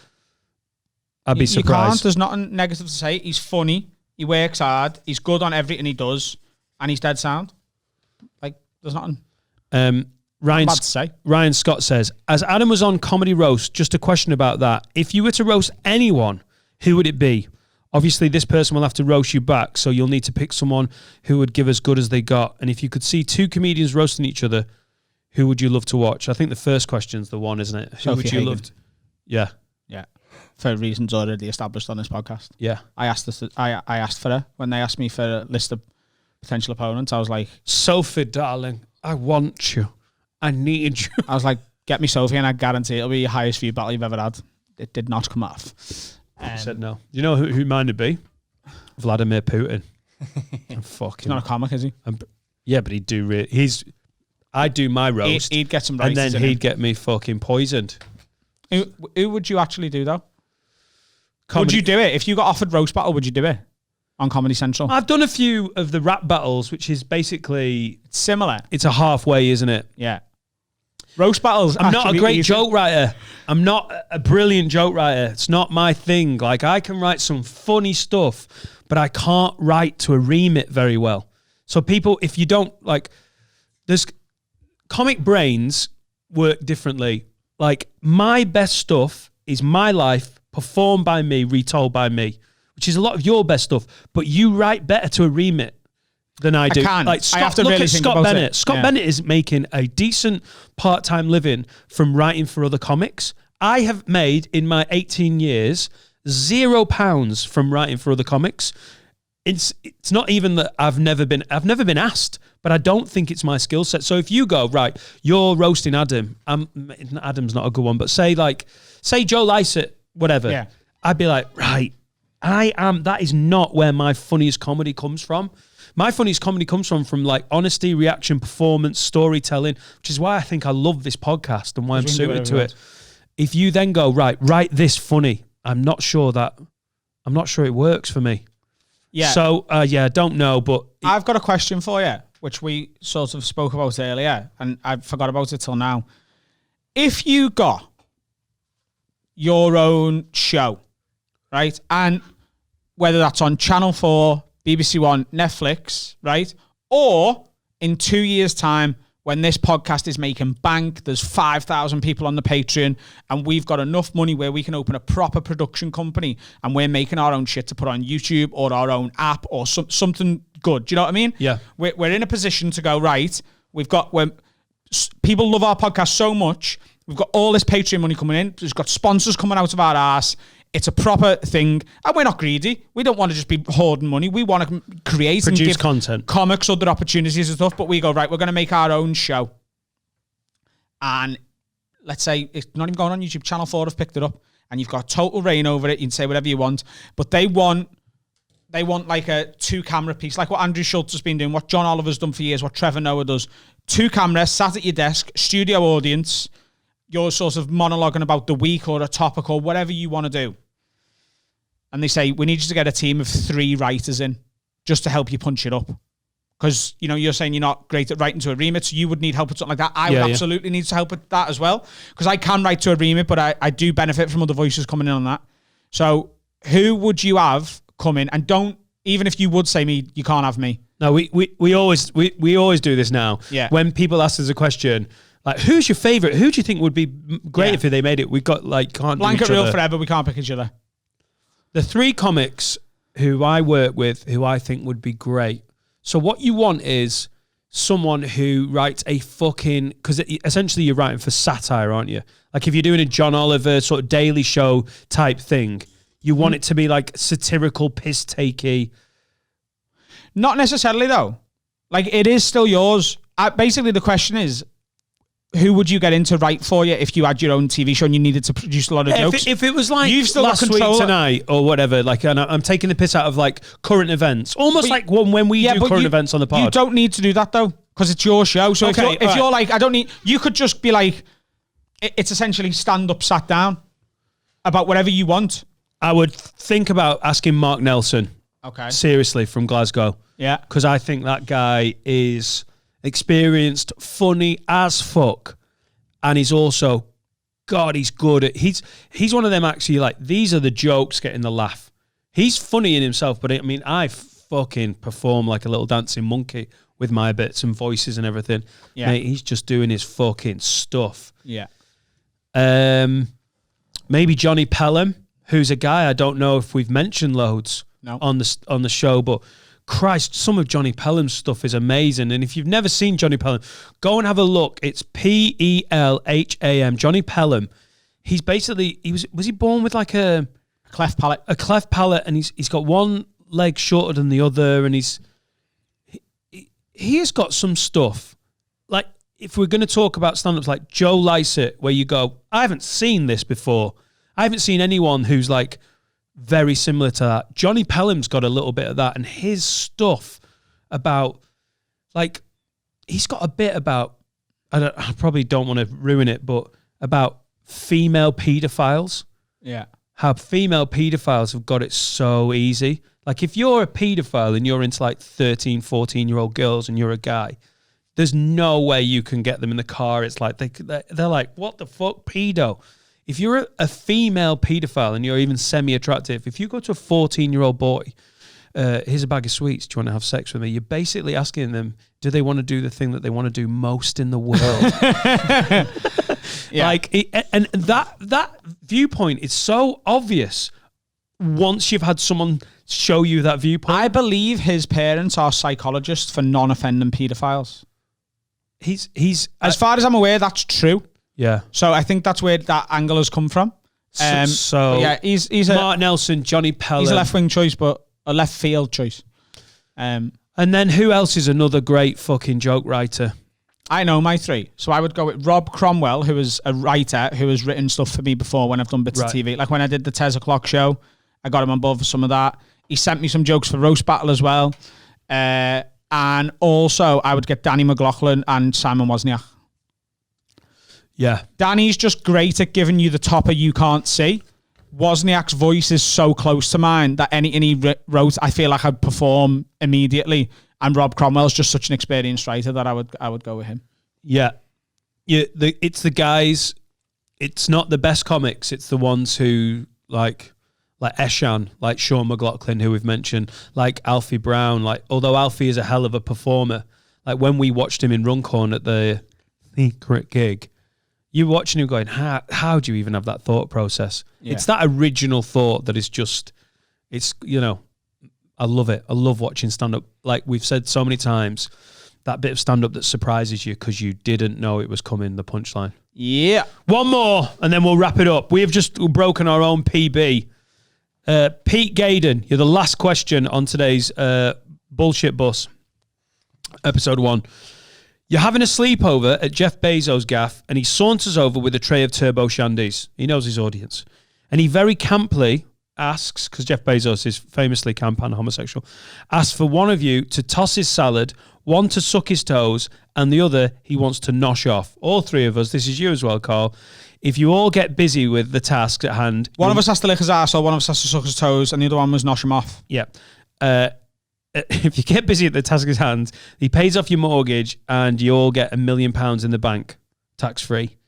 [SPEAKER 1] I'd be surprised.
[SPEAKER 2] You can't. There's nothing negative to say. He's funny. He works hard. He's good on everything he does, and he's dead sound. Like, there's nothing.
[SPEAKER 1] Ryan Scott says, as Adam was on Comedy Roast, just a question about that. If you were to roast anyone, who would it be? Obviously, this person will have to roast you back, so you'll need to pick someone who would give as good as they got. And if you could see 2 comedians roasting each other, who would you love to watch? I think the first question's the one, isn't it? Who would you love to? Yeah.
[SPEAKER 2] Yeah. For reasons already established on this podcast.
[SPEAKER 1] Yeah.
[SPEAKER 2] I asked for her when they asked me for a list of potential opponents. I was like,
[SPEAKER 1] Sophie, darling, I want you. I needed you.
[SPEAKER 2] I was like, get me Sophie, and I guarantee it'll be your highest view battle you've ever had. It did not come off.
[SPEAKER 1] I said no. You know who mine would be? Vladimir Putin. I'm fucking.
[SPEAKER 2] He's not a comic, is he?
[SPEAKER 1] Yeah, but he'd do. I'd do my roast.
[SPEAKER 2] He'd get some
[SPEAKER 1] and
[SPEAKER 2] rices
[SPEAKER 1] then
[SPEAKER 2] in
[SPEAKER 1] he'd
[SPEAKER 2] him.
[SPEAKER 1] get me fucking poisoned.
[SPEAKER 2] Who would you actually do though?
[SPEAKER 1] Comedy.
[SPEAKER 2] Would you do it if you got offered roast battle? Would you do it on Comedy Central?
[SPEAKER 1] I've done a few of the rap battles, which is basically
[SPEAKER 2] It's similar.
[SPEAKER 1] it's a halfway, isn't it?
[SPEAKER 2] Yeah. Roast battles.
[SPEAKER 1] I'm not a
[SPEAKER 2] actually
[SPEAKER 1] great
[SPEAKER 2] easy.
[SPEAKER 1] joke writer. I'm not a brilliant joke writer. It's not my thing. Like, I can write some funny stuff, but I can't write to a remit very well. So people, if you don't like, there's comic brains work differently. Like, my best stuff is my life performed by me, retold by me, which is a lot of your best stuff. But you write better to a remit than I do.
[SPEAKER 2] can.
[SPEAKER 1] Like
[SPEAKER 2] I
[SPEAKER 1] Scott,
[SPEAKER 2] have to
[SPEAKER 1] look
[SPEAKER 2] really
[SPEAKER 1] at
[SPEAKER 2] think
[SPEAKER 1] Scott
[SPEAKER 2] about
[SPEAKER 1] Bennett.
[SPEAKER 2] it.
[SPEAKER 1] Scott
[SPEAKER 2] Yeah.
[SPEAKER 1] Bennett is making a decent part-time living from writing for other comics. I have made in my 18 years £0 from writing for other comics. It's not even that I've never been asked, but I don't think it's my skill set. So if you go, right, you're roasting Adam. Adam's not a good one, but say Joe Lycett, whatever.
[SPEAKER 2] Yeah.
[SPEAKER 1] I'd be like, right, that is not where my funniest comedy comes from. My funniest comedy comes from like honesty, reaction, performance, storytelling, which is why I think I love this podcast and why I'm
[SPEAKER 2] we can do
[SPEAKER 1] suited to
[SPEAKER 2] whatever
[SPEAKER 1] it. If you then go, right, write this funny, I'm not sure it works for me.
[SPEAKER 2] Yeah.
[SPEAKER 1] So, I don't know, but
[SPEAKER 2] I've got a question for you, which we sort of spoke about earlier, and I forgot about it till now. If you got your own show, right, and whether that's on Channel 4, BBC One, Netflix, right, or in 2 years' time, when this podcast is making bank, there's 5,000 people on the Patreon, and we've got enough money where we can open a proper production company, and we're making our own shit to put on YouTube or our own app or something good. Do you know what I mean?
[SPEAKER 1] Yeah.
[SPEAKER 2] We're in a position to go, right, people love our podcast so much, we've got all this Patreon money coming in, we've got sponsors coming out of our ass, it's a proper thing, and we're not greedy. We don't want to just be hoarding money. We want to create and
[SPEAKER 1] Produce
[SPEAKER 2] give
[SPEAKER 1] content.
[SPEAKER 2] comics other opportunities and stuff, but we go, right, we're going to make our own show. And let's say it's not even going on YouTube. Channel 4 have picked it up, and you've got total reign over it. You can say whatever you want, but they want like a 2-camera piece, like what Andrew Schultz has been doing, what John Oliver's done for years, what Trevor Noah does. 2 cameras, sat at your desk, studio audience, you're sort of monologuing about the week or a topic or whatever you want to do. And they say, we need you to get a team of 3 writers in just to help you punch it up. Because, you're saying you're not great at writing to a remit, so you would need help with something like that. I would absolutely need to help with that as well. Because I can write to a remit, but I do benefit from other voices coming in on that. So who would you have come in? And don't, even if you would say me, you can't have me.
[SPEAKER 1] No, we always do this now.
[SPEAKER 2] Yeah.
[SPEAKER 1] When people ask us a question, like, who's your favourite? Who do you think would be great if they made it? We've got, like, can't do
[SPEAKER 2] Blanket
[SPEAKER 1] each
[SPEAKER 2] rule
[SPEAKER 1] other.
[SPEAKER 2] forever, we can't pick each other.
[SPEAKER 1] The 3 comics who I work with, who I think would be great. So what you want is someone who writes a fucking... Because essentially you're writing for satire, aren't you? Like, if you're doing a John Oliver sort of Daily Show type thing, you want it to be, like, satirical, piss-takey.
[SPEAKER 2] Not necessarily, though. Like, it is still yours. Basically, the question is, who would you get in to write for you if you had your own TV show and you needed to produce a lot of jokes?
[SPEAKER 1] If it was like
[SPEAKER 2] You've still got
[SPEAKER 1] last week
[SPEAKER 2] control.
[SPEAKER 1] tonight or whatever, like, and I'm taking the piss out of like current events, almost like when we do
[SPEAKER 2] but
[SPEAKER 1] current events on the pod.
[SPEAKER 2] You don't need to do that though, because it's your show. So
[SPEAKER 1] Okay,
[SPEAKER 2] if you're like, I don't need, you could just be like, it's essentially stand up, sat down about whatever you want.
[SPEAKER 1] I would think about asking Mark Nelson,
[SPEAKER 2] Okay.
[SPEAKER 1] seriously, from Glasgow,
[SPEAKER 2] Yeah.
[SPEAKER 1] because I think that guy is experienced, funny as fuck, and he's also, God, he's good at. He's one of them actually. Like, these are the jokes getting the laugh. He's funny in himself, but I mean, I fucking perform like a little dancing monkey with my bits and voices and everything.
[SPEAKER 2] Yeah.
[SPEAKER 1] Mate, he's just doing his fucking stuff.
[SPEAKER 2] Yeah.
[SPEAKER 1] Maybe Johnny Pelham, who's a guy I don't know if we've mentioned loads on the show, but Christ, some of Johnny Pelham's stuff is amazing. And if you've never seen Johnny Pelham, go and have a look. It's Pelham, Johnny Pelham. He's basically, was he born with like a
[SPEAKER 2] Cleft palate.
[SPEAKER 1] a cleft palate, and he's got one leg shorter than the other, and he has got some stuff. Like, if we're going to talk about stand-ups like Joe Lycett, where you go, I haven't seen this before. I haven't seen anyone who's like very similar to that. Johnny Pelham's got a little bit of that, and his stuff about, like, he's got a bit about, I probably don't want to ruin it, but about female paedophiles.
[SPEAKER 2] Yeah.
[SPEAKER 1] How female paedophiles have got it so easy. Like, if you're a paedophile and you're into like 13, 14-year-old girls and you're a guy, there's no way you can get them in the car. It's like, they're like, what the fuck, pedo? If you're a female paedophile and you're even semi-attractive, if you go to a 14-year-old boy, here's a bag of sweets, do you want to have sex with me? You're basically asking them, do they want to do the thing that they want to do most in the world?
[SPEAKER 2] Yeah.
[SPEAKER 1] Like, and that viewpoint is so obvious once you've had someone show you that viewpoint.
[SPEAKER 2] I believe his parents are psychologists for non-offending paedophiles.
[SPEAKER 1] He's
[SPEAKER 2] As far as I'm aware, that's true.
[SPEAKER 1] yeah.
[SPEAKER 2] So I think that's where that angle has come from.
[SPEAKER 1] So
[SPEAKER 2] but yeah, he's
[SPEAKER 1] Mark Nelson, Johnny Pelham.
[SPEAKER 2] he's a left wing choice, but a left field choice.
[SPEAKER 1] And then who else is another great fucking joke writer?
[SPEAKER 2] I know my three. So I would go with Rob Cromwell, who is a writer who has written stuff for me before when I've done bits of TV. Like when I did the Tez O'Clock show, I got him on board for some of that. He sent me some jokes for Roast Battle as well. And also I would get Danny McLaughlin and Simon Wozniak.
[SPEAKER 1] Yeah.
[SPEAKER 2] Danny's just great at giving you the topper you can't see. Wozniak's voice is so close to mine that anything he wrote, I feel like I'd perform immediately. And Rob Cromwell's just such an experienced writer that I would go with him.
[SPEAKER 1] Yeah. It's the guys, it's not the best comics, it's the ones who like Eshan, like Sean McLaughlin, who we've mentioned, like Alfie Brown, like, although Alfie is a hell of a performer, like when we watched him in Runcorn at the secret gig, you're watching him going, how do you even have that thought process? Yeah. It's that original thought that is just, it's, you know, I love it. I love watching stand-up. Like we've said so many times, that bit of stand-up that surprises you because you didn't know it was coming, the punchline.
[SPEAKER 2] Yeah.
[SPEAKER 1] One more, and then we'll wrap it up. We have just broken our own PB. Pete Gaydon, you're the last question on today's Bullshit Bus, episode 1. You're having a sleepover at Jeff Bezos' gaff, and he saunters over with a tray of Turbo Shandies. He knows his audience. And he very camply asks, because Jeff Bezos is famously camp and homosexual, asks for one of you to toss his salad, one to suck his toes, and the other he wants to nosh off. All three of us, this is you as well, Carl. If you all get busy with the task at hand...
[SPEAKER 2] One of us has to lick his arsehole, one of us has to suck his toes, and the other one was nosh him off.
[SPEAKER 1] Yeah. If you get busy at the task at hand, he pays off your mortgage and you all get £1 million in the bank, tax-free.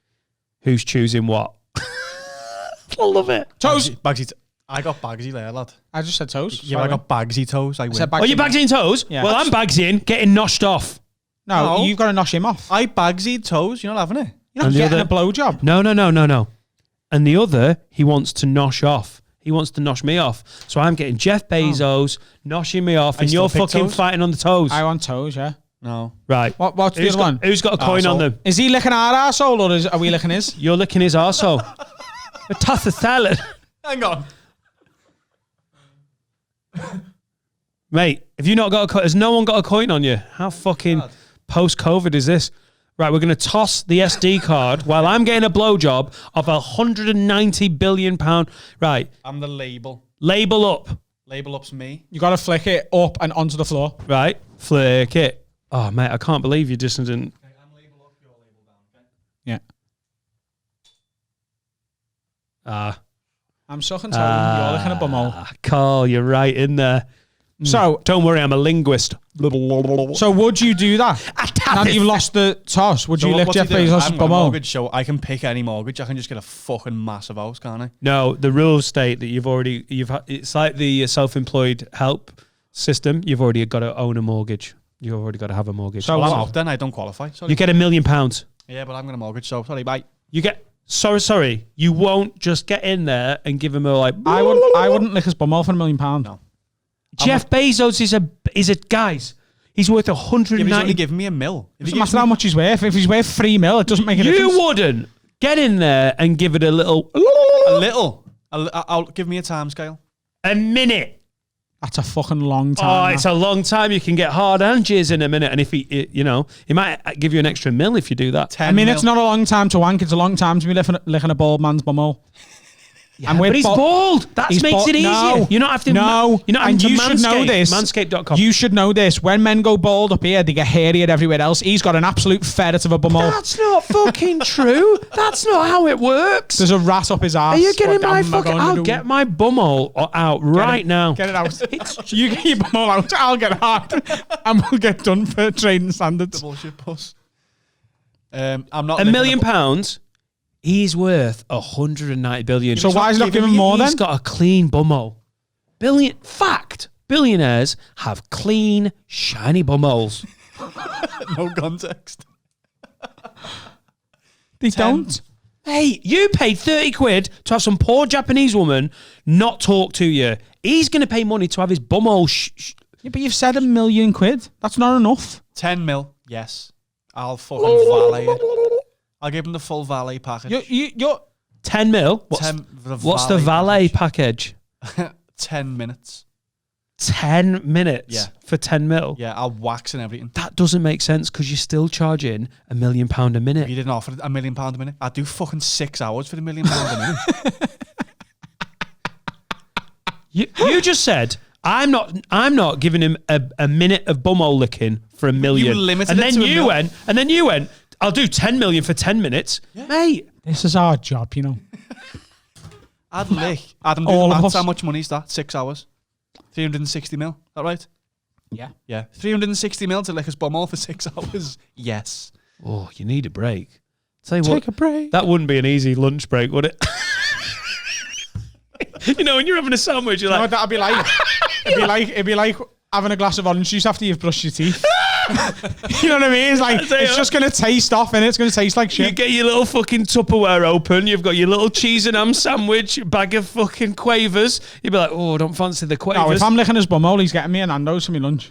[SPEAKER 1] Who's choosing what? I love it.
[SPEAKER 2] Toes.
[SPEAKER 3] Bagsy. I got Bagsy there, lad.
[SPEAKER 2] I just said toes.
[SPEAKER 3] Yeah, I got Bagsy toes. I win.
[SPEAKER 1] Oh, you Bagsy toes?
[SPEAKER 2] Yeah.
[SPEAKER 1] Well, I'm Bagsy getting noshed off.
[SPEAKER 2] No, you've got to nosh him off.
[SPEAKER 3] I Bagsy toes. You're not having it.
[SPEAKER 2] You're not getting a blowjob.
[SPEAKER 1] No. And the other, he wants to nosh off. He wants to nosh me off. So I'm getting Jeff Bezos noshing me off, and you're fucking
[SPEAKER 3] toes?
[SPEAKER 1] fighting on the toes.
[SPEAKER 2] I want toes, yeah.
[SPEAKER 3] No.
[SPEAKER 1] Right.
[SPEAKER 2] What's the other one?
[SPEAKER 1] Who's got a coin on them?
[SPEAKER 2] Is he licking our arsehole or are we licking his?
[SPEAKER 1] You're licking his arsehole. A toss of salad.
[SPEAKER 3] Hang on.
[SPEAKER 1] Mate, have you not got a coin? Has no one got a coin on you? How fucking post-COVID is this? Right, we're going to toss the SD card while I'm getting a blowjob of £190 billion. Right.
[SPEAKER 3] I'm the label.
[SPEAKER 1] Label up.
[SPEAKER 3] Label up's me.
[SPEAKER 2] You got to flick it up and onto the floor.
[SPEAKER 1] Right. Flick it. Oh, mate, I can't believe you just didn't.
[SPEAKER 3] Okay, I'm label up, you're label down, okay?
[SPEAKER 2] Yeah. I'm sucking toe. You're licking a bumhole.
[SPEAKER 1] Carl, you're right in there.
[SPEAKER 2] So
[SPEAKER 1] don't worry, I'm a linguist.
[SPEAKER 2] So would you do that? Now that you've lost the toss, would you lick Jeff Bezos'
[SPEAKER 3] bumhole? Mortgage, so I can pick any mortgage. I can just get a fucking massive house, can't I?
[SPEAKER 1] No, the rules state that it's like the self-employed help system. You've already got to own a mortgage. You've already got to have a mortgage.
[SPEAKER 3] So I'm out then. I don't qualify. Sorry.
[SPEAKER 1] You get £1 million.
[SPEAKER 3] Yeah, but I'm going to mortgage. So sorry, bye.
[SPEAKER 1] You get. Sorry. You won't just get in there and give him a like.
[SPEAKER 2] I wouldn't lick his bumhole for £1 million.
[SPEAKER 3] No.
[SPEAKER 1] Jeff Bezos is a guys. He's worth 190.
[SPEAKER 3] Yeah, he's only giving me $1 million.
[SPEAKER 2] It doesn't matter how much he's worth. If he's worth $3 million, it doesn't make a difference.
[SPEAKER 1] You wouldn't get in there and give it a little.
[SPEAKER 3] A little. I'll give me a time scale.
[SPEAKER 1] A minute.
[SPEAKER 2] That's a fucking long time.
[SPEAKER 1] Oh, it's a long time. You can get hard and jizz in a minute. And if he might give you an extra mil if you do that.
[SPEAKER 3] 10
[SPEAKER 2] I mean,
[SPEAKER 3] mil.
[SPEAKER 2] it's not a long time to wank. It's a long time to be licking a bald man's bumhole.
[SPEAKER 1] Yeah, but he's bald. That makes it easier.
[SPEAKER 2] No,
[SPEAKER 1] You're not having to.
[SPEAKER 2] No,
[SPEAKER 1] You're not having
[SPEAKER 2] and
[SPEAKER 1] to
[SPEAKER 2] you should know this.
[SPEAKER 1] Manscaped.com.
[SPEAKER 2] You should know this. When men go bald up here, they get hairier everywhere else. He's got an absolute ferret of a bumhole.
[SPEAKER 1] That's not fucking true. That's not how it works.
[SPEAKER 2] There's a rat up his ass.
[SPEAKER 1] Are you getting
[SPEAKER 2] What
[SPEAKER 1] my
[SPEAKER 2] am I
[SPEAKER 1] fucking?
[SPEAKER 2] gonna
[SPEAKER 1] I'll
[SPEAKER 2] do?
[SPEAKER 1] get my bumhole out right now.
[SPEAKER 2] Get it out. You get your bumhole out. I'll get hard, and we'll get done for trading standards.
[SPEAKER 3] Bullshit puss. I'm not
[SPEAKER 1] £1 million. He's worth 190 billion.
[SPEAKER 2] So why is he not giving more then?
[SPEAKER 1] He's got a clean bumhole. Billionaires have clean, shiny bumholes.
[SPEAKER 3] No context.
[SPEAKER 2] They don't.
[SPEAKER 1] Hey, you paid 30 quid to have some poor Japanese woman not talk to you. He's going to pay money to have his bumhole
[SPEAKER 2] Yeah, but you've said £1 million. That's not enough.
[SPEAKER 3] 10 mil, yes. I'll fucking valet it. I'll give him the full valet package.
[SPEAKER 2] You're
[SPEAKER 1] 10 mil? What's the valet package?
[SPEAKER 3] 10 minutes.
[SPEAKER 1] 10 minutes
[SPEAKER 3] Yeah.
[SPEAKER 1] for 10 mil?
[SPEAKER 3] Yeah, I'll wax and everything.
[SPEAKER 1] That doesn't make sense because you're still charging £1 million a minute.
[SPEAKER 3] If you didn't offer £1 million a minute, I'd do fucking 6 hours for £1 million a minute.
[SPEAKER 1] You just said I'm not giving him a minute of bumhole licking for $1 million.
[SPEAKER 3] You limited
[SPEAKER 1] and
[SPEAKER 3] it
[SPEAKER 1] then
[SPEAKER 3] to
[SPEAKER 1] you went, and then you went, I'll do 10 million for 10 minutes. Yeah. Mate.
[SPEAKER 2] This is our job, you know.
[SPEAKER 3] I'd lick. Adam, do
[SPEAKER 2] All
[SPEAKER 3] the
[SPEAKER 2] of
[SPEAKER 3] maths.
[SPEAKER 2] us.
[SPEAKER 3] How much money is that? 6 hours. 360 mil. Is that right?
[SPEAKER 2] Yeah.
[SPEAKER 3] Yeah. 360 mil to lick his bumhole for 6 hours. Yes.
[SPEAKER 1] Oh, you need a break. Tell you
[SPEAKER 2] Take
[SPEAKER 1] what,
[SPEAKER 2] a break.
[SPEAKER 1] that wouldn't be an easy lunch break, would it? You know, when you're having a sandwich, you're
[SPEAKER 2] You know
[SPEAKER 1] like,
[SPEAKER 2] what that'd be like? It'd be like having a glass of orange juice after you've brushed your teeth. You know what I mean? It's like,
[SPEAKER 1] tell you
[SPEAKER 2] it's
[SPEAKER 1] what.
[SPEAKER 2] just going to taste off, innit? It's going to taste like
[SPEAKER 1] you
[SPEAKER 2] shit.
[SPEAKER 1] get your little fucking Tupperware open, you've got your little cheese and ham sandwich, bag of fucking Quavers. You'd be like, oh, I don't fancy the Quavers.
[SPEAKER 2] No, if I'm licking his bumhole, he's getting me an Nando's for my lunch.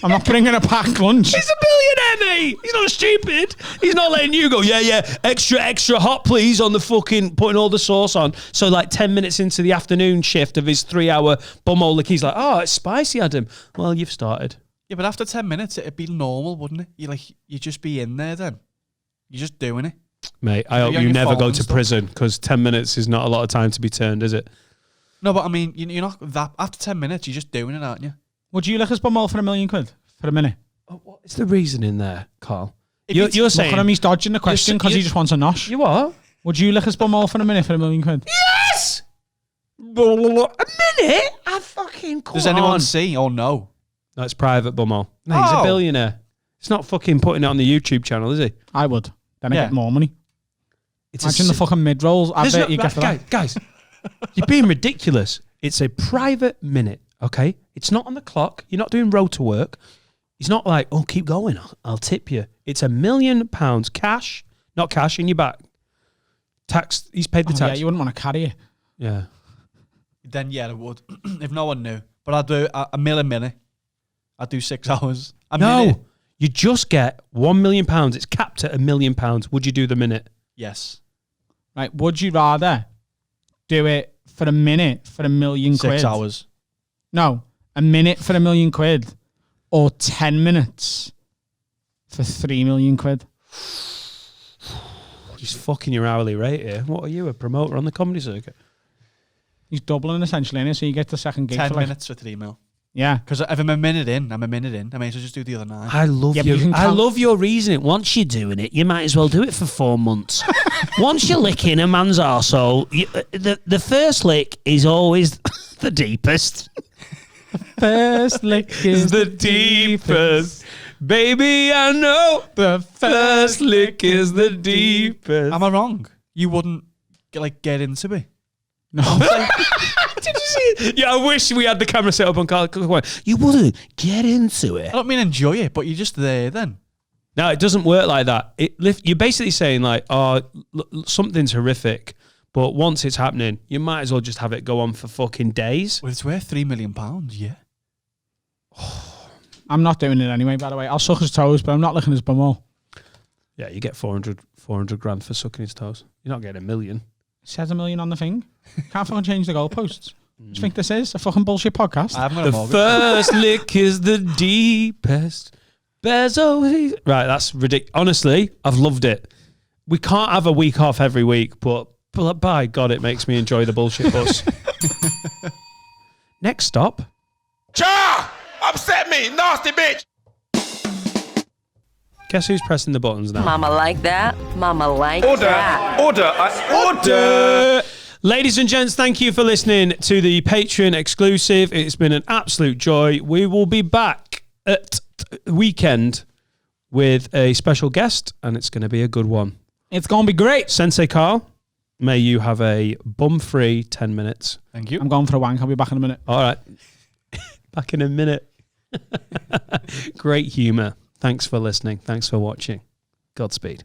[SPEAKER 2] I'm not bringing a packed lunch.
[SPEAKER 1] He's a billionaire, mate. He's not stupid. He's not letting you go, yeah, extra hot, please, on the fucking, putting all the sauce on. So, like, 10 minutes into the afternoon shift of his 3-hour bumhole lick, he's like, oh, it's spicy, Adam. Well, you've started.
[SPEAKER 3] Yeah, but after 10 minutes, it'd be normal, wouldn't it? You'd just be in there then. You're just doing it.
[SPEAKER 1] Mate, I hope
[SPEAKER 3] on
[SPEAKER 1] you
[SPEAKER 3] your
[SPEAKER 1] never
[SPEAKER 3] phone
[SPEAKER 1] go
[SPEAKER 3] and
[SPEAKER 1] to
[SPEAKER 3] stuff.
[SPEAKER 1] prison because 10 minutes is not a lot of time to be turned, is it?
[SPEAKER 3] No, but I mean, you're not that. After 10 minutes, you're just doing it, aren't you?
[SPEAKER 2] Would you lick his bumhole for £1 million for a minute?
[SPEAKER 1] What is the reason in there, Carl?
[SPEAKER 3] If
[SPEAKER 1] You're
[SPEAKER 3] it's-
[SPEAKER 1] saying...
[SPEAKER 2] Look at him, he's dodging the question because he just wants a nosh.
[SPEAKER 1] You what?
[SPEAKER 2] Would you lick his bumhole for a minute for £1 million?
[SPEAKER 1] Yes! A minute? I fucking
[SPEAKER 3] Does anyone see? Oh, no.
[SPEAKER 1] No, it's private bumhole. No, he's a
[SPEAKER 3] Oh.
[SPEAKER 1] billionaire. It's not fucking putting it on the YouTube channel, is he?
[SPEAKER 2] I would. Then I
[SPEAKER 3] Yeah.
[SPEAKER 2] get more money.
[SPEAKER 1] It's
[SPEAKER 2] Imagine the fucking mid-rolls. I
[SPEAKER 1] There's
[SPEAKER 2] bet
[SPEAKER 1] no-
[SPEAKER 2] you get for that.
[SPEAKER 1] guys, you're being ridiculous. It's a private minute, okay? It's not on the clock. You're not doing rotor work. He's not like, oh, keep going. I'll tip you. It's £1 million cash, not cash in your back. Tax. He's paid the
[SPEAKER 2] Oh, yeah,
[SPEAKER 1] tax.
[SPEAKER 2] you wouldn't want to carry it.
[SPEAKER 1] Yeah.
[SPEAKER 3] Then, yeah, I would. If no one knew. But I'd do a minute. I'd do 6 hours. A minute.
[SPEAKER 1] No, you just get £1 million. It's capped at £1 million. Would you do the minute?
[SPEAKER 3] Yes.
[SPEAKER 2] Right? Would you rather do it for a minute for £1 million?
[SPEAKER 3] 6 hours.
[SPEAKER 2] No, a minute for £1 million, or 10 minutes for £3 million.
[SPEAKER 1] He's fucking your hourly rate here. What are you, a promoter on the comedy circuit?
[SPEAKER 2] He's doubling essentially, innit? So you get the second gig
[SPEAKER 3] 10
[SPEAKER 2] for like,
[SPEAKER 3] minutes for 3 mil.
[SPEAKER 2] yeah.
[SPEAKER 3] Because if I'm a minute in, I'm a minute in. I may as well just do the other 9.
[SPEAKER 1] I love
[SPEAKER 2] Yeah, but you can
[SPEAKER 1] I
[SPEAKER 2] count-
[SPEAKER 1] love your reasoning. Once you're doing it, you might as well do it for 4 months. Once you're licking a man's arsehole, the first lick is always the deepest.
[SPEAKER 2] First lick is
[SPEAKER 1] the deepest. Baby, I know the first lick is the deepest.
[SPEAKER 3] Am I wrong? You wouldn't get into it.
[SPEAKER 2] No.
[SPEAKER 1] Did you see it? Yeah, I wish we had the camera set up on Carl. You wouldn't get into it.
[SPEAKER 3] I don't mean enjoy it, but you're just there then.
[SPEAKER 1] No, it doesn't work like that. You're basically saying like, oh, something's horrific, but once it's happening, you might as well just have it go on for fucking days.
[SPEAKER 3] Well, it's worth £3 million, yeah.
[SPEAKER 2] I'm not doing it anyway, by the way. I'll suck his toes, but I'm not licking his bumhole.
[SPEAKER 1] Yeah, you get 400 grand for sucking his toes. You're not getting $1 million.
[SPEAKER 2] It says $1 million on the thing. Can't fucking change the goalposts. Do you think this is a fucking bullshit podcast?
[SPEAKER 3] I haven't got a
[SPEAKER 1] The
[SPEAKER 3] mortgage.
[SPEAKER 1] first lick is the deepest. Bezos. Right, that's ridiculous. Honestly, I've loved it. We can't have a week off every week, but by God, it makes me enjoy the bullshit bus. Next stop.
[SPEAKER 5] Cha! Upset me, nasty bitch.
[SPEAKER 1] Guess who's pressing the buttons now?
[SPEAKER 6] Mama like that. Mama like that.
[SPEAKER 5] Order.
[SPEAKER 1] Ladies and gents, thank you for listening to the Patreon exclusive. It's been an absolute joy. We will be back at weekend with a special guest, and it's going to be a good one.
[SPEAKER 2] It's going to be great.
[SPEAKER 1] Sensei Carl, may you have a bum-free 10 minutes.
[SPEAKER 3] Thank you.
[SPEAKER 2] I'm going for a wank. I'll be back in a minute.
[SPEAKER 1] All right. Back in a minute. Great humour. Thanks for listening. Thanks for watching. Godspeed.